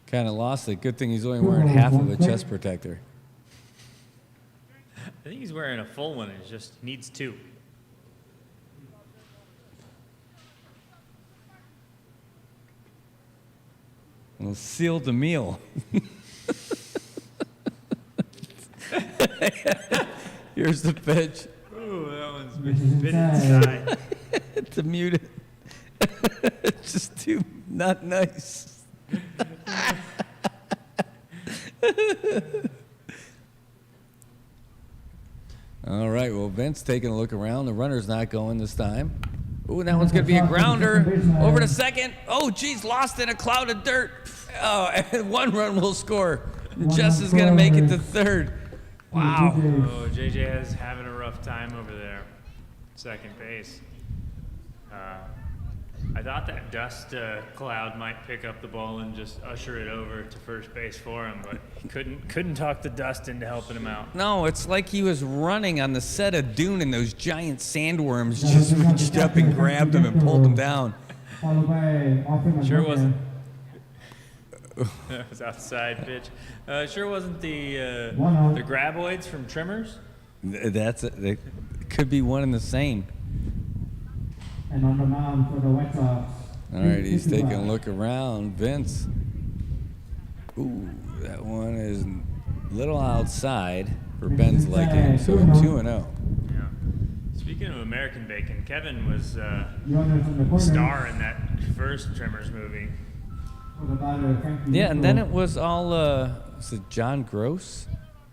Kind of lost it. Good thing he's only wearing half of a chest protector. I think he's wearing a full one. It just needs two. We'll seal the meal. Here's the pitch. Ooh, that one's been inside. It's a muted. It's just too not nice. All right, well, Vince taking a look around. The runner's not going this time. Ooh, that one's going to be a grounder. Over to second. Oh, geez, lost in a cloud of dirt. Oh, and one run will score. Jess is going to make it to third. Wow. Oh, JJ is having a rough time over there. Second base. I thought that dust cloud might pick up the ball and just usher it over to first base for him, but he couldn't talk the dust into helping him out. No, it's like he was running on the set of Dune and those giant sandworms just reached up and grabbed him and pulled him down. Sure wasn't. That was outside pitch. Sure wasn't the graboids from Trimmers? That's it. It could be one and the same. And on the mound for the White Sox. All right, he's taking a look around. Vince. Ooh, that one is a little outside for Ben's liking. So 2-0. Yeah. Speaking of American Bacon, Kevin was star in that first Trimmers movie. Yeah, and then it was all, was it John Gross?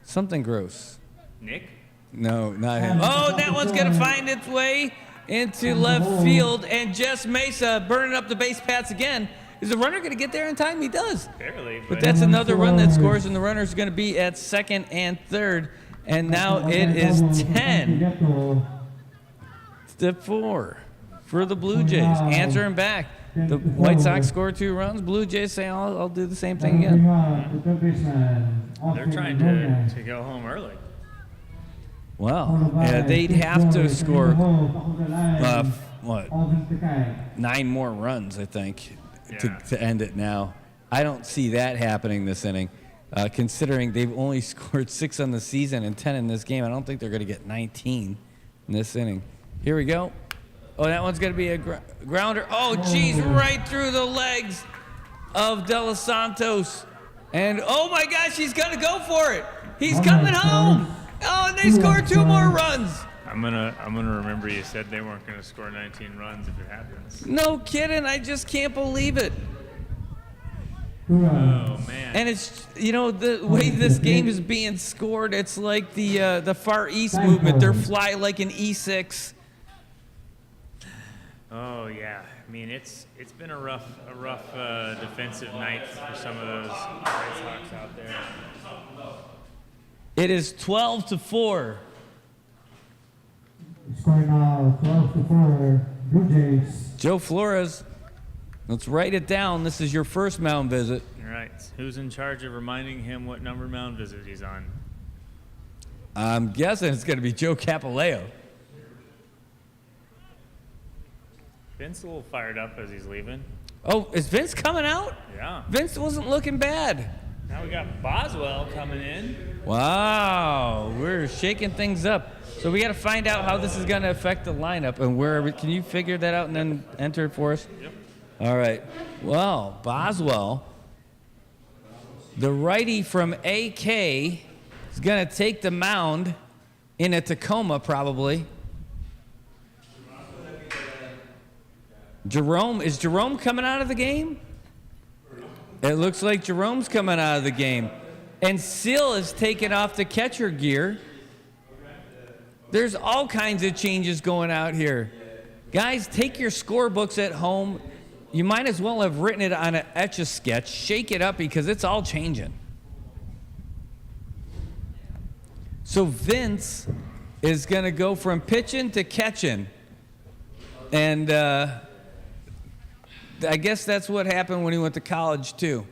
Something Gross. Nick? No, not him. Oh, that one's going to find its way into left field, and Jess Mesa burning up the base paths again. Is the runner going to get there in time? He does. Barely. But that's another run that scores, and the runner's going to be at second and third. And now it is 10-4 for the Blue Jays. Answering back. The White Sox score 2 runs. Blue Jays say, I'll do the same thing again. They're trying to go home early. Well, they'd have to score, 9 more runs, I think, to end it now. I don't see that happening this inning. Considering they've only scored 6 on the season and 10 in this game, I don't think they're going to get 19 in this inning. Here we go. Oh, that one's going to be a grounder. Oh, geez, right through the legs of De Los Santos. And, oh, my gosh, he's going to go for it. He's coming home. Oh, and they scored 2 more runs. I'm gonna remember you said they weren't gonna score 19 runs if it happens. No kidding, I just can't believe it. Oh man. And it's, the way this game is being scored, it's like the Far East movement. They're fly like an E6. Oh yeah. I mean it's been a rough defensive night for some of those White Sox out there. It is 12-4. Scoring now 12-4, Blue Jays. Joe Flores, let's write it down. This is your first mound visit. All right. Who's in charge of reminding him what number mound visit he's on? I'm guessing it's going to be Joe Capileo. Vince a little fired up as he's leaving. Oh, is Vince coming out? Yeah. Vince wasn't looking bad. Now we got Boswell coming in. Wow, we're shaking things up. So we got to find out how this is going to affect the lineup and where. Can you figure that out and then enter it for us? Yep. All right. Well, Boswell, the righty from AK, is going to take the mound in a Tacoma probably. Is Jerome coming out of the game? It looks like Jerome's coming out of the game. And Seal is taking off the catcher gear. There's all kinds of changes going out here. Guys, take your scorebooks at home. You might as well have written it on an Etch-a-Sketch. Shake it up because it's all changing. So Vince is going to go from pitching to catching. And I guess that's what happened when he went to college, too.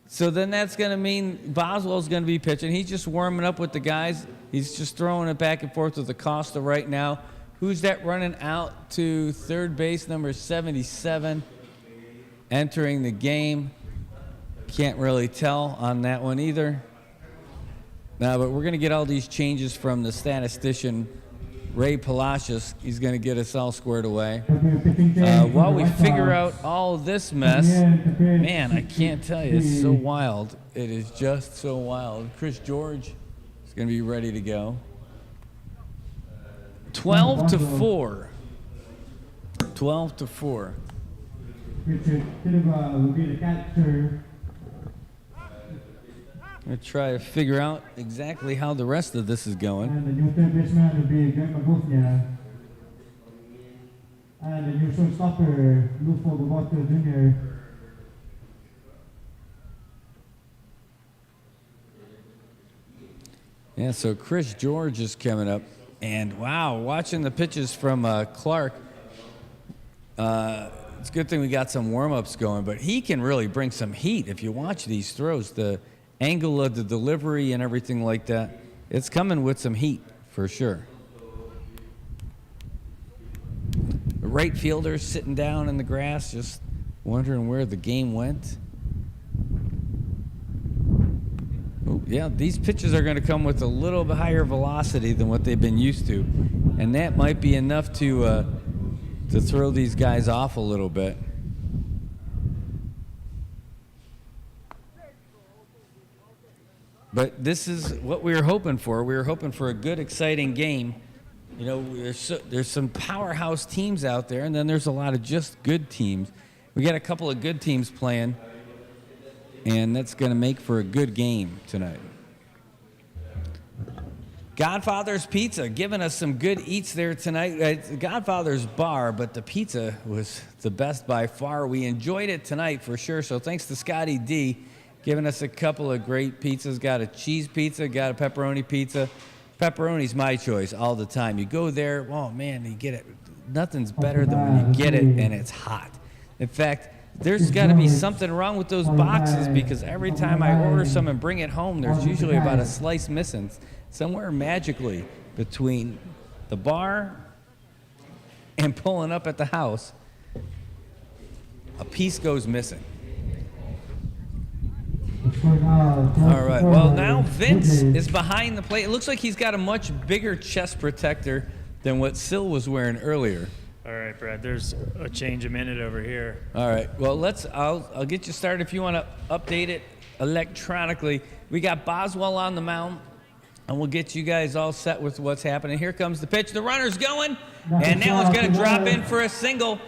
So then that's going to mean Boswell's going to be pitching. He's just warming up with the guys. He's just throwing it back and forth with Acosta right now. Who's that running out to third base, number 77, entering the game? Can't really tell on that one either. No, but we're going to get all these changes from the statistician, Ray Palacios. He's going to get us all squared away. While we figure out all this mess, man, I can't tell you, it's so wild. It is just so wild. Chris George is going to be ready to go. 12-4. 12-4. Richard Silva will be the catcher. I'm going to try to figure out exactly how the rest of this is going. And the new third baseman will be Greg Magofnia. And the new shortstopper, Lufo Gaboto Jr. Yeah, so Chris George is coming up. And wow, watching the pitches from Clark, it's a good thing we got some warm-ups going, but he can really bring some heat if you watch these throws. The angle of the delivery and everything like that, it's coming with some heat for sure. The right fielder sitting down in the grass, just wondering where the game went. Oh, yeah, these pitches are going to come with a little bit higher velocity than what they've been used to, and that might be enough to throw these guys off a little bit. But this is what we were hoping for. We were hoping for a good, exciting game. You know, there's some powerhouse teams out there, and then there's a lot of just good teams. We got a couple of good teams playing, and that's going to make for a good game tonight. Godfather's Pizza giving us some good eats there tonight. It's Godfather's Bar, but the pizza was the best by far. We enjoyed it tonight for sure, so thanks to Scotty D giving us a couple of great pizzas. Got a cheese pizza, got a pepperoni pizza. Pepperoni's my choice all the time. You go there, oh man, you get it. Nothing's better than when you get it and it's hot. In fact, there's got to be something wrong with those boxes because every time I order some and bring it home, there's usually about a slice missing. Somewhere magically between the bar and pulling up at the house, a piece goes missing. All right, well, now Vince is behind the plate. It looks like he's got a much bigger chest protector than what Sil was wearing earlier. All right, Brad, there's a change a minute over here. All right, well, I'll get you started if you want to update it electronically. We got Boswell on the mound, and we'll get you guys all set with what's happening. Here comes the pitch. The runner's going, and that one's going to drop in for a single,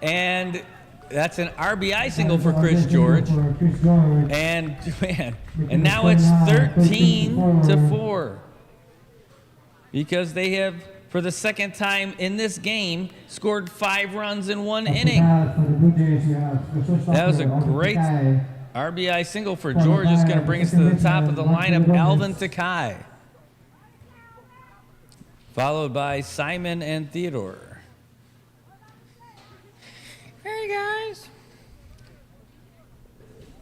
and that's an RBI single for Chris George. And man, and now it's 13-4 because they have, for the second time in this game, scored 5 runs in 1 inning. That was a great RBI single for George. It's going to bring us to the top of the lineup. Alvin Takai, followed by Simon and Theodore. Hey guys.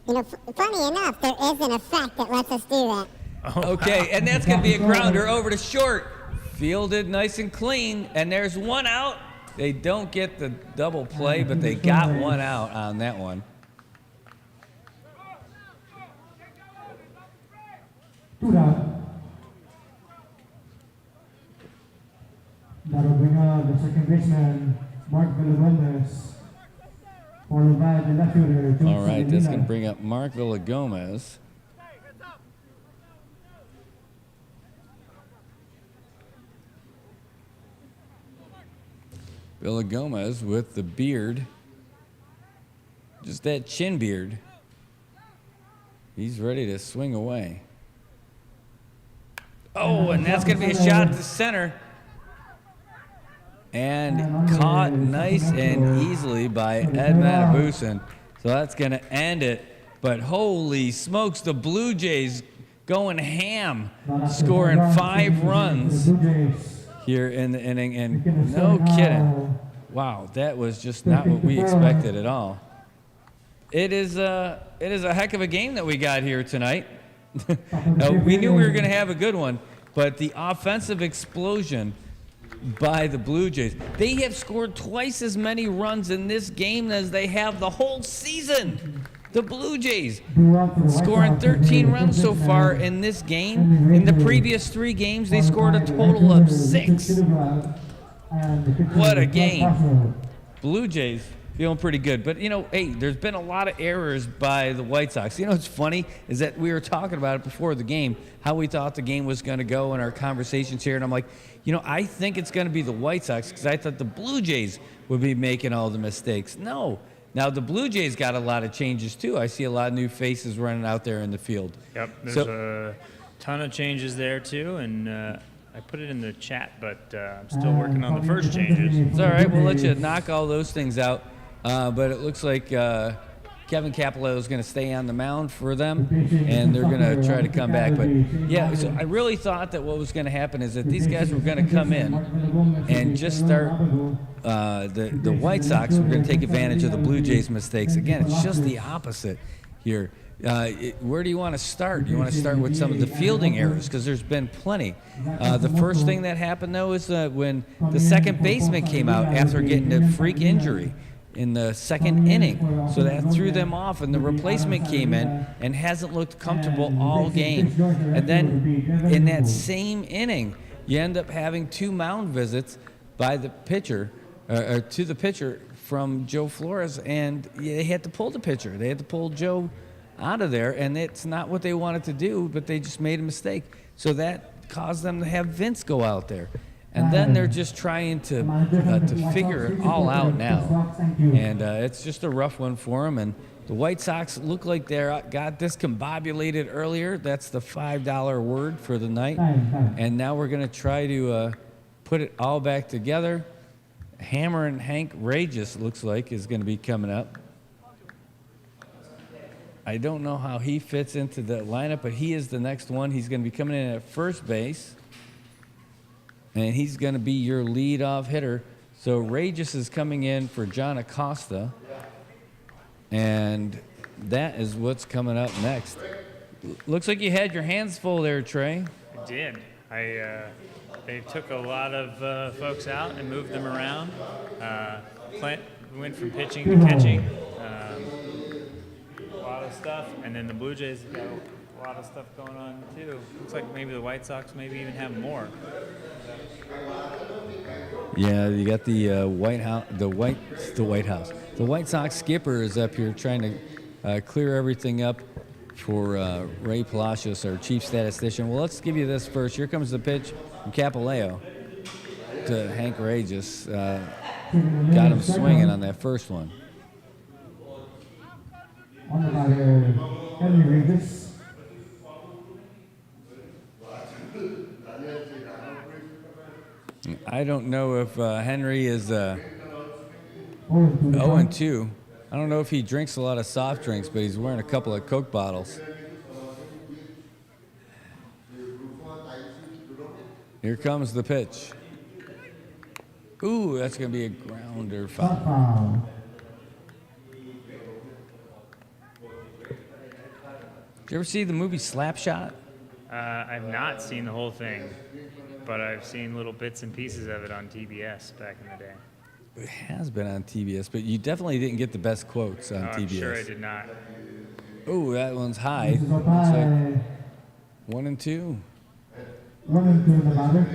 You know, funny enough, there is an effect that lets us do that. Okay, and that's going to be a grounder over to short. Fielded nice and clean, and there's one out. They don't get the double play, but they got one out on that one. That'll bring up the second baseman, Mark Villagomez. Followed by the left fielder, All right, that's going to bring up Mark Villagomez. Villagomez with the beard, just that chin beard. He's ready to swing away. Oh, and that's going to be a shot to center. and caught nice and easily by Ed Matabusin. So that's going to end it. But holy smokes, the Blue Jays going ham, scoring 5 runs here in the inning. And no kidding. Wow, that was just not what we expected at all. It is a heck of a game that we got here tonight. Now, we knew we were going to have a good one, but the offensive explosion by the Blue Jays. They have scored twice as many runs in this game as they have the whole season. The Blue Jays scoring 13 runs so far in this game. In the previous 3 games, they scored a total of 6. What a game. Blue Jays feeling pretty good. But, you know, hey, there's been a lot of errors by the White Sox. You know what's funny is that we were talking about it before the game, how we thought the game was going to go in our conversations here. And I'm like, you know, I think it's going to be the White Sox because I thought the Blue Jays would be making all the mistakes. No. Now, the Blue Jays got a lot of changes, too. I see a lot of new faces running out there in the field. Yep, there's a ton of changes there, too. And I put it in the chat, but I'm still working on the first changes. It's all right. We'll let you knock all those things out. But it looks like Kevin Capello is going to stay on the mound for them, and they're going to try to come back. But, yeah, so I really thought that what was going to happen is that these guys were going to come in and just start the White Sox were going to take advantage of the Blue Jays' mistakes. Again, it's just the opposite here. Where do you want to start? You want to start with some of the fielding errors because there's been plenty. The first thing that happened, though, is when the second baseman came out after getting a freak injury in the second inning. So that threw them off, and the replacement came in and hasn't looked comfortable all game. And then in that same inning, you end up having 2 mound visits by the pitcher, or to the pitcher from Joe Flores, and they had to pull the pitcher. They had to pull Joe out of there, and it's not what they wanted to do, but they just made a mistake. So that caused them to have Vince go out there. And then they're just trying to figure it all out now. And it's just a rough one for them. And the White Sox look like they got discombobulated earlier. That's the $5 word for the night. And now we're going to try to put it all back together. Hammer and Hank Regis looks like is going to be coming up. I don't know how he fits into the lineup, but he is the next one. He's going to be coming in at first base. And he's going to be your leadoff hitter. So Regis is coming in for John Acosta. And that is what's coming up next. Looks like you had your hands full there, Trey. I did. They took a lot of folks out and moved them around. Clint went from pitching to catching. A lot of stuff. And then the Blue Jays got a lot of stuff going on, too. Looks like maybe the White Sox maybe even have more. Yeah, you got the White House. The White Sox skipper is up here trying to clear everything up for Ray Palacios, our chief statistician. Well, let's give you this first. Here comes the pitch from Capello to Hank Regis. Got him swinging on that first one. Henry Regis. I don't know if Henry is 0-2. I don't know if he drinks a lot of soft drinks, but he's wearing a couple of Coke bottles. Here comes the pitch. Ooh, that's going to be a grounder foul. Did you ever see the movie Slapshot? I've not seen the whole thing, but I've seen little bits and pieces of it on TBS back in the day. It has been on TBS, but you definitely didn't get the best quotes on TBS. I'm sure I did not. Oh, that one's high. Looks like 1-2. 1-2 in the batter.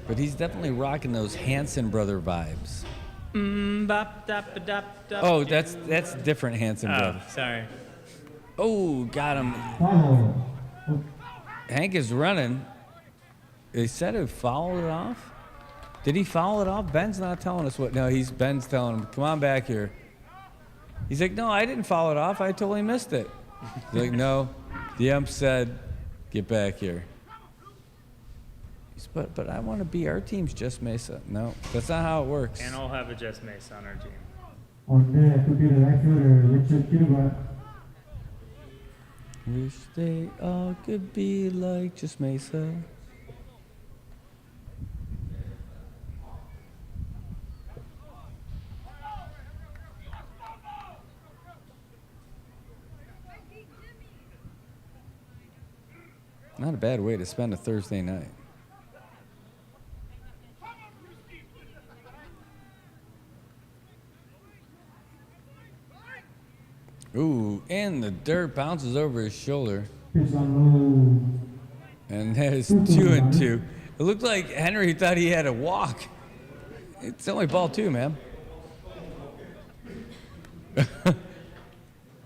But he's definitely rocking those Hanson brother vibes. Oh, that's different Hanson brother. Sorry. Oh, got him. Hank is running. They said he fouled it off. Did he foul it off? Ben's not telling us what. No, Ben's telling him, come on back here. He's like, no, I didn't foul it off. I totally missed it. He's like, no, the ump said Get back here. But I want to be our team's Just Mesa. No, that's not how it works. And I'll have a Jess Mace on our team. On there could be the right fielder, Richard Kilbert. Wish they all could be like Just Mesa. Not a bad way to spend a Thursday night. Ooh, in the dirt, bounces over his shoulder. Pitch on low. And that is 2-2. It looked like Henry thought he had a walk. It's only ball 2, man.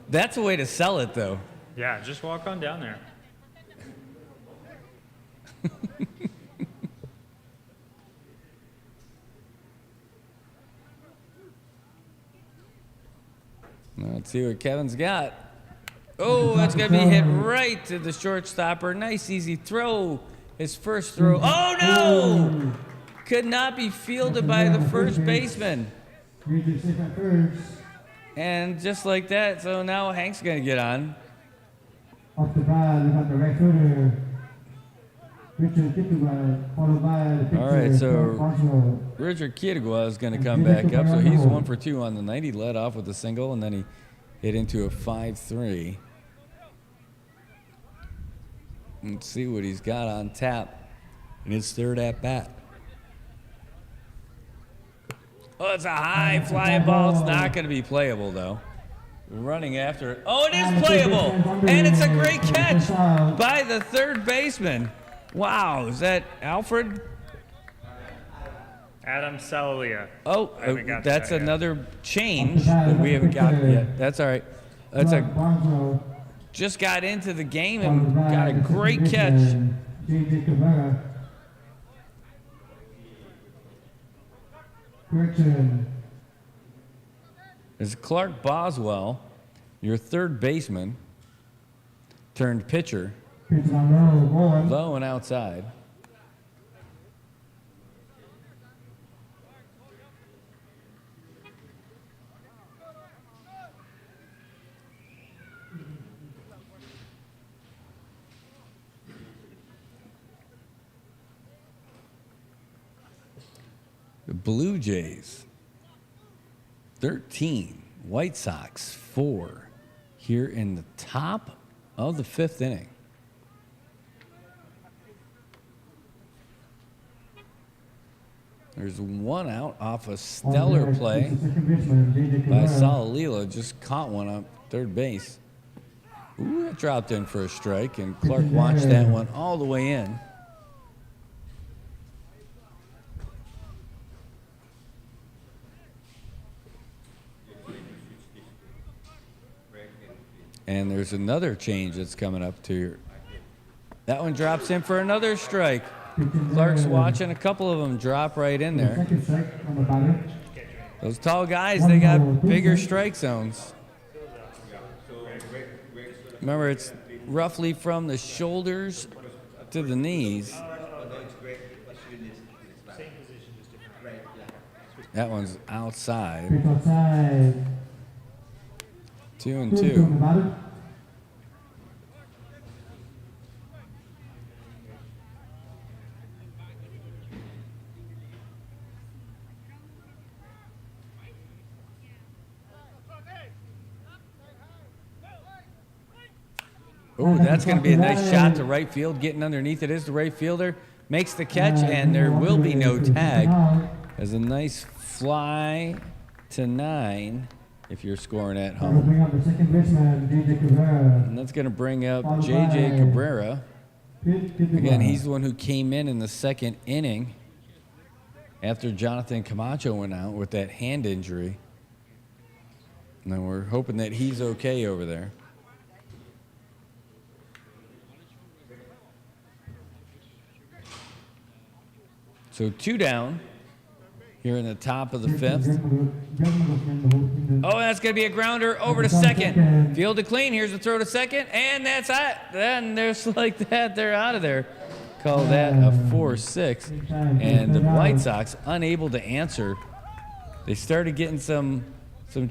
That's a way to sell it, though. Yeah, just walk on down there. Let's see what Kevin's got. Oh, that's going to be hit right to the shortstopper. Nice, easy throw. His first throw. Oh, no! Could not be fielded by the first baseman. Richard safe at first. And just like that, so now Hank's going to get on. Off the bat, we got the right fielder. Richard Kilbert, followed by the pitcher. All right, so Marshall. Richard Kiedegua is going to come back up. So he's 1 for 2 on the night. He led off with a single, and then he hit into a 5-3. Let's see what he's got on tap in his third at bat. Oh, it's a high flying ball. It's not going to be playable, though. Running after it. Oh, it is playable. And it's a great catch by the third baseman. Wow, is that Alfred? Adam Salalia. Oh, I haven't got that's that yet. another change that we haven't got yet. That's all right. That's just got into the game and got a great catch. JJ Cabrera. Correction. It's Clark Boswell, your third baseman, turned pitcher, Pitch on low, one. low and outside. The Bluejays, 13. White Sox, 4. Here in the top of the 5th inning. There's one out off a stellar play by Salalila. Just caught one up third base. Ooh, it dropped in for a strike, and Clark watched that one all the way in. And there's another change that's coming up to your. That one drops in for another strike. Clark's watching a couple of them drop right in there. Second strike on the batter. Those tall guys, they got bigger strike zones. Remember, it's roughly from the shoulders to the knees. That one's outside. Pitch outside. 2-2. Oh, that's going to be a nice shot to right field. Getting underneath it is the right fielder. Makes the catch, and there will be no tag. As a nice fly to 9 if you're scoring at home. Bring up the second baseman, JJ Cabrera. And that's going to bring up J.J. Cabrera. Again, he's the one who came in the second inning after Jonathan Camacho went out with that hand injury. And we're hoping that he's okay over there. So 2 down here in the top of the fifth. Oh, that's going to be a grounder over to second. Fielded clean. Here's the throw to second, and that's it. Then there's like that. They're out of there. Call that a 4-6. And the White Sox unable to answer. They started getting some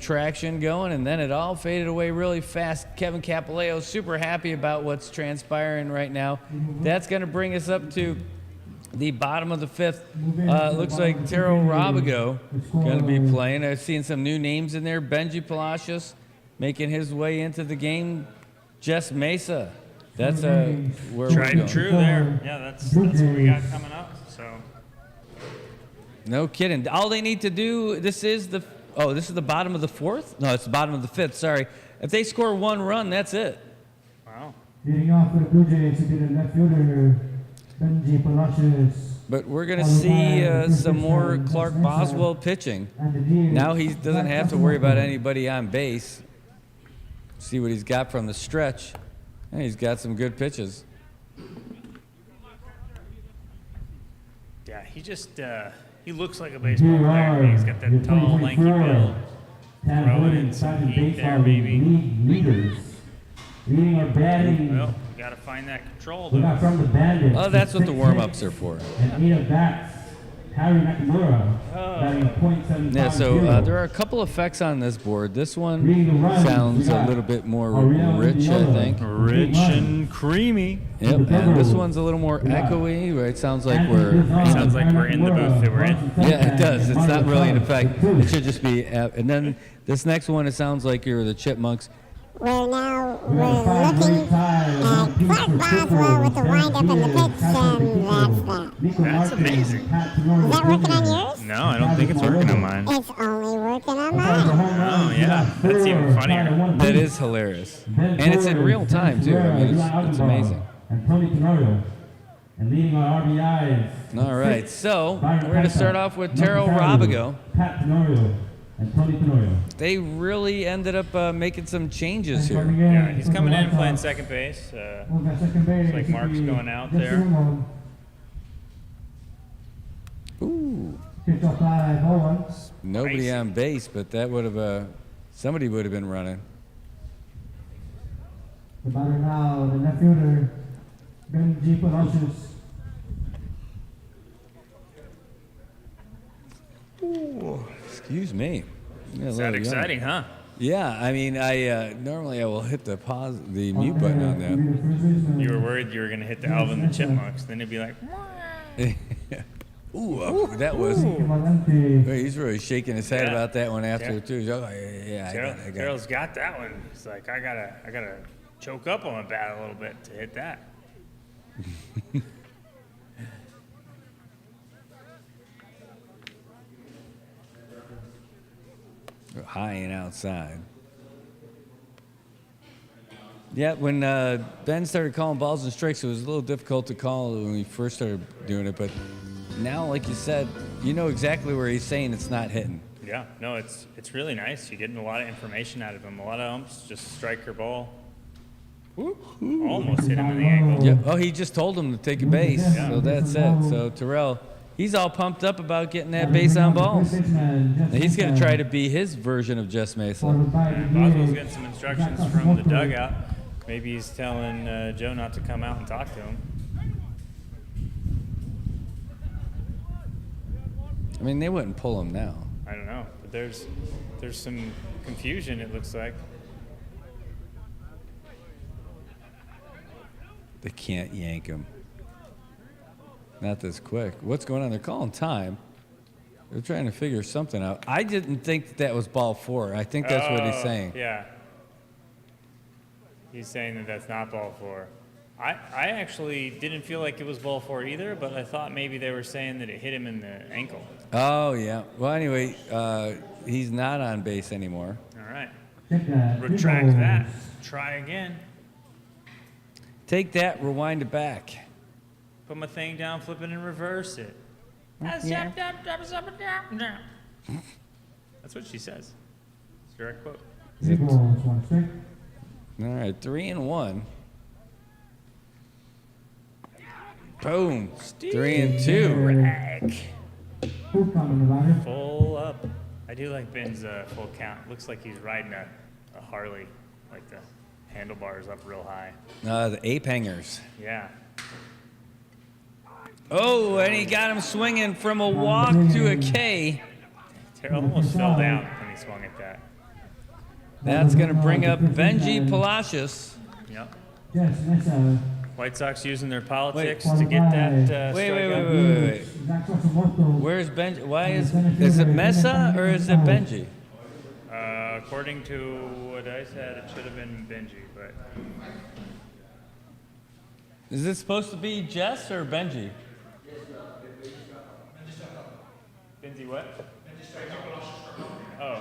traction going, and then it all faded away really fast. Kevin Capileo super happy about what's transpiring right now. That's going to bring us up to the bottom of the fifth. Looks like Taro Robigo going to be playing. I've seen some new names in there. Benji Palacios making his way into the game. Jess Mesa. That's where we're Tried going. and true there. Yeah, that's what we got coming up. So No kidding. All they need to do, this is the bottom of the fourth? No, it's the bottom of the fifth, sorry. If they score one run, that's it. wow. Leading off for the Bluejays to be the left fielder, Benji Palacios. But we're going to see some more Clark Boswell pitching. Now he doesn't have to worry about anybody on base. See what he's got from the stretch. And he's got some good pitches. Yeah, he just he looks like a baseball player. He's got that tall, lanky build. Throwing in some heat there, baby. Leaders. Leading our batting. Well, you got to find that control, We got though. from the Bandits. Oh, that's what the warm-ups are for. And 8 at bats. Harry Nakamura. Batting a .75. Yeah, so there are a couple effects on this board. This one Leading the runs, sounds we a got little bit more Ariel rich, I Viola. think. Rich and creamy. Yep, and this one's a little more echoey, right? Sounds like Sounds like we're in the booth that we're in. Yeah, it does. It's not really in effect. It should just be. And then this next one, it sounds like you're the Chipmunks. We're looking at Clark Boswell with the windup and the pitch, and that's that. That's amazing. Is that working on yours? No, I don't think it's working on mine. It's only working on mine. Oh, yeah. That's even funnier. That is hilarious. And it's in real time, too. I mean, it's amazing. And Tony Tenorio. And leading our RBIs. All right, so we're going to start off with Taro Robigo. Pat Tenorio. And Tony Tenorio. They really ended up making some changes here. Yeah, he's coming in playing second base. Looks like Mark's going out there. Ooh, Pitch off by 0-1. nobody on base, but that would have, somebody would have been running. The batter now, the left fielder, Benji Palacios. Excuse me. Yeah, a Is little that young. exciting, huh? Yeah, I mean, normally I will hit the mute button on that. You were worried you were going to hit the Alvin the Chipmunks. Then it'd be like, Ooh, that was. Valente. Wait, he's really shaking his head Yeah. about that one after Yeah. too. He's like, oh, yeah, I got it. Carol's got that one. It's like, I gotta choke up on my bat a little bit to hit that. High and outside. Yeah, when Ben started calling balls and strikes, it was a little difficult to call when we first started doing it. But now, like you said, you know exactly where he's saying it's not hitting. Yeah, no, it's really nice. You're getting a lot of information out of him. A lot of umps just strike your ball. Almost hit him in the ankle. Yeah. Oh, he just told him to take a base, so that's it. So Terrell, he's all pumped up about getting that base on balls. He's going to try to be his version of Jess Mesa. Boswell's getting some instructions from the dugout. Maybe he's telling Joe not to come out and talk to him. I mean, they wouldn't pull him now. I don't know, but there's some confusion, it looks like. They can't yank him. Not this quick. What's going on? They're calling time. They're trying to figure something out. I didn't think that was ball 4. I think that's what he's saying. Yeah. He's saying that that's not ball 4. I actually didn't feel like it was ball 4 either, but I thought maybe they were saying that it hit him in the ankle. Oh, yeah. Well, anyway, he's not on base anymore. All right. Retract that. Try again. Take that, rewind it back. Put my thing down, flip it, and reverse it. That's what she says. It's a direct quote. All right, 3-1. Boom. 3-2. Full count on the batter. Full up. I do like Ben's full count. Looks like he's riding a Harley, like the handlebars up real high. The ape hangers. Yeah. Oh, and he got him swinging from a walk to a K. Terrell almost fell down when he swung at that. That's going to bring up Benji Palacios. Yep. Yes, Mesa. White Sox using their politics to get that Wait. strikeout. Zach Sakamoto. Where's Benji? Why is it Mesa or is it Benji? According to what I said, it should have been Benji, but Is it supposed to be Jess or Benji? Benji what? Oh.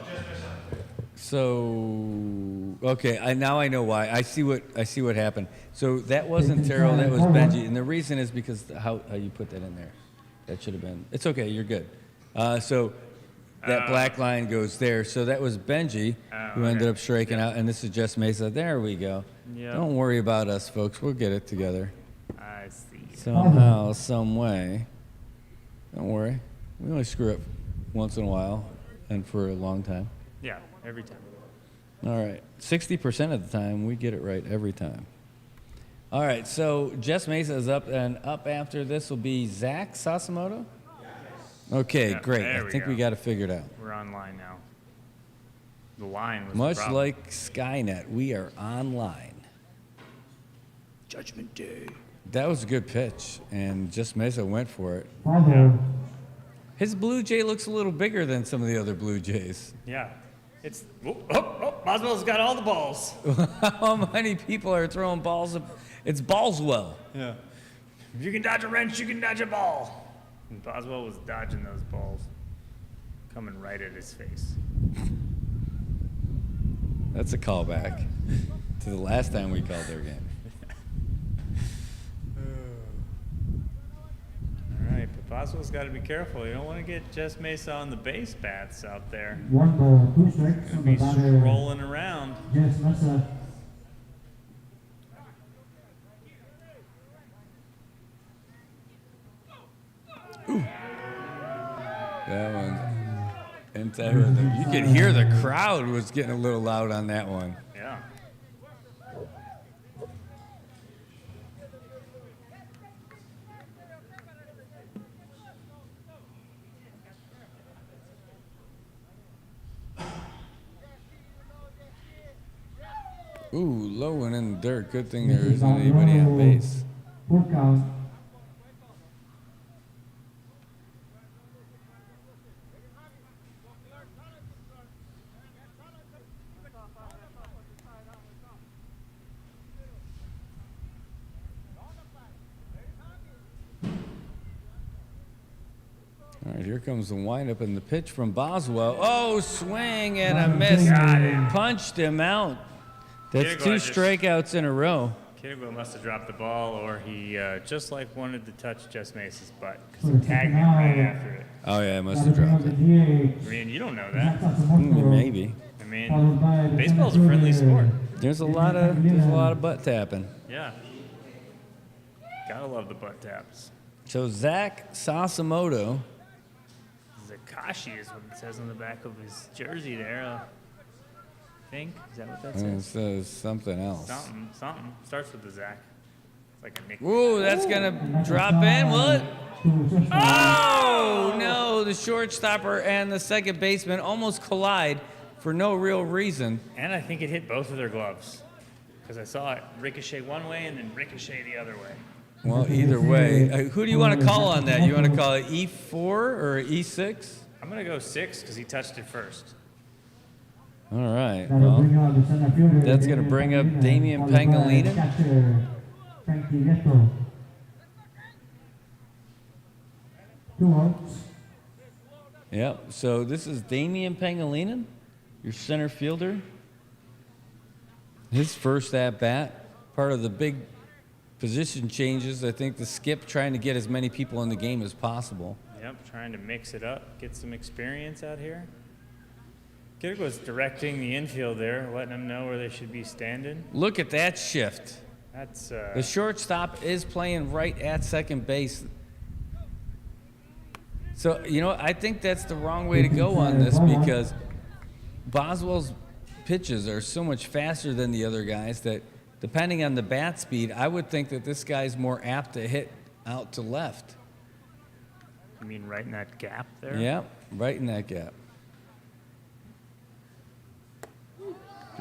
So okay, now I know why. I see what happened. So that wasn't Terrell, that was Benji, and the reason is because how you put that in there. That should have been. It's okay, you're good. So that black line goes there. So that was Benji who ended up striking out, and this is Jess Mesa. There we go. Yep. Don't worry about us, folks. We'll get it together I see. somehow, some way. Don't worry. We only screw up once in a while, and for a long time. Yeah, every time. All right. 60% of the time, we get it right every time. All right, so Jess Mesa is up, and up after this will be Zach Sasimoto? Okay, Yeah, great. there I we think go. we got it figured out. We're online now. The line was Much the problem. like Skynet, we are online. Judgment Day. That was a good pitch, and Jess Mesa went for it. Follow. His Blue Jay looks a little bigger than some of the other Blue Jays. Yeah. It's Boswell's got all the balls. How many people are throwing balls? It's Ballswell. Yeah. If you can dodge a wrench, you can dodge a ball. And Boswell was dodging those balls, coming right at his face. That's a callback to the last time we called their game. All right, but Boswell's got to be careful. You don't want to get Jess Mesa on the base bats out there. 1 ball, 2 strikes Gonna on the be batter. rolling around. Jess Mesa. That one. Inside with them. You could hear the crowd was getting a little loud on that one. Yeah. Ooh, low one in the dirt. Good thing there isn't anybody on base. Full count. All right, here comes the windup and the pitch from Boswell. Oh, swing and a miss. Got him. Punched him out. That's Kidgo two just- strikeouts in a row. Kidgo must have dropped the ball, or he just like wanted to touch Jess Mesa's butt because he tagged him right after it. Oh, yeah, I must Batter have dropped on it. the DH. I mean, you don't know Zach that. Sakamoto. Maybe. I mean, Followed by the baseball's a friendly sport. There's a lot of butt tapping. Yeah. Gotta love the butt taps. So Zach Sasimoto. Zakashi is what it says on the back of his jersey there. I think. Is that what that says? Says something else. Something. Starts with the Zach. It's like a nickname. Ooh, that's gonna drop in. What? Oh no! The shortstopper and the second baseman almost collide for no real reason. And I think it hit both of their gloves. Because I saw it ricochet one way and then ricochet the other way. Well, either way, who do you want to call on that? You want to call it E4 or E6? I'm going to go 6 because he touched it first. All right. That'll Well, bring out the center fielder, that's gonna bring up Damian followed by Pangolina. Catcher, Frankie Neto. 2 outs. yep. So this is Damian Pangolina, your center fielder. His first at bat, part of the big position changes. I think the skip trying to get as many people in the game as possible. Yep, trying to mix it up, get some experience out here. Kiddo was directing the infield there, letting them know where they should be standing. Look at that shift. That's The shortstop is playing right at second base. So, you know, I think that's the wrong way to go on this because Boswell's pitches are so much faster than the other guys that depending on the bat speed, I would think that this guy's more apt to hit out to left. I mean, right in that gap there? Yeah, right in that gap.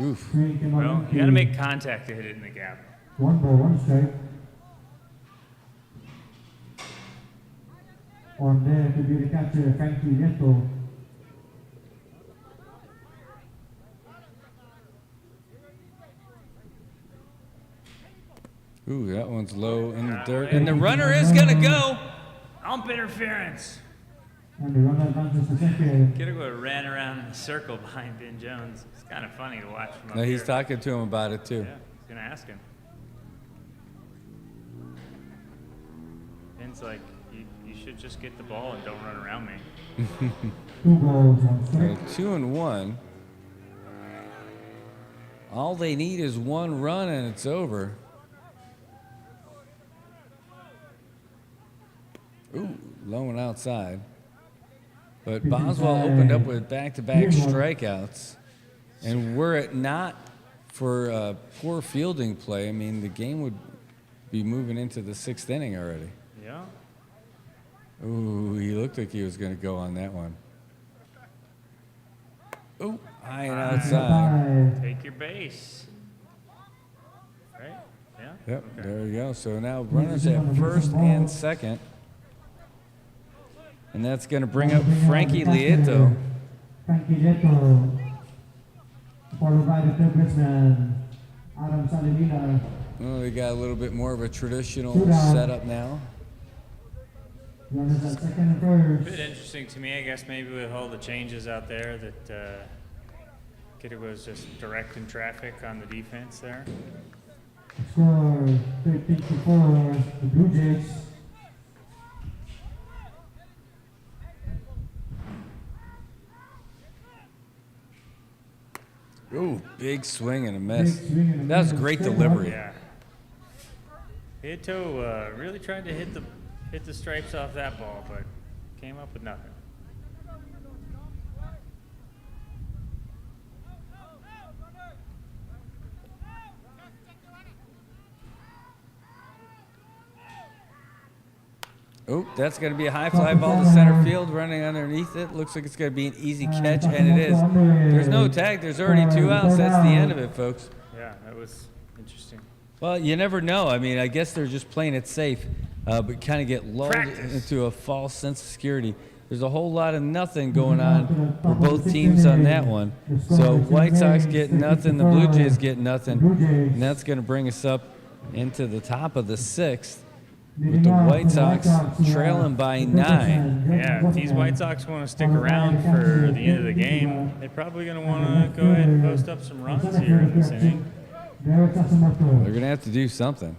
Oof. Well, you got to make contact to hit it in the gap. 1 ball, 1 strike. On there to be the catcher, Frankie Nieto. Ooh, that one's low in the dirt. And the runner is going to go. Ump interference. And the runner advances to second. Kittigoy ran around in a circle behind Ben Jones. It's kind of funny to watch from up No, he's here. talking to him about it, too. Yeah, he's going to ask him. Ben's like, you should just get the ball and don't run around me. 2 balls, 1 strike. 2-1. All they need is 1 run and it's over. Ooh, low and outside. But Boswell opened up with back-to-back strikeouts. And were it not for poor fielding play, I mean, the game would be moving into the 6th inning already. Yeah. Ooh, he looked like he was going to go on that one. Ooh, high and outside. Take your base. Right? Yeah? Yep, Okay. there we go. So now runners at first and second. And that's going to bring up Frankie Lieto. Frankie Nieto. Followed by the third baseman, Adam Salimina. Oh, they got a little bit more of a traditional Two down. setup now. Runners at second and first. A bit interesting to me, I guess, maybe with all the changes out there that Kittigoy was just directing traffic on the defense there. Score 13-4, the Blue Jays. Ooh, big swing and a miss. Big swing and a That was miss. great Straight delivery. Yeah. Ito really tried to hit the stripes off that ball, but came up with nothing. Oh, that's going to be a high fly ball to center field running underneath it. Looks like it's going to be an easy catch, and it is. There's no tag. There's already 2 outs. That's the end of it, folks. Yeah, that was interesting. Well, you never know. I mean, I guess they're just playing it safe, but kind of get lulled Practice. into a false sense of security. There's a whole lot of nothing going on for both teams on that one. So White Sox get nothing, the Blue Jays get nothing, and that's going to bring us up into the top of the 6th with the White Sox trailing by 9. Yeah, if these White Sox want to stick around for the end of the game, they're probably going to want to go ahead and post up some runs here in this inning. They're going to have to do something.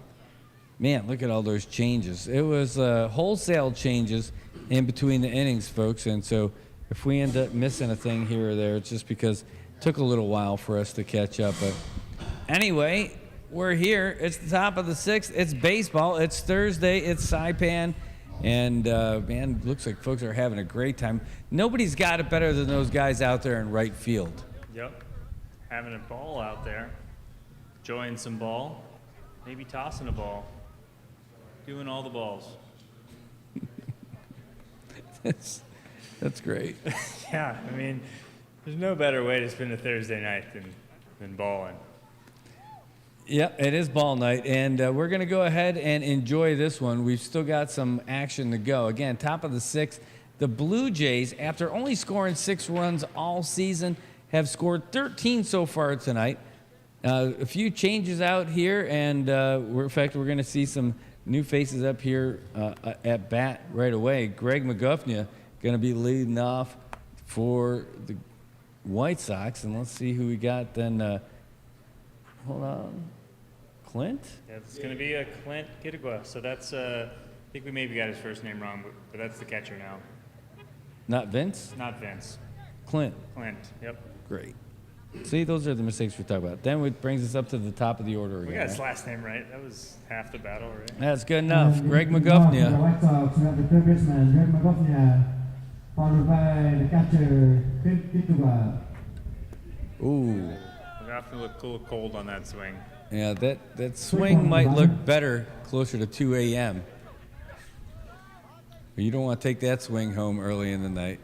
Man, look at all those changes. It was wholesale changes in between the innings, folks. And so if we end up missing a thing here or there, it's just because it took a little while for us to catch up. But anyway, we're here. It's the top of the 6th. It's baseball. It's Thursday. It's SAIPAN. And, man, looks like folks are having a great time. Nobody's got it better than those guys out there in right field. Yep, having a ball out there, enjoying some ball, maybe tossing a ball, doing all the balls. That's great. Yeah, I mean, there's no better way to spend a Thursday night than balling. Yep, it is ball night, and we're going to go ahead and enjoy this one. We've still got some action to go. Again, top of the 6th, the Blue Jays, after only scoring 6 runs all season, have scored 13 so far tonight. A few changes out here, and in fact, we're going to see some new faces up here at bat right away. Greg McGuffney going to be leading off for the White Sox, and let's see who we got then. Hold on. Clint? Yeah, it's going to be a Clint Kittigoy. So that's, I think we maybe got his first name wrong, but that's the catcher now. Not Vince? Not Vince. Clint. Clint, yep. Great. See, those are the mistakes we talk about. Then it brings us up to the top of the order We again. got his last name right. That was half the battle, right? That's good enough. Greg The McGuffney. White Sox, we have the third baseman, Greg McGuffney. followed by the catcher, Kittuga. Ooh. We're gonna have to look a little cold on that swing. Yeah, that swing might look better closer to 2 a.m. But you don't want to take that swing home early in the night.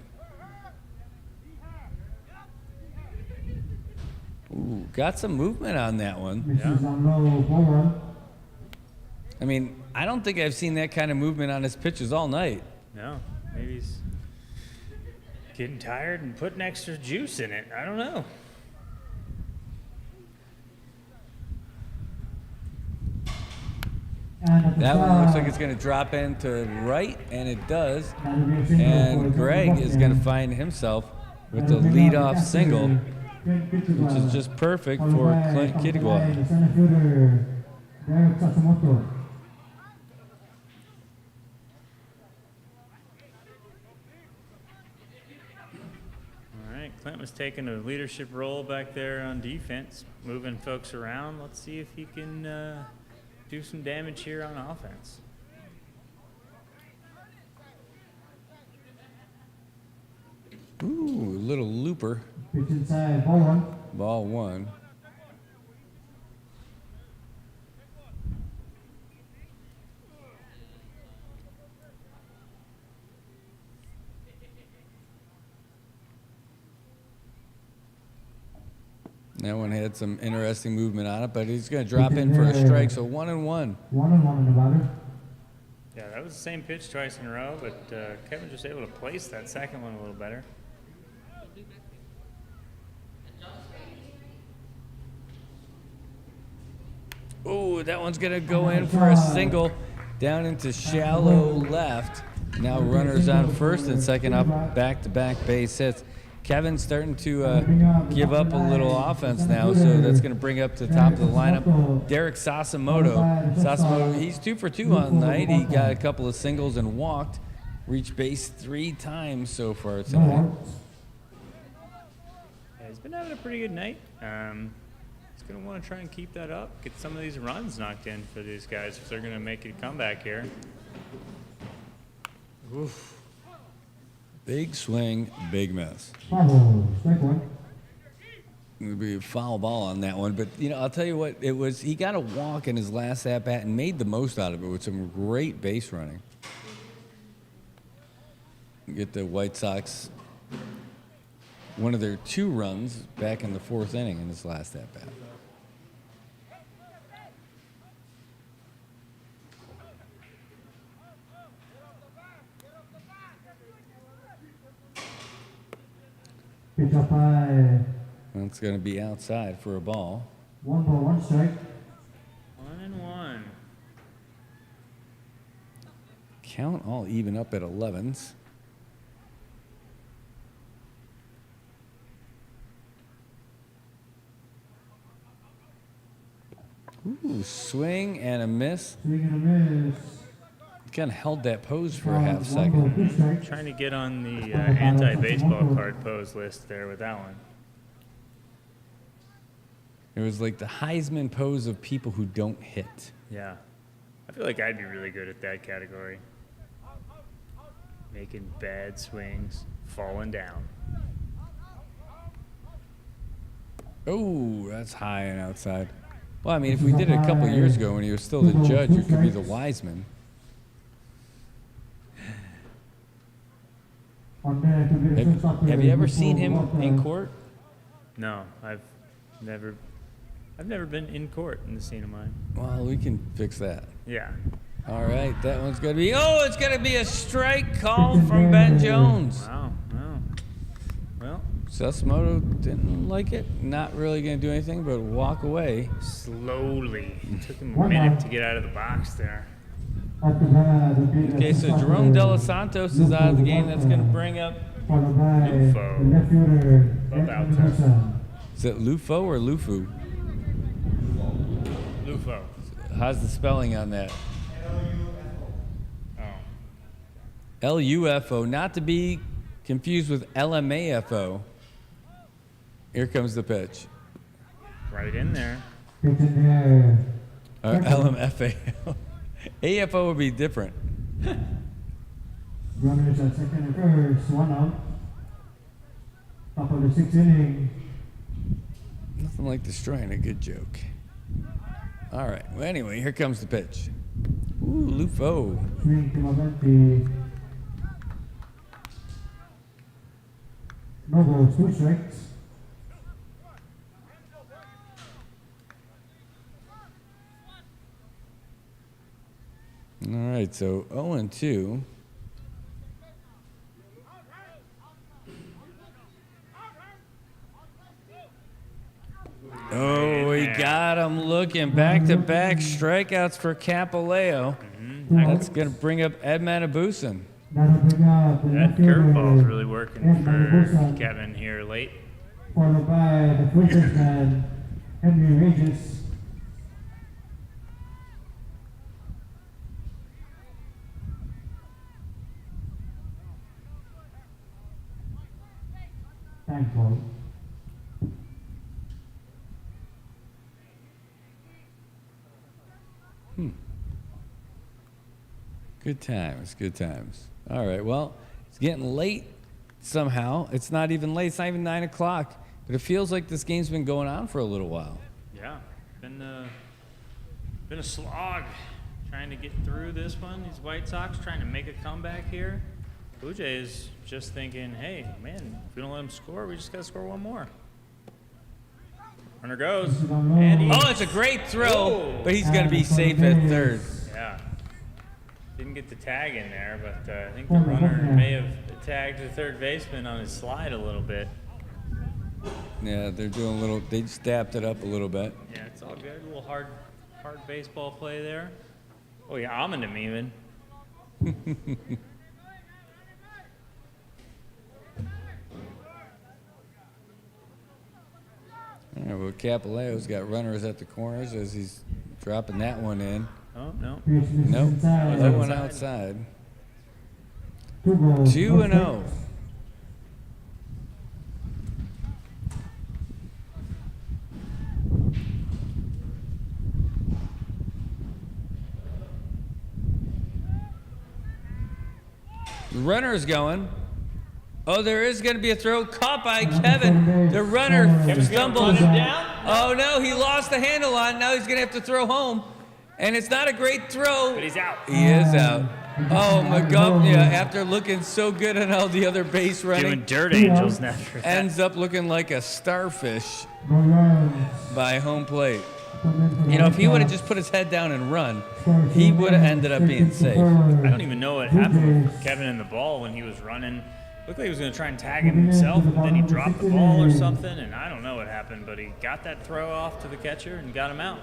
Ooh, got some movement on that one. Misses on low, ball one. I mean, I don't think I've seen that kind of movement on his pitches all night. No, maybe he's getting tired and putting extra juice in it. I don't know. And at the That one looks side, like it's going to drop into right, and it does. that'll be a single And for Greg is Boston. going to find himself with the That'll bring up leadoff catcher, single, Clint Kittuga. which is just perfect Followed for by Clint the Kittigwa. center fielder, Derek Sassamoto. All right, Clint was taking a leadership role back there on defense, moving folks around. Let's see if he can do some damage here on offense. Ooh, little looper. Pitch inside, ball one. Ball one. That one had some interesting movement on it, but he's going to drop in for a strike, so 1-1. 1-1 in the batter. Yeah, that was the same pitch twice in a row, but Kevin just able to place that second one a little better. Ooh, that one's going to go in for a single down into shallow left. Now runners on first and second up, back-to-back base hits. Kevin's starting to give up a little offense now, so that's going to bring up to the top of the lineup Derek Sassamoto. Sassamoto, he's 2 for 2 on the night. He got a couple of singles and walked. Reached base 3 times so far tonight. Yeah, he's been having a pretty good night. He's going to want to try and keep that up, get some of these runs knocked in for these guys if they're going to make a comeback here. Oof. Big swing, big miss. Foul, strike one. It'll be a foul ball on that one, but you know, I'll tell you what, it was. He got a walk in his last at bat and made the most out of it with some great base running. Get the White Sox one of their 2 runs back in the 4th inning in his last at bat. Pitch up high. That's going to be outside for a ball. 1 ball, 1 strike. 1-1. Count all even up at 11s. Ooh, swing and a miss. Swing and a miss. Kind of held that pose for a Foul, half 1 second. ball, 2 strikes. Trying to get on the anti-baseball card pose list there with that one. It was like the Heisman pose of people who don't hit. Yeah. I feel like I'd be really good at that category. Making bad swings, falling down. Oh, that's high and outside. Well, I mean, if we did it a couple of years ago when he was still the judge, you could be the Wiseman. On there to be the first up Have you ever seen him in court? No, I've never been in court in the scene of mine. Well, we can fix that. Yeah. All right, that one's going to be, it's going to be a strike call from Ben Jones. Wow. Well, Sassamoto didn't like it. Not really going to do anything but walk away. slowly. It took him a minute to get out of the box there. At the bat, would be the Okay, so first Jerome up De Los Santos is out of the game. That's going to bring up, followed by Lufo. the left fielder, Both Anthony outside. Wilson. is it Lufo or Lufu? Lufo. How's the spelling on that? Oh. L-U-F-O, not to be confused with L-M-A-F-O. Here comes the pitch. Right in there. Pitch in there. Or L-M-F-A-O. A-F-O would be different. Runners at second and first, 1 out. Top of the 6th inning. Nothing like destroying a good joke. All right. Well, anyway, here comes the pitch. Ooh, Lufo. Swing to Mabenti. No balls, 2 strikes. All right, so 0-2. Oh, he got him looking. Back-to-back strikeouts for Capileo. That's going to bring up Ed Manabusen. That curveball's really working for Kevin here late. Followed by the first baseman, Henry Regis. Thank you. Good times, good times. All right, well, it's getting late somehow. It's not even late. It's not even 9 o'clock. But it feels like this game's been going on for a little while. Yeah, been a slog trying to get through this one. These White Sox trying to make a comeback here. Bluejays just thinking, hey, man, if we don't let them score, we just got to score one more. Runner goes. And Oh, it's a great throw, but he's going to be safe at third. Yeah. Didn't get the tag in there, but I think the runner may have tagged the third baseman on his slide a little bit. Yeah, they're doing a little, they just dapped it up a little bit. Yeah, it's all good. A little hard baseball play there. Oh, yeah, almond him even. All right, well, Capileo's got runners at the corners as he's dropping that one in. Oh, no. Nope, that one outside. 2-0. The runner is going. Oh, there is going to be a throw caught by Kevin. The runner stumbles. Oh, no, he lost the handle on it. Now he's going to have to throw home. And it's not a great throw. But he's out. He is out. Oh, McGovney, after looking so good on all the other base running, Doing dirt angels now. ends up looking like a starfish by home plate. You know, if he would have just put his head down and run, he would have ended up being safe. I don't even know what happened with Kevin in the ball when he was running. Looked like he was going to try and tag him himself, but then he dropped the ball or something, and I don't know what happened, but he got that throw off to the catcher and got him out.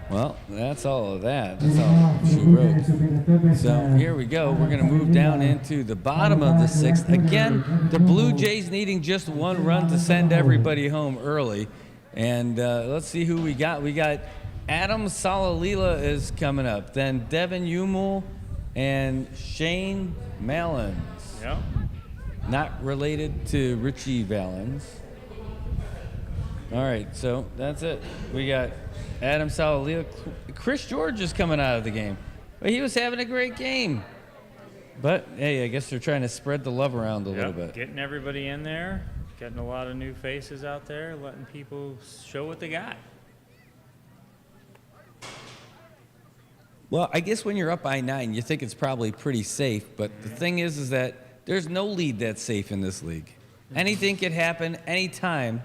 Well, that's all of that. That's all she wrote. So here we go. We're going to move down into the bottom of the sixth. Again, the Blue Jays needing just one run to send everybody home early. And let's see who we got. We got Adam Salalila is coming up. Then Devin Umel and Shane Malins. Yeah. Not related to Richie Valens. All right, so that's it. We got Adam Salalila. Chris George is coming out of the game. But he was having a great game. But, hey, I guess they're trying to spread the love around a little bit. Getting everybody in there, getting a lot of new faces out there, letting people show what they got. Well, I guess when you're up by 9, you think it's probably pretty safe. But the thing is that there's no lead that's safe in this league. Anything could happen anytime.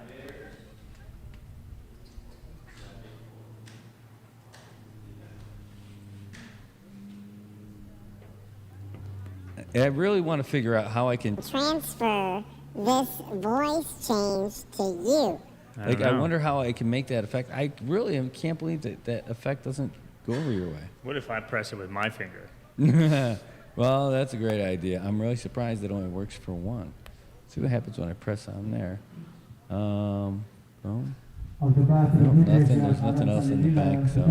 I really want to figure out how I can Transfer this voice change to you. I wonder how I can make that effect. I really can't believe that that effect doesn't go over your way. What if I press it with my finger? Well, that's a great idea. I'm really surprised it only works for one. See what happens when I press on there. Well, nope, nothing. There's nothing else in the back, so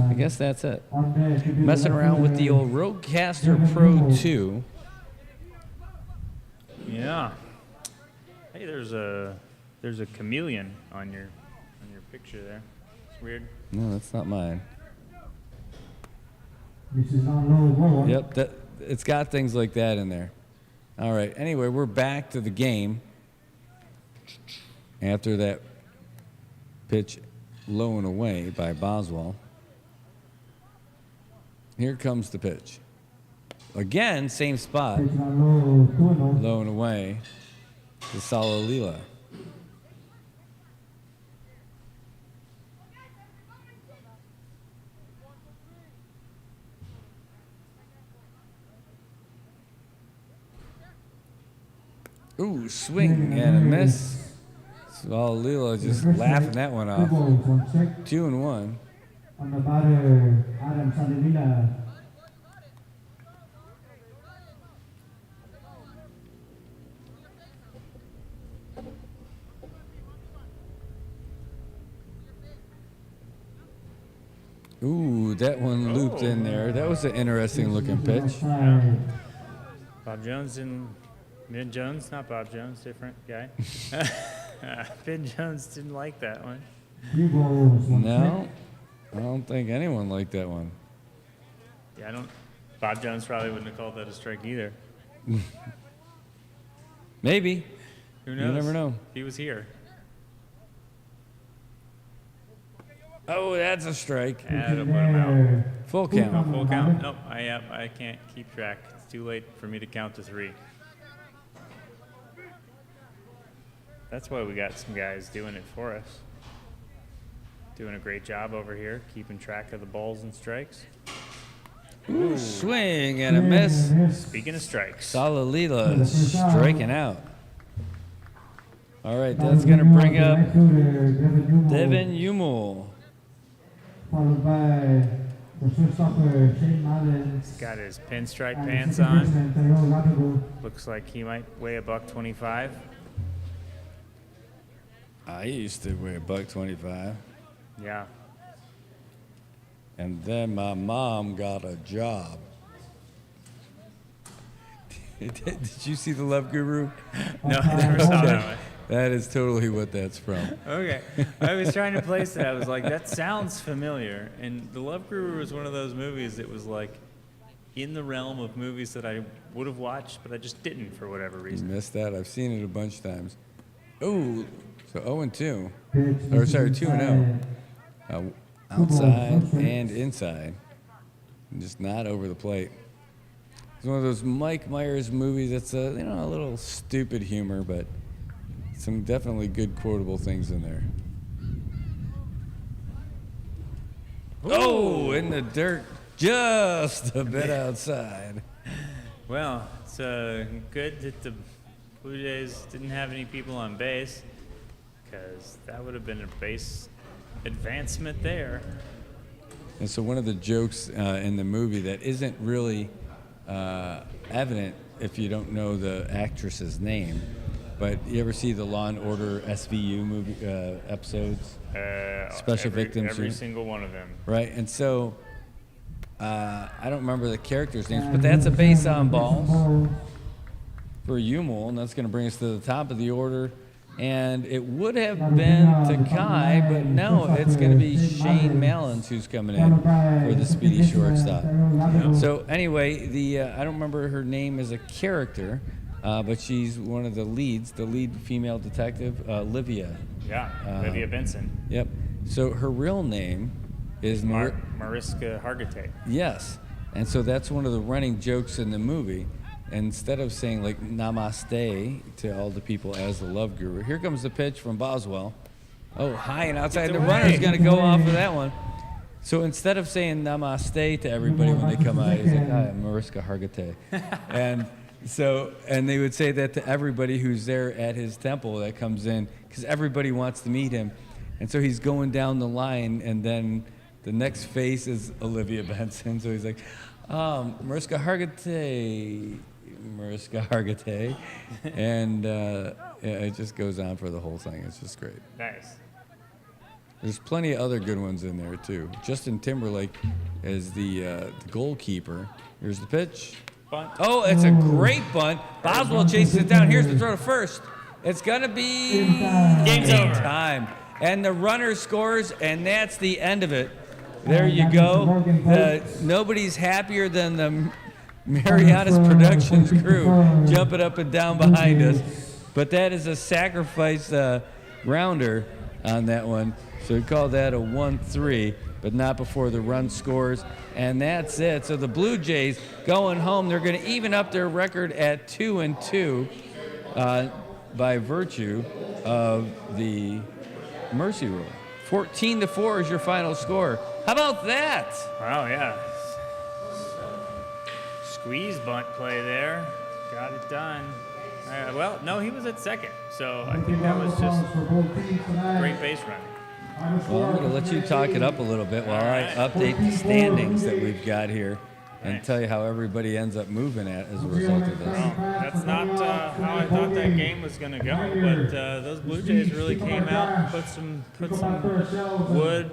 I guess that's it. Messing around with the old Rodecaster Pro 2. Yeah. Hey, there's a chameleon on your picture there. It's weird. No, that's not mine. This is on low ball. Yep, it's got things like that in there. All right. Anyway, we're back to the game after that pitch low and away by Boswell. Here comes the pitch. Again, same spot. Pitch on low, 2-0. Low and away to Salalila. Ooh, swing and a miss. Salalila just laughing that one 2 off. balls, 1 check. 2-1. On the batter, Adam Salavila. Ooh, that one looped in there. That was an interesting looking pitch. Bob Jones didn't. Ben Jones, not Bob Jones, different guy. Ben Jones didn't like that one. 3 balls, 1 No, check. I don't think anyone liked that one. Yeah, I don't. Bob Jones probably wouldn't have called that a strike either. Maybe. Who knows? You never know. He was here. Oh, that's a strike. Adam put him out. Full count. Full count. Nope. I can't keep track. It's too late for me to count to 3. That's why we got some guys doing it for us. Doing a great job over here, keeping track of the balls and strikes. Ooh, swing and a miss. Speaking of strikes, Salalila striking out. All right, that's going to bring up Devin Umul. Followed by the shortstopper, Shane Malin. he's got his pinstripe and pants second on. baseman, Tyrell Lapido. Looks like he might weigh $125. I used to weigh $125. Yeah. And then my mom got a job. Did you see The Love Guru? No, I never saw that one. That is totally what that's from. Okay. I was trying to place it. I was like, that sounds familiar. And The Love Guru was one of those movies that was like in the realm of movies that I would have watched, but I just didn't for whatever You reason. missed that. I've seen it a bunch of times. Ooh, so 0-2. Pitch Or sorry, is 2-0. inside. Outside and inside. Just not over the plate. It's one of those Mike Myers movies that's a little stupid humor, but some definitely good quotable things in there. Oh, in the dirt, just a bit outside. Well, it's good that the Blue Jays didn't have any people on base, because that would have been a base advancement there. And so one of the jokes in the movie that isn't really evident if you don't know the actress's name, but you ever see the Law and Order SVU movie episodes? Special Victims Every Unit? single one of them. Right, and so I don't remember the characters' names, but that's a base on balls for Umul, and that's going to bring us to the top of the order. And it would have been Takai, but no, it's going to be Shane Mallins who's coming in for the speedy shortstop. So anyway, I don't remember her name as a character, but she's one of the leads, the lead female detective, Livia. Yeah, Olivia Benson. Yep. So her real name is Mariska Hargitay. Yes. And so that's one of the running jokes in the movie. Instead of saying like namaste to all the people as the Love Guru, here comes the pitch from Boswell. Oh, high and outside. The runner's going to go off of that one. So instead of saying namaste to everybody when they come out, he's like, hi, I'm Mariska Hargitay. And they would say that to everybody who's there at his temple that comes in, because everybody wants to meet him. And so he's going down the line, and then the next face is Olivia Benson. So he's like, Mariska Hargitay. Mariska Hargitay, and it just goes on for the whole thing. It's just great. Nice. There's plenty of other good ones in there too. Justin Timberlake is the goalkeeper. Here's the pitch. Bunt. Oh, it's a great bunt. Boswell chases it down. Here's the throw to first. It's gonna be Game's over. time, and the runner scores, and that's the end of it. There you go. Nobody's happier than Mariana's Productions crew jumping up and down behind us. But that is a sacrifice grounder on that one. So we call that a 1-3, but not before the run scores. And that's it. So the Blue Jays going home. They're going to even up their record at 2-2 by virtue of the mercy rule. 14-4 is your final score. How about that? Wow, yeah. Squeeze bunt play there. Got it done. Well, no, he was at second. So I think that was just great base running. Well, I'm going to let you talk it up a little bit while I update the standings that we've got here and tell you how everybody ends up moving at as a result of this. Well, that's not how I thought that game was going to go, but those Blue Jays really came out and put some wood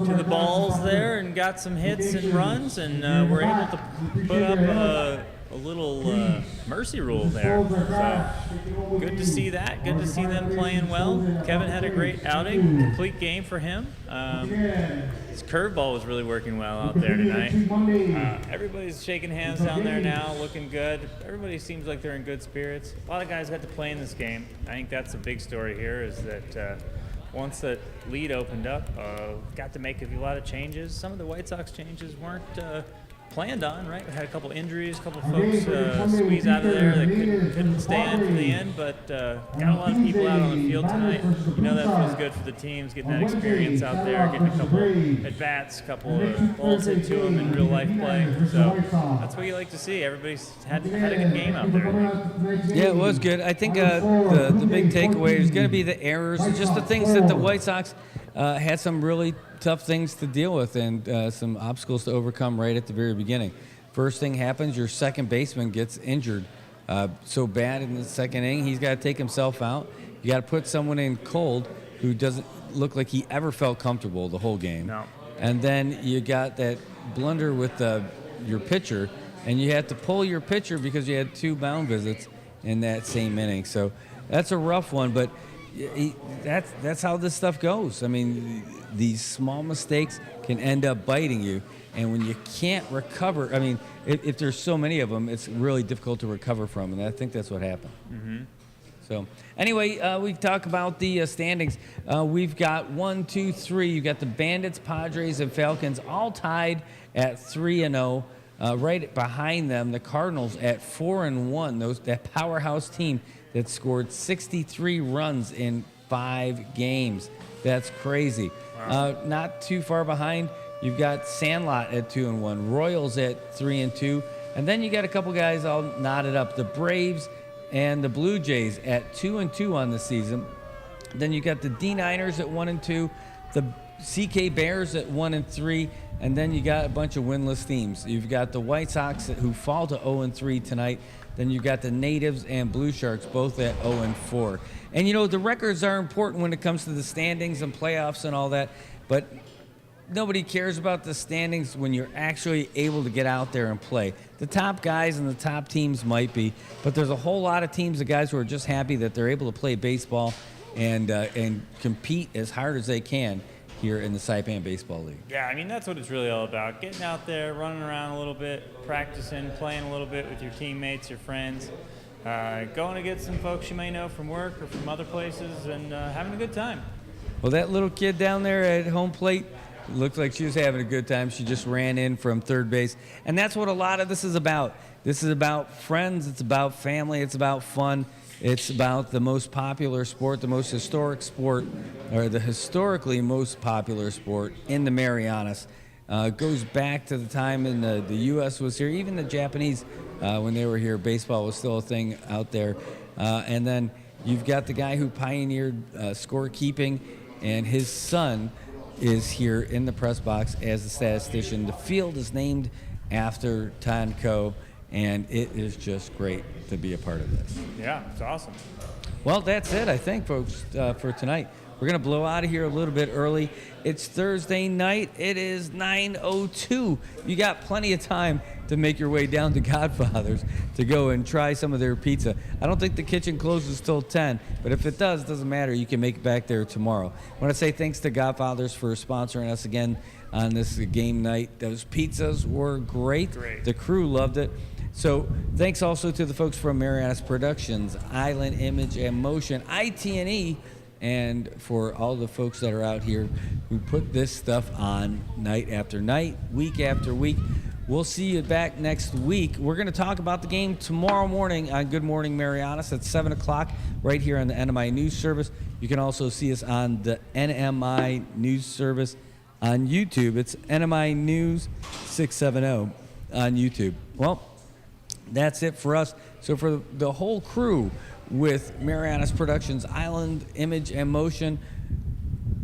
to the balls there and got some hits and runs, and were able to put up a little mercy rule there. So good to see that. Good to see them playing well. Kevin had a great outing, complete game for him. His curveball was really working well out there tonight. Everybody's shaking hands down there now, looking good. Everybody seems like they're in good spirits. A lot of guys got to play in this game. I think that's the big story here is that once that lead opened up, got to make a lot of changes. Some of the White Sox changes weren't planned on, right? We had a couple injuries, a couple folks squeeze out of there that couldn't stand for the end, but got a lot of people out on the field tonight. You know that feels good for the teams, getting that experience out there, getting a couple at-bats, a couple of balls hit to them in real-life play. So that's what you like to see. Everybody's had a good game out there. Yeah, it was good. I think the big takeaway is going to be the errors, just the things that the White Sox had some really tough things to deal with and some obstacles to overcome right at the very beginning. First thing happens, your second baseman gets injured so bad in the second inning, he's got to take himself out. You got to put someone in cold who doesn't look like he ever felt comfortable the whole game. No. And then you got that blunder with your pitcher, and you had to pull your pitcher because you had 2 mound visits in that same inning. So that's a rough one, but that's how this stuff goes. I mean, these small mistakes can end up biting you, and when you can't recover, I mean, if there's so many of them, it's really difficult to recover from, and I think that's what happened. Mm-hmm. So anyway, we talk about the standings. We've got 1, 2, 3. You've got the Bandits, Padres, and Falcons all tied at 3-0. Right behind them, the Cardinals at 4-1. That powerhouse team that scored 63 runs in 5 games. That's crazy. Wow. Not too far behind, you've got Sandlot at 2-1, Royals at 3-2, and then you got a couple guys all knotted up. The Braves and the Blue Jays at 2-2 on the season. Then you got the D-Niners at 1-2, the CK Bears at 1-3, and then you got a bunch of winless teams. You've got the White Sox who fall to 0-3 tonight. Then you got the Natives and Blue Sharks both at 0-4. And you know, the records are important when it comes to the standings and playoffs and all that, but nobody cares about the standings when you're actually able to get out there and play. The top guys and the top teams might be, but there's a whole lot of teams of guys who are just happy that they're able to play baseball and compete as hard as they can here in the SAIPAN Baseball League. Yeah, I mean, that's what it's really all about. Getting out there, running around a little bit, practicing, playing a little bit with your teammates, your friends, going to get some folks you may know from work or from other places, and having a good time. Well, that little kid down there at home plate looked like she was having a good time. She just ran in from third base. And that's what a lot of this is about. This is about friends. It's about family. It's about fun. It's about the most popular sport, the most historic sport, or the historically most popular sport in the Marianas. It goes back to the time in the U.S. was here. Even the Japanese, when they were here, baseball was still a thing out there. And then you've got the guy who pioneered scorekeeping, and his son is here in the press box as the statistician. The field is named after Tanko, and it is just great to be a part of this. Yeah, it's awesome. Well, that's it, I think, folks, for tonight. We're going to blow out of here a little bit early. It's Thursday night. It is 9:02. You got plenty of time to make your way down to Godfather's to go and try some of their pizza. I don't think the kitchen closes till 10, but if it does, it doesn't matter. You can make it back there tomorrow. I want to say thanks to Godfather's for sponsoring us again on this game night. Those pizzas were great. The crew loved it. So thanks also to the folks from Marianas Productions, Island Image and Motion, IT&E, and for all the folks that are out here who put this stuff on night after night, week after week. We'll see you back next week. We're going to talk about the game tomorrow morning on Good Morning Marianas at 7 o'clock right here on the NMI News Service. You can also see us on the NMI News Service on YouTube. It's NMI News 670 on YouTube. Well, that's it for us. So for the whole crew with Marianas Productions, Island Image and Motion,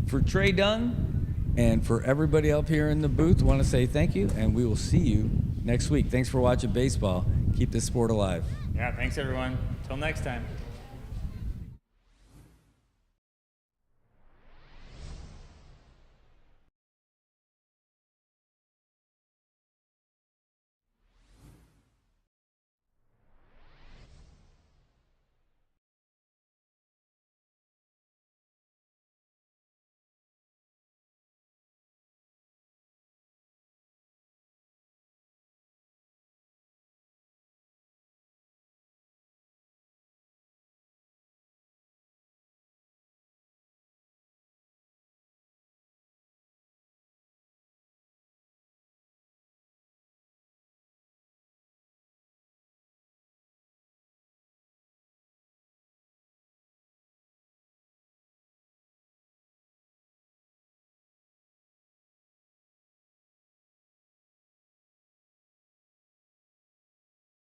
for Trey Dunn, and for everybody up here in the booth, I want to say thank you, and we will see you next week. Thanks for watching baseball. Keep this sport alive. Yeah, thanks everyone. Till next time.